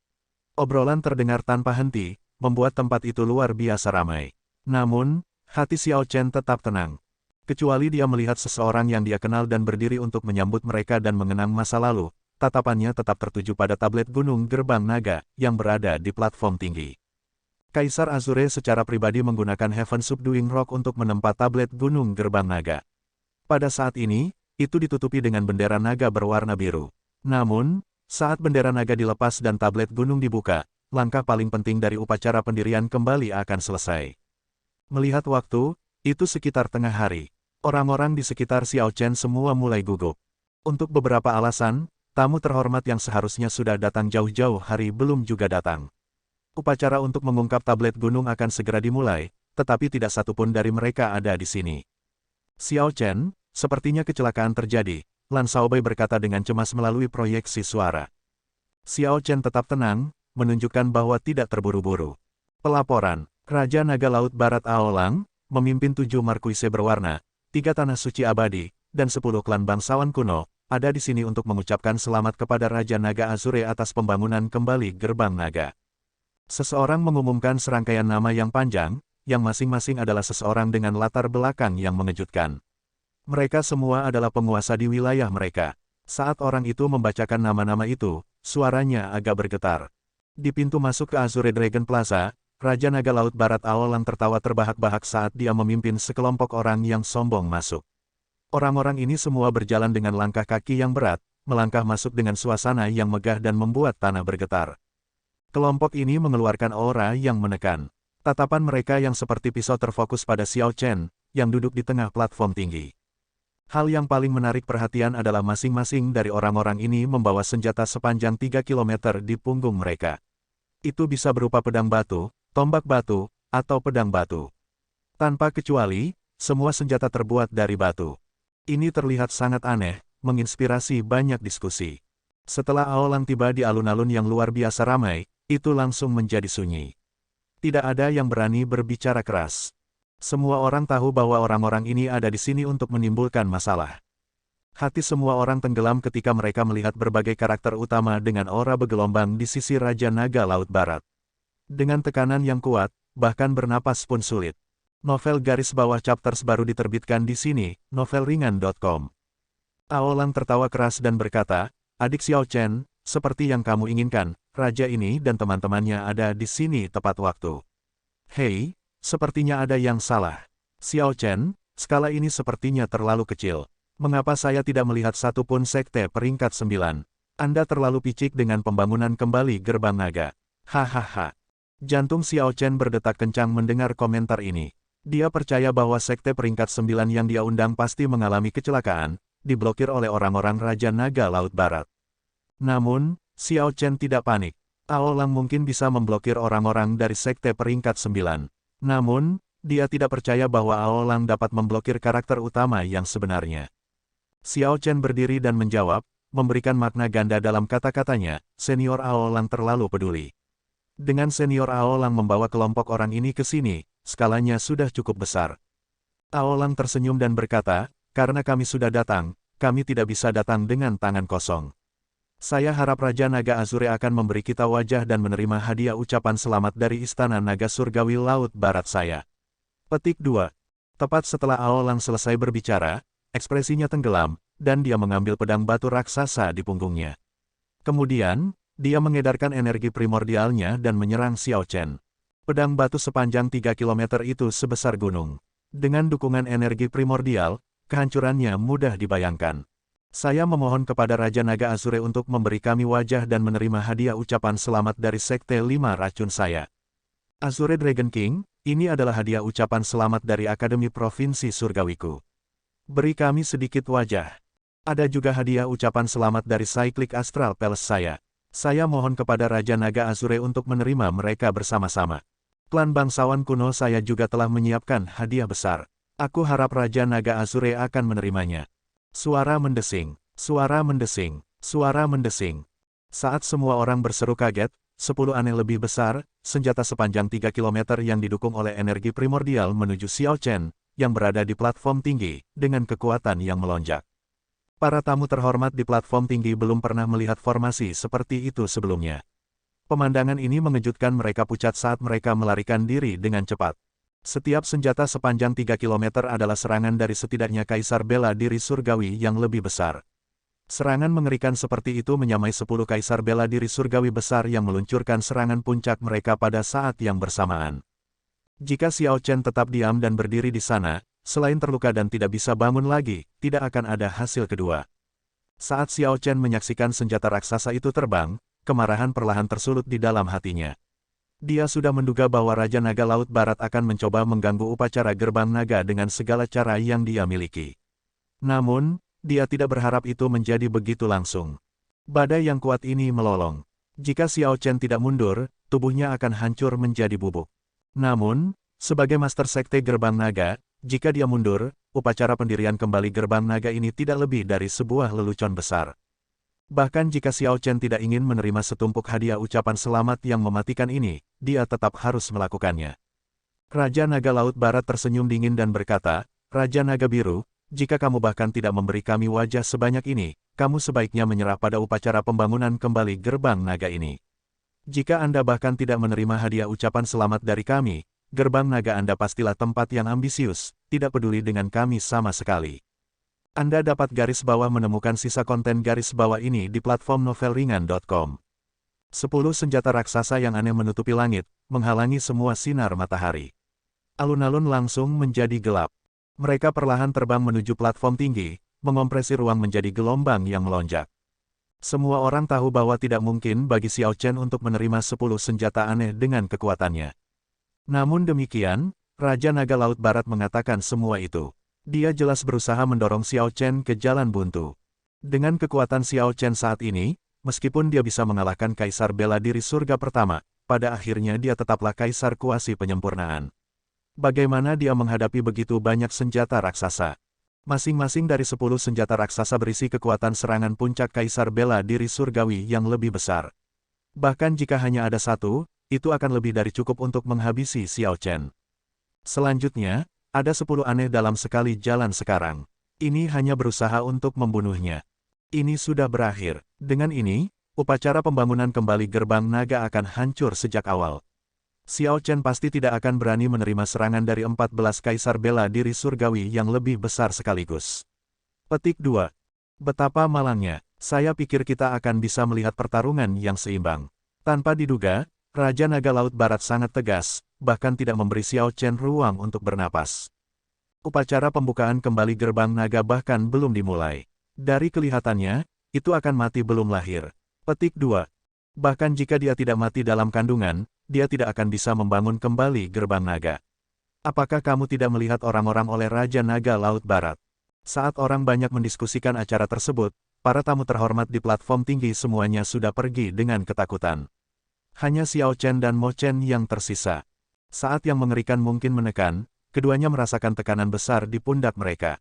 Speaker 1: Obrolan terdengar tanpa henti, membuat tempat itu luar biasa ramai. Namun, hati Xiao Chen tetap tenang. Kecuali dia melihat seseorang yang dia kenal dan berdiri untuk menyambut mereka dan mengenang masa lalu, tatapannya tetap tertuju pada tablet Gunung Gerbang Naga, yang berada di platform tinggi. Kaisar Azure secara pribadi menggunakan Heaven Subduing Rock untuk menempa tablet Gunung Gerbang Naga. Pada saat ini, itu ditutupi dengan bendera naga berwarna biru. Namun, saat bendera naga dilepas dan tablet gunung dibuka, langkah paling penting dari upacara pendirian kembali akan selesai. Melihat waktu, itu sekitar tengah hari. Orang-orang di sekitar Xiao Chen semua mulai gugup. Untuk beberapa alasan, tamu terhormat yang seharusnya sudah datang jauh-jauh hari belum juga datang. Upacara untuk mengungkap tablet gunung akan segera dimulai, tetapi tidak satupun dari mereka ada di sini. Xiao Chen, sepertinya kecelakaan terjadi, Lan Shaobai berkata dengan cemas melalui proyeksi suara. Xiao Chen tetap tenang, menunjukkan bahwa tidak terburu-buru. Pelaporan, Raja Naga Laut Barat Aolang, memimpin 7 markuise berwarna, 3 tanah suci abadi, dan 10 klan bangsawan kuno, ada di sini untuk mengucapkan selamat kepada Raja Naga Azure atas pembangunan kembali Gerbang Naga. Seseorang mengumumkan serangkaian nama yang panjang, yang masing-masing adalah seseorang dengan latar belakang yang mengejutkan. Mereka semua adalah penguasa di wilayah mereka. Saat orang itu membacakan nama-nama itu, suaranya agak bergetar. Di pintu masuk ke Azure Dragon Plaza, Raja Naga Laut Barat Aolang tertawa terbahak-bahak saat dia memimpin sekelompok orang yang sombong masuk. Orang-orang ini semua berjalan dengan langkah kaki yang berat, melangkah masuk dengan suasana yang megah dan membuat tanah bergetar. Kelompok ini mengeluarkan aura yang menekan. Tatapan mereka yang seperti pisau terfokus pada Xiao Chen, yang duduk di tengah platform tinggi. Hal yang paling menarik perhatian adalah masing-masing dari orang-orang ini membawa senjata sepanjang 3 km di punggung mereka. Itu bisa berupa pedang batu, tombak batu, atau pedang batu. Tanpa kecuali, semua senjata terbuat dari batu. Ini terlihat sangat aneh, menginspirasi banyak diskusi. Setelah Aolang tiba di alun-alun yang luar biasa ramai, itu langsung menjadi sunyi. Tidak ada yang berani berbicara keras. Semua orang tahu bahwa orang-orang ini ada di sini untuk menimbulkan masalah. Hati semua orang tenggelam ketika mereka melihat berbagai karakter utama dengan aura bergelombang di sisi Raja Naga Laut Barat. Dengan tekanan yang kuat, bahkan bernapas pun sulit. Novel garis bawah chapters baru diterbitkan di sini, novelringan.com. Aolang tertawa keras dan berkata, "Adik Xiao Chen, seperti yang kamu inginkan, raja ini dan teman-temannya ada di sini tepat waktu." "Hei, sepertinya ada yang salah. Xiao Chen, skala ini sepertinya terlalu kecil. Mengapa saya tidak melihat satupun sekte peringkat 9? Anda terlalu picik dengan pembangunan kembali gerbang naga. Hahaha. Jantung Xiao Chen berdetak kencang mendengar komentar ini. Dia percaya bahwa sekte peringkat 9 yang dia undang pasti mengalami kecelakaan, diblokir oleh orang-orang Raja Naga Laut Barat. Namun, Xiao Chen tidak panik. Aolang mungkin bisa memblokir orang-orang dari sekte peringkat 9. Namun, dia tidak percaya bahwa Aolang dapat memblokir karakter utama yang sebenarnya. Xiao Chen berdiri dan menjawab, memberikan makna ganda dalam kata-katanya, senior Aolang terlalu peduli. Dengan senior Aolang membawa kelompok orang ini ke sini, skalanya sudah cukup besar. Aolang tersenyum dan berkata, karena kami sudah datang, kami tidak bisa datang dengan tangan kosong. Saya harap Raja Naga Azure akan memberi kita wajah dan menerima hadiah ucapan selamat dari Istana Naga Surgawi Laut Barat saya. Petik 2. Tepat setelah Aolang selesai berbicara, ekspresinya tenggelam, dan dia mengambil pedang batu raksasa di punggungnya. Kemudian, dia mengedarkan energi primordialnya dan menyerang Xiao Chen. Pedang batu sepanjang 3 km itu sebesar gunung. Dengan dukungan energi primordial, kehancurannya mudah dibayangkan. Saya memohon kepada Raja Naga Azure untuk memberi kami wajah dan menerima hadiah ucapan selamat dari Sekte 5 Racun saya. Azure Dragon King, ini adalah hadiah ucapan selamat dari Akademi Provinsi Surgawiku. Beri kami sedikit wajah. Ada juga hadiah ucapan selamat dari Cyclic Astral Palace saya. Saya mohon kepada Raja Naga Azure untuk menerima mereka bersama-sama. Klan bangsawan kuno saya juga telah menyiapkan hadiah besar. Aku harap Raja Naga Azure akan menerimanya. Suara mendesing, suara mendesing, suara mendesing. Saat semua orang berseru kaget, 10 aneh lebih besar, senjata sepanjang 3 km yang didukung oleh energi primordial menuju Xiao Chen, yang berada di platform tinggi, dengan kekuatan yang melonjak. Para tamu terhormat di platform tinggi belum pernah melihat formasi seperti itu sebelumnya. Pemandangan ini mengejutkan mereka pucat saat mereka melarikan diri dengan cepat. Setiap senjata sepanjang 3 km adalah serangan dari setidaknya Kaisar Bela Diri Surgawi yang lebih besar. Serangan mengerikan seperti itu menyamai 10 Kaisar Bela Diri Surgawi besar yang meluncurkan serangan puncak mereka pada saat yang bersamaan. Jika Xiao Chen tetap diam dan berdiri di sana, selain terluka dan tidak bisa bangun lagi, tidak akan ada hasil kedua. Saat Xiao Chen menyaksikan senjata raksasa itu terbang, kemarahan perlahan tersulut di dalam hatinya. Dia sudah menduga bahwa Raja Naga Laut Barat akan mencoba mengganggu upacara gerbang naga dengan segala cara yang dia miliki. Namun, dia tidak berharap itu menjadi begitu langsung. Badai yang kuat ini melolong. Jika Xiao Chen tidak mundur, tubuhnya akan hancur menjadi bubuk. Namun, sebagai Master Sekte Gerbang Naga, jika dia mundur, upacara pendirian kembali Gerbang Naga ini tidak lebih dari sebuah lelucon besar. Bahkan jika Xiao Chen tidak ingin menerima setumpuk hadiah ucapan selamat yang mematikan ini, dia tetap harus melakukannya. Raja Naga Laut Barat tersenyum dingin dan berkata, Raja Naga Biru, jika kamu bahkan tidak memberi kami wajah sebanyak ini, kamu sebaiknya menyerah pada upacara pembangunan kembali Gerbang Naga ini. Jika Anda bahkan tidak menerima hadiah ucapan selamat dari kami, Gerbang Naga Anda pastilah tempat yang ambisius, tidak peduli dengan kami sama sekali. Anda dapat garis bawah menemukan sisa konten garis bawah ini di platform novelringan.com. 10 senjata raksasa yang aneh menutupi langit, menghalangi semua sinar matahari. Alun-alun langsung menjadi gelap. Mereka perlahan terbang menuju platform tinggi, mengompresi ruang menjadi gelombang yang melonjak. Semua orang tahu bahwa tidak mungkin bagi Xiao Chen untuk menerima 10 senjata aneh dengan kekuatannya. Namun demikian, Raja Naga Laut Barat mengatakan semua itu. Dia jelas berusaha mendorong Xiao Chen ke jalan buntu. Dengan kekuatan Xiao Chen saat ini, meskipun dia bisa mengalahkan Kaisar Bela Diri Surga pertama, pada akhirnya dia tetaplah Kaisar Kuasi Penyempurnaan. Bagaimana dia menghadapi begitu banyak senjata raksasa? Masing-masing dari 10 senjata raksasa berisi kekuatan serangan puncak Kaisar Bela Diri Surgawi yang lebih besar. Bahkan jika hanya ada satu, itu akan lebih dari cukup untuk menghabisi Xiao Chen. Selanjutnya, ada 10 aneh dalam sekali jalan sekarang. Ini hanya berusaha untuk membunuhnya. Ini sudah berakhir. Dengan ini, upacara pembangunan kembali Gerbang Naga akan hancur sejak awal. Xiao Chen pasti tidak akan berani menerima serangan dari 14 Kaisar Bela Diri Surgawi yang lebih besar sekaligus. Petik 2. Betapa malangnya, saya pikir kita akan bisa melihat pertarungan yang seimbang. Tanpa diduga, Raja Naga Laut Barat sangat tegas, bahkan tidak memberi Xiao Chen ruang untuk bernapas. Upacara pembukaan kembali Gerbang Naga bahkan belum dimulai. Dari kelihatannya, itu akan mati belum lahir. Petik 2. Bahkan jika dia tidak mati dalam kandungan, dia tidak akan bisa membangun kembali gerbang naga. Apakah kamu tidak melihat orang-orang oleh Raja Naga Laut Barat? Saat orang banyak mendiskusikan acara tersebut, para tamu terhormat di platform tinggi semuanya sudah pergi dengan ketakutan. Hanya Xiao Chen dan Mo Chen yang tersisa. Saat yang mengerikan mungkin menekan, keduanya merasakan tekanan besar di pundak mereka.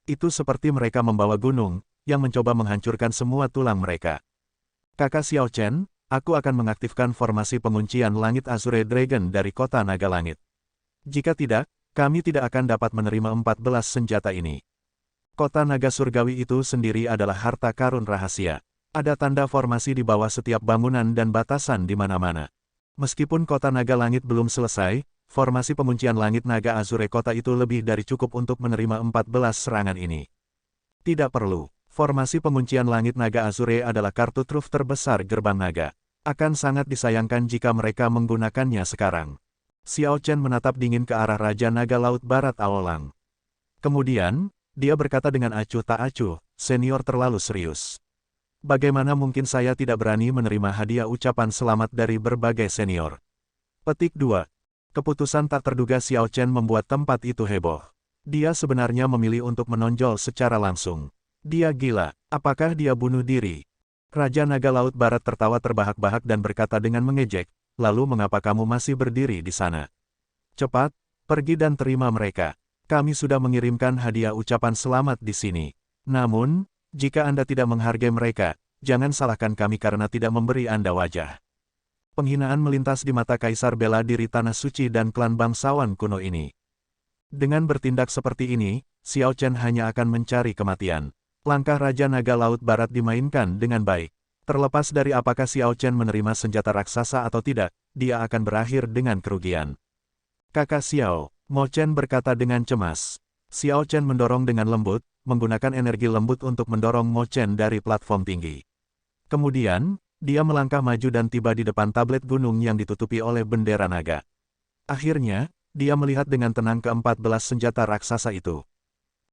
Speaker 1: Itu seperti mereka membawa gunung, yang mencoba menghancurkan semua tulang mereka. Kakak Xiao Chen, aku akan mengaktifkan formasi penguncian langit Azure Dragon dari kota naga langit. Jika tidak, kami tidak akan dapat menerima 14 senjata ini. Kota naga surgawi itu sendiri adalah harta karun rahasia. Ada tanda formasi di bawah setiap bangunan dan batasan di mana-mana. Meskipun kota naga langit belum selesai, formasi penguncian langit naga Azure kota itu lebih dari cukup untuk menerima 14 serangan ini. Tidak perlu. Formasi penguncian langit naga Azure adalah kartu truf terbesar gerbang naga. Akan sangat disayangkan jika mereka menggunakannya sekarang. Xiao Chen menatap dingin ke arah Raja Naga Laut Barat Aolang. Kemudian, dia berkata dengan acuh tak acuh, senior terlalu serius. Bagaimana mungkin saya tidak berani menerima hadiah ucapan selamat dari berbagai senior? Petik 2. Keputusan tak terduga Xiao Chen membuat tempat itu heboh. Dia sebenarnya memilih untuk menonjol secara langsung. Dia gila, apakah dia bunuh diri? Raja Naga Laut Barat tertawa terbahak-bahak dan berkata dengan mengejek, lalu mengapa kamu masih berdiri di sana? Cepat, pergi dan terima mereka. Kami sudah mengirimkan hadiah ucapan selamat di sini. Namun, jika Anda tidak menghargai mereka, jangan salahkan kami karena tidak memberi Anda wajah. Penghinaan melintas di mata Kaisar bela diri Tanah Suci dan klan bangsawan kuno ini. Dengan bertindak seperti ini, Xiao Chen hanya akan mencari kematian. Langkah Raja Naga Laut Barat dimainkan dengan baik. Terlepas dari apakah Xiao Chen menerima senjata raksasa atau tidak, dia akan berakhir dengan kerugian. Kakak Xiao, Mo Chen berkata dengan cemas. Xiao Chen mendorong dengan lembut, menggunakan energi lembut untuk mendorong Mo Chen dari platform tinggi. Kemudian, dia melangkah maju dan tiba di depan tablet gunung yang ditutupi oleh bendera naga. Akhirnya, dia melihat dengan tenang ke-14 senjata raksasa itu.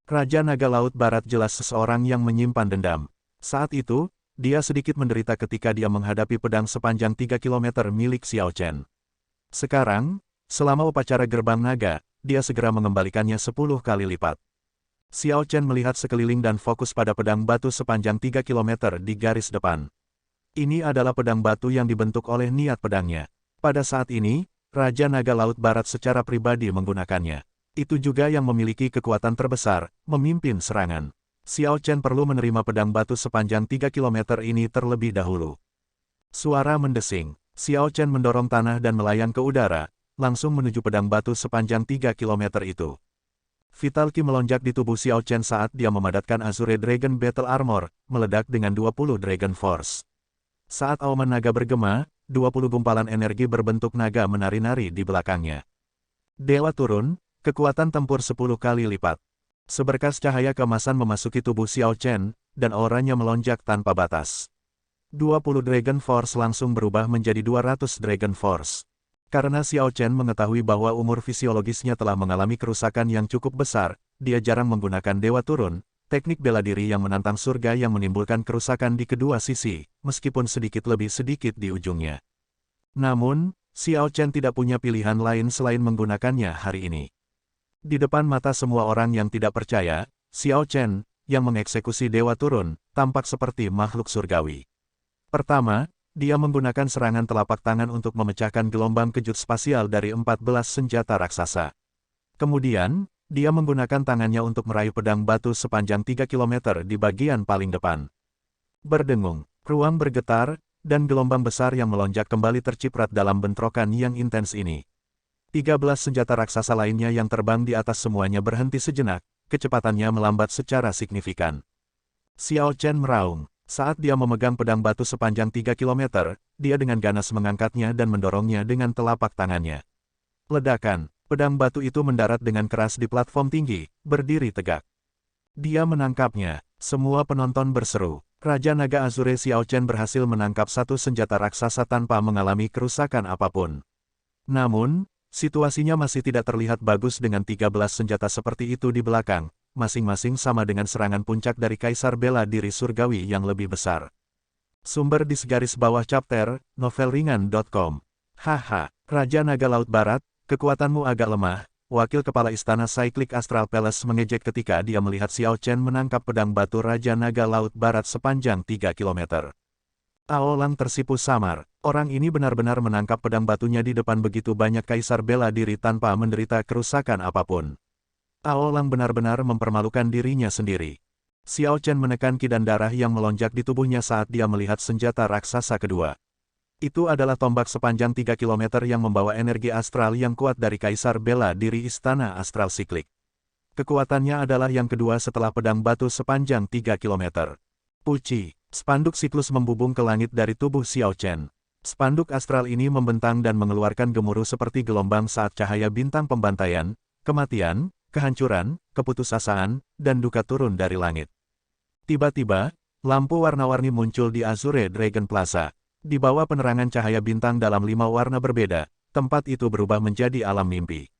Speaker 1: Raja Naga Laut Barat jelas seseorang yang menyimpan dendam. Saat itu, dia sedikit menderita ketika dia menghadapi pedang sepanjang 3 km milik Xiao Chen. Sekarang, selama upacara gerbang naga, dia segera mengembalikannya 10 kali lipat. Xiao Chen melihat sekeliling dan fokus pada pedang batu sepanjang 3 km di garis depan. Ini adalah pedang batu yang dibentuk oleh niat pedangnya. Pada saat ini, Raja Naga Laut Barat secara pribadi menggunakannya. Itu juga yang memiliki kekuatan terbesar, memimpin serangan. Xiao Chen perlu menerima pedang batu sepanjang 3 km ini terlebih dahulu. Suara mendesing. Xiao Chen mendorong tanah dan melayang ke udara, langsung menuju pedang batu sepanjang 3 km itu. Vital Ki melonjak di tubuh Xiao Chen saat dia memadatkan Azure Dragon Battle Armor, meledak dengan 20 Dragon Force. Saat auman naga bergema, 20 gumpalan energi berbentuk naga menari-nari di belakangnya. Dewa turun, kekuatan tempur 10 kali lipat. Seberkas cahaya keemasan memasuki tubuh Xiao Chen, dan auranya melonjak tanpa batas. 20 Dragon Force langsung berubah menjadi 200 Dragon Force. Karena Xiao Chen mengetahui bahwa umur fisiologisnya telah mengalami kerusakan yang cukup besar, dia jarang menggunakan Dewa Turun, teknik bela diri yang menantang surga yang menimbulkan kerusakan di kedua sisi, meskipun sedikit lebih sedikit di ujungnya. Namun, Xiao Chen tidak punya pilihan lain selain menggunakannya hari ini. Di depan mata semua orang yang tidak percaya, Xiao Chen, yang mengeksekusi Dewa Turun, tampak seperti makhluk surgawi. Pertama, dia menggunakan serangan telapak tangan untuk memecahkan gelombang kejut spasial dari 14 senjata raksasa. Kemudian, dia menggunakan tangannya untuk meraih pedang batu sepanjang 3 km di bagian paling depan. Berdengung, ruang bergetar, dan gelombang besar yang melonjak kembali terciprat dalam bentrokan yang intens ini. 13 senjata raksasa lainnya yang terbang di atas semuanya berhenti sejenak, kecepatannya melambat secara signifikan. Xiao Chen meraung. Saat dia memegang pedang batu sepanjang 3 km, dia dengan ganas mengangkatnya dan mendorongnya dengan telapak tangannya. Ledakan, pedang batu itu mendarat dengan keras di platform tinggi, berdiri tegak. Dia menangkapnya. Semua penonton berseru. Raja Naga Azure Xiao Chen berhasil menangkap satu senjata raksasa tanpa mengalami kerusakan apapun. Namun, situasinya masih tidak terlihat bagus dengan 13 senjata seperti itu di belakang, masing-masing sama dengan serangan puncak dari Kaisar Bela Diri Surgawi yang lebih besar. Sumber di segaris bawah chapter, novelringan.com. Haha, Raja Naga Laut Barat, kekuatanmu agak lemah. Wakil Kepala Istana Cyclic Astral Palace mengejek ketika dia melihat Xiao Chen menangkap pedang batu Raja Naga Laut Barat sepanjang 3 km. Aolang tersipu samar. Orang ini benar-benar menangkap pedang batunya di depan begitu banyak Kaisar Bela Diri tanpa menderita kerusakan apapun. Aolang benar-benar mempermalukan dirinya sendiri. Xiao Chen menekan ki dan darah yang melonjak di tubuhnya saat dia melihat senjata raksasa kedua. Itu adalah tombak sepanjang 3 km yang membawa energi astral yang kuat dari Kaisar Bela Diri Istana Astral Siklik. Kekuatannya adalah yang kedua setelah pedang batu sepanjang 3 km. Puci, spanduk siklus membubung ke langit dari tubuh Xiao Chen. Spanduk astral ini membentang dan mengeluarkan gemuruh seperti gelombang saat cahaya bintang pembantaian, kematian, kehancuran, keputusasaan, dan duka turun dari langit. Tiba-tiba, lampu warna-warni muncul di Azure Dragon Plaza. Di bawah penerangan cahaya bintang dalam 5 warna berbeda, tempat itu berubah menjadi alam mimpi.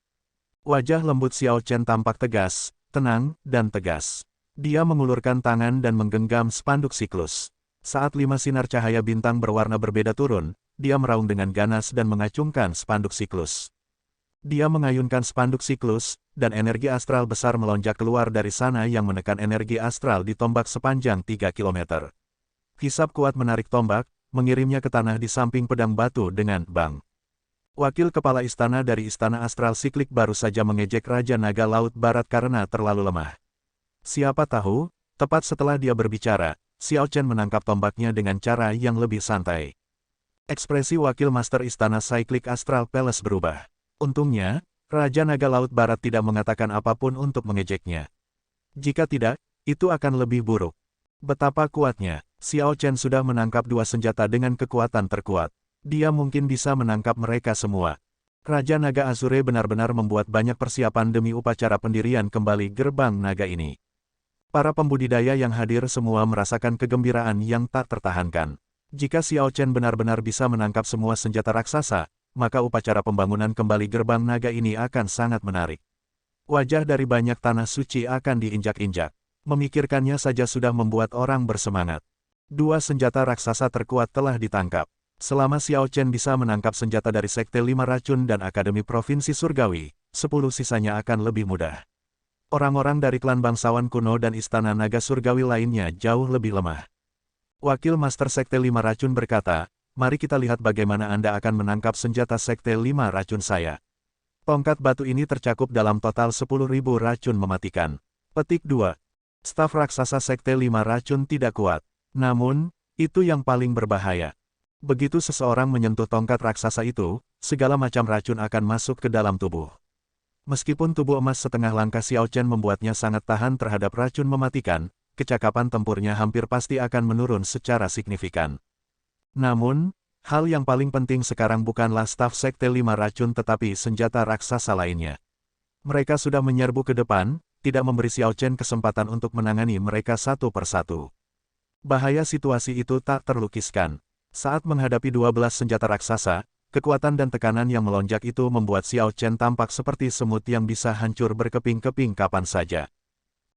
Speaker 1: Wajah lembut Xiao Chen tampak tegas, tenang, dan tegas. Dia mengulurkan tangan dan menggenggam spanduk siklus. Saat 5 sinar cahaya bintang berwarna berbeda turun, dia meraung dengan ganas dan mengacungkan spanduk siklus. Dia mengayunkan spanduk siklus, dan energi astral besar melonjak keluar dari sana yang menekan energi astral di tombak sepanjang 3 km. Hisap kuat menarik tombak, mengirimnya ke tanah di samping pedang batu dengan bang. Wakil Kepala Istana dari Istana Astral Siklik baru saja mengejek Raja Naga Laut Barat karena terlalu lemah. Siapa tahu, tepat setelah dia berbicara, Xiao Chen menangkap tombaknya dengan cara yang lebih santai. Ekspresi Wakil Master Istana Cyclic Astral Palace berubah. Untungnya, Raja Naga Laut Barat tidak mengatakan apapun untuk mengejeknya. Jika tidak, itu akan lebih buruk. Betapa kuatnya, Xiao Chen sudah menangkap 2 senjata dengan kekuatan terkuat. Dia mungkin bisa menangkap mereka semua. Raja Naga Azure benar-benar membuat banyak persiapan demi upacara pendirian kembali gerbang naga ini. Para pembudidaya yang hadir semua merasakan kegembiraan yang tak tertahankan. Jika Xiao Chen benar-benar bisa menangkap semua senjata raksasa, maka upacara pembangunan kembali gerbang naga ini akan sangat menarik. Wajah dari banyak tanah suci akan diinjak-injak. Memikirkannya saja sudah membuat orang bersemangat. 2 senjata raksasa terkuat telah ditangkap. Selama Xiao Chen bisa menangkap senjata dari Sekte 5 Racun dan Akademi Provinsi Surgawi, 10 sisanya akan lebih mudah. Orang-orang dari klan bangsawan kuno dan Istana Naga Surgawi lainnya jauh lebih lemah. Wakil Master Sekte 5 Racun berkata, "Mari kita lihat bagaimana Anda akan menangkap senjata Sekte 5 Racun saya." Tongkat batu ini tercakup dalam total 10.000 racun mematikan. Petik 2. Staf raksasa Sekte 5 Racun tidak kuat. Namun, itu yang paling berbahaya. Begitu seseorang menyentuh tongkat raksasa itu, segala macam racun akan masuk ke dalam tubuh. Meskipun tubuh emas setengah langkah Xiao Chen membuatnya sangat tahan terhadap racun mematikan, kecakapan tempurnya hampir pasti akan menurun secara signifikan. Namun, hal yang paling penting sekarang bukanlah staf Sekte 5 Racun tetapi senjata raksasa lainnya. Mereka sudah menyerbu ke depan, tidak memberi Xiao Chen kesempatan untuk menangani mereka satu persatu. Bahaya situasi itu tak terlukiskan. Saat menghadapi 12 senjata raksasa, kekuatan dan tekanan yang melonjak itu membuat Xiao Chen tampak seperti semut yang bisa hancur berkeping-keping kapan saja.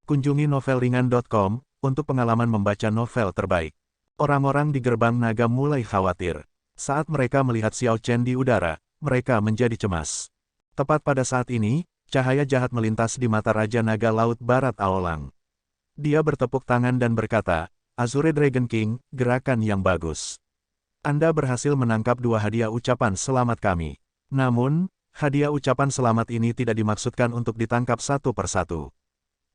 Speaker 1: Kunjungi novelringan.com untuk pengalaman membaca novel terbaik. Orang-orang di gerbang naga mulai khawatir. Saat mereka melihat Xiao Chen di udara, mereka menjadi cemas. Tepat pada saat ini, cahaya jahat melintas di mata Raja Naga Laut Barat Aolang. Dia bertepuk tangan dan berkata, "Azure Dragon King, gerakan yang bagus. Anda berhasil menangkap 2 hadiah ucapan selamat kami. Namun, hadiah ucapan selamat ini tidak dimaksudkan untuk ditangkap satu persatu."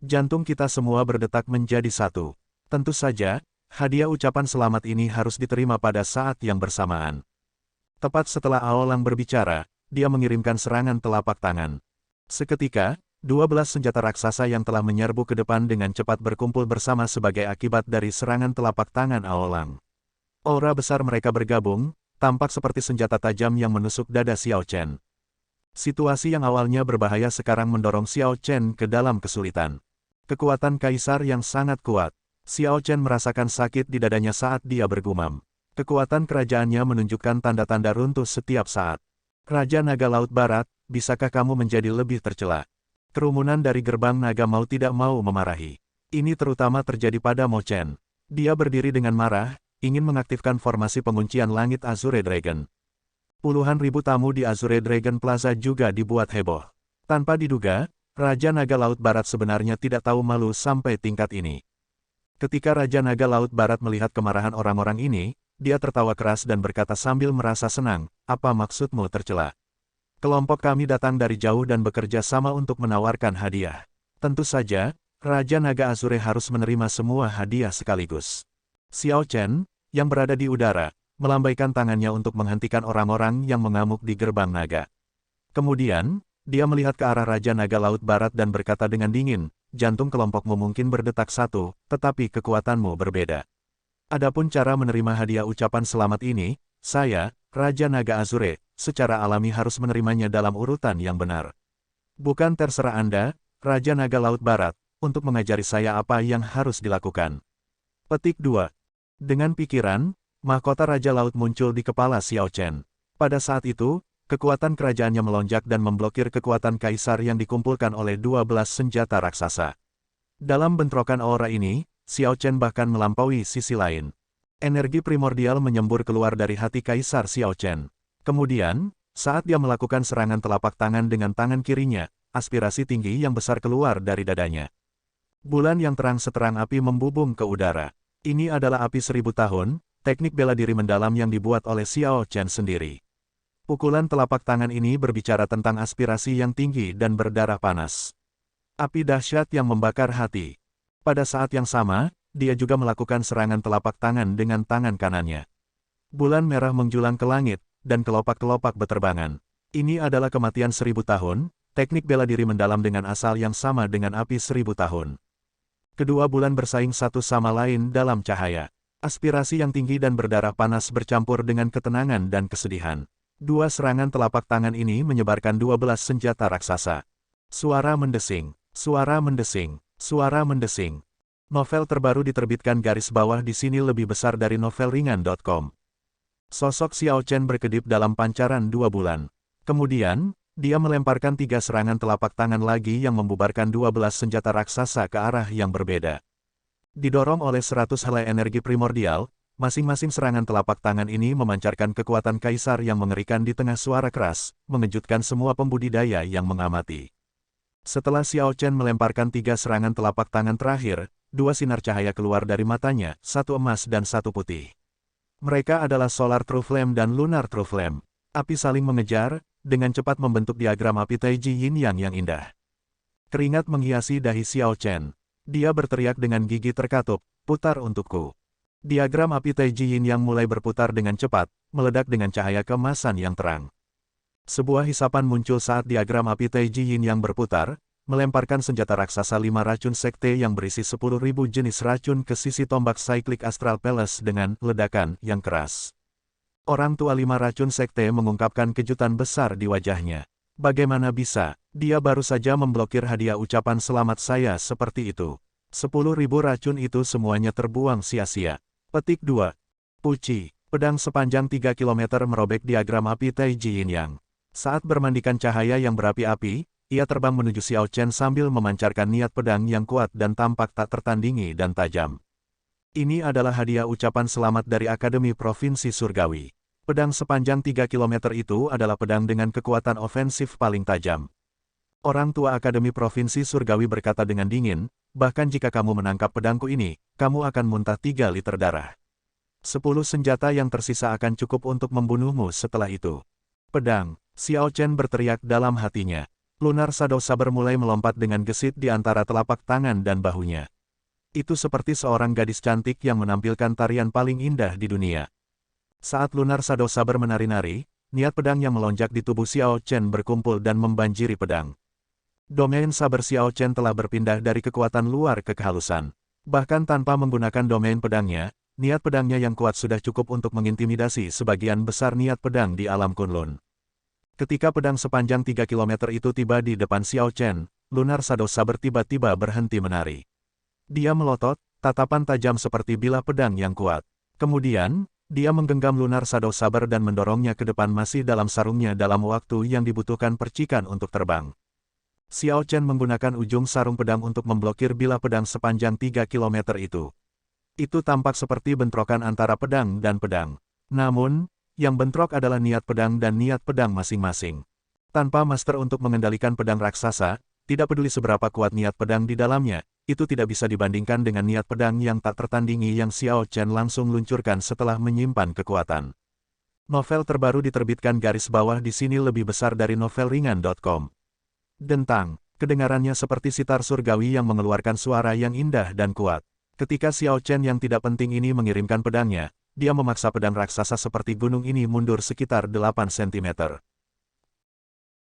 Speaker 1: Jantung kita semua berdetak menjadi satu. Tentu saja, hadiah ucapan selamat ini harus diterima pada saat yang bersamaan. Tepat setelah Aolang berbicara, dia mengirimkan serangan telapak tangan. Seketika, 12 senjata raksasa yang telah menyerbu ke depan dengan cepat berkumpul bersama sebagai akibat dari serangan telapak tangan Aolang. Aura besar mereka bergabung, tampak seperti senjata tajam yang menusuk dada Xiao Chen. Situasi yang awalnya berbahaya sekarang mendorong Xiao Chen ke dalam kesulitan. Kekuatan kaisar yang sangat kuat. Xiao Chen merasakan sakit di dadanya saat dia bergumam. Kekuatan kerajaannya menunjukkan tanda-tanda runtuh setiap saat. Raja Naga Laut Barat, bisakah kamu menjadi lebih tercela? Kerumunan dari gerbang naga mau tidak mau memarahi. Ini terutama terjadi pada Mo Chen. Dia berdiri dengan marah, ingin mengaktifkan formasi penguncian langit Azure Dragon. Puluhan ribu tamu di Azure Dragon Plaza juga dibuat heboh. Tanpa diduga, Raja Naga Laut Barat sebenarnya tidak tahu malu sampai tingkat ini. Ketika Raja Naga Laut Barat melihat kemarahan orang-orang ini, dia tertawa keras dan berkata sambil merasa senang, "Apa maksudmu tercela? Kelompok kami datang dari jauh dan bekerja sama untuk menawarkan hadiah. Tentu saja, Raja Naga Azure harus menerima semua hadiah sekaligus." Xiao Chen, yang berada di udara, melambaikan tangannya untuk menghentikan orang-orang yang mengamuk di gerbang naga. Kemudian, dia melihat ke arah Raja Naga Laut Barat dan berkata dengan dingin, "Jantung kelompokmu mungkin berdetak satu, tetapi kekuatanmu berbeda. Adapun cara menerima hadiah ucapan selamat ini, saya, Raja Naga Azure, secara alami harus menerimanya dalam urutan yang benar. Bukan terserah Anda, Raja Naga Laut Barat, untuk mengajari saya apa yang harus dilakukan." Petik 2. Dengan pikiran, mahkota Raja Laut muncul di kepala Xiao Chen. Pada saat itu, kekuatan kerajaannya melonjak dan memblokir kekuatan kaisar yang dikumpulkan oleh 12 senjata raksasa. Dalam bentrokan aura ini, Xiao Chen bahkan melampaui sisi lain. Energi primordial menyembur keluar dari hati Kaisar Xiao Chen. Kemudian, saat dia melakukan serangan telapak tangan dengan tangan kirinya, aspirasi tinggi yang besar keluar dari dadanya. Bulan yang terang seterang api membubung ke udara. Ini adalah api 1000 tahun, teknik bela diri mendalam yang dibuat oleh Xiao Chen sendiri. Pukulan telapak tangan ini berbicara tentang aspirasi yang tinggi dan berdarah panas. Api dahsyat yang membakar hati. Pada saat yang sama, dia juga melakukan serangan telapak tangan dengan tangan kanannya. Bulan merah menjulang ke langit, dan kelopak-kelopak beterbangan. Ini adalah kematian 1000 tahun, teknik bela diri mendalam dengan asal yang sama dengan api 1000 tahun. Kedua bulan bersaing satu sama lain dalam cahaya. Aspirasi yang tinggi dan berdarah panas bercampur dengan ketenangan dan kesedihan. Dua serangan telapak tangan ini menyebarkan 12 senjata raksasa. Suara mendesing, suara mendesing, suara mendesing. Novel terbaru diterbitkan garis bawah di sini lebih besar dari novelringan.com. Sosok Xiao Chen berkedip dalam pancaran 2 bulan. Kemudian, dia melemparkan 3 serangan telapak tangan lagi yang membubarkan 12 senjata raksasa ke arah yang berbeda. Didorong oleh 100 helai energi primordial, masing-masing serangan telapak tangan ini memancarkan kekuatan kaisar yang mengerikan di tengah suara keras, mengejutkan semua pembudidaya yang mengamati. Setelah Xiao Chen melemparkan 3 serangan telapak tangan terakhir, 2 sinar cahaya keluar dari matanya, 1 emas dan 1 putih. Mereka adalah Solar True Flame dan Lunar True Flame. Api saling mengejar, dengan cepat membentuk diagram api Taiji Yin Yang yang indah. Keringat menghiasi dahi Xiao Chen. Dia berteriak dengan gigi terkatup, "Putar untukku." Diagram api Taiji Yin Yang mulai berputar dengan cepat, meledak dengan cahaya keemasan yang terang. Sebuah hisapan muncul saat diagram api Taiji Yin Yang berputar, melemparkan senjata raksasa 5 racun sekte yang berisi 10.000 jenis racun ke sisi tombak Cyclic Astral Palace dengan ledakan yang keras. Orang tua 5 racun sekte mengungkapkan kejutan besar di wajahnya. Bagaimana bisa, dia baru saja memblokir hadiah ucapan selamat saya seperti itu. 10.000 racun itu semuanya terbuang sia-sia. Petik 2. Puci, pedang sepanjang 3 km merobek diagram api Taiji Yin Yang. Saat bermandikan cahaya yang berapi-api, ia terbang menuju Xiao Chen sambil memancarkan niat pedang yang kuat dan tampak tak tertandingi dan tajam. Ini adalah hadiah ucapan selamat dari Akademi Provinsi Surgawi. Pedang sepanjang 3 km itu adalah pedang dengan kekuatan ofensif paling tajam. Orang tua Akademi Provinsi Surgawi berkata dengan dingin, "Bahkan jika kamu menangkap pedangku ini, kamu akan muntah 3 liter darah. 10 senjata yang tersisa akan cukup untuk membunuhmu setelah itu." Pedang, Xiao Chen berteriak dalam hatinya. Lunar Shadow Saber mulai melompat dengan gesit di antara telapak tangan dan bahunya. Itu seperti seorang gadis cantik yang menampilkan tarian paling indah di dunia. Saat Lunar Shadow Saber menari-nari, niat pedang yang melonjak di tubuh Xiao Chen berkumpul dan membanjiri pedang. Domain saber Xiao Chen telah berpindah dari kekuatan luar ke kehalusan. Bahkan tanpa menggunakan domain pedangnya, niat pedangnya yang kuat sudah cukup untuk mengintimidasi sebagian besar niat pedang di alam Kunlun. Ketika pedang sepanjang 3 km itu tiba di depan Xiao Chen, Lunar Shadow Saber tiba-tiba berhenti menari. Dia melotot, tatapan tajam seperti bilah pedang yang kuat. Kemudian, dia menggenggam Lunar Shadow Saber dan mendorongnya ke depan masih dalam sarungnya dalam waktu yang dibutuhkan percikan untuk terbang. Xiao Chen menggunakan ujung sarung pedang untuk memblokir bilah pedang sepanjang 3 km itu. Itu tampak seperti bentrokan antara pedang dan pedang. Namun, yang bentrok adalah niat pedang dan niat pedang masing-masing. Tanpa master untuk mengendalikan pedang raksasa, tidak peduli seberapa kuat niat pedang di dalamnya, itu tidak bisa dibandingkan dengan niat pedang yang tak tertandingi yang Xiao Chen langsung luncurkan setelah menyimpan kekuatan. Novel terbaru diterbitkan garis bawah di sini lebih besar dari novelringan.com. Dentang, kedengarannya seperti sitar surgawi yang mengeluarkan suara yang indah dan kuat. Ketika Xiao Chen yang tidak penting ini mengirimkan pedangnya, dia memaksa pedang raksasa seperti gunung ini mundur sekitar 8 cm.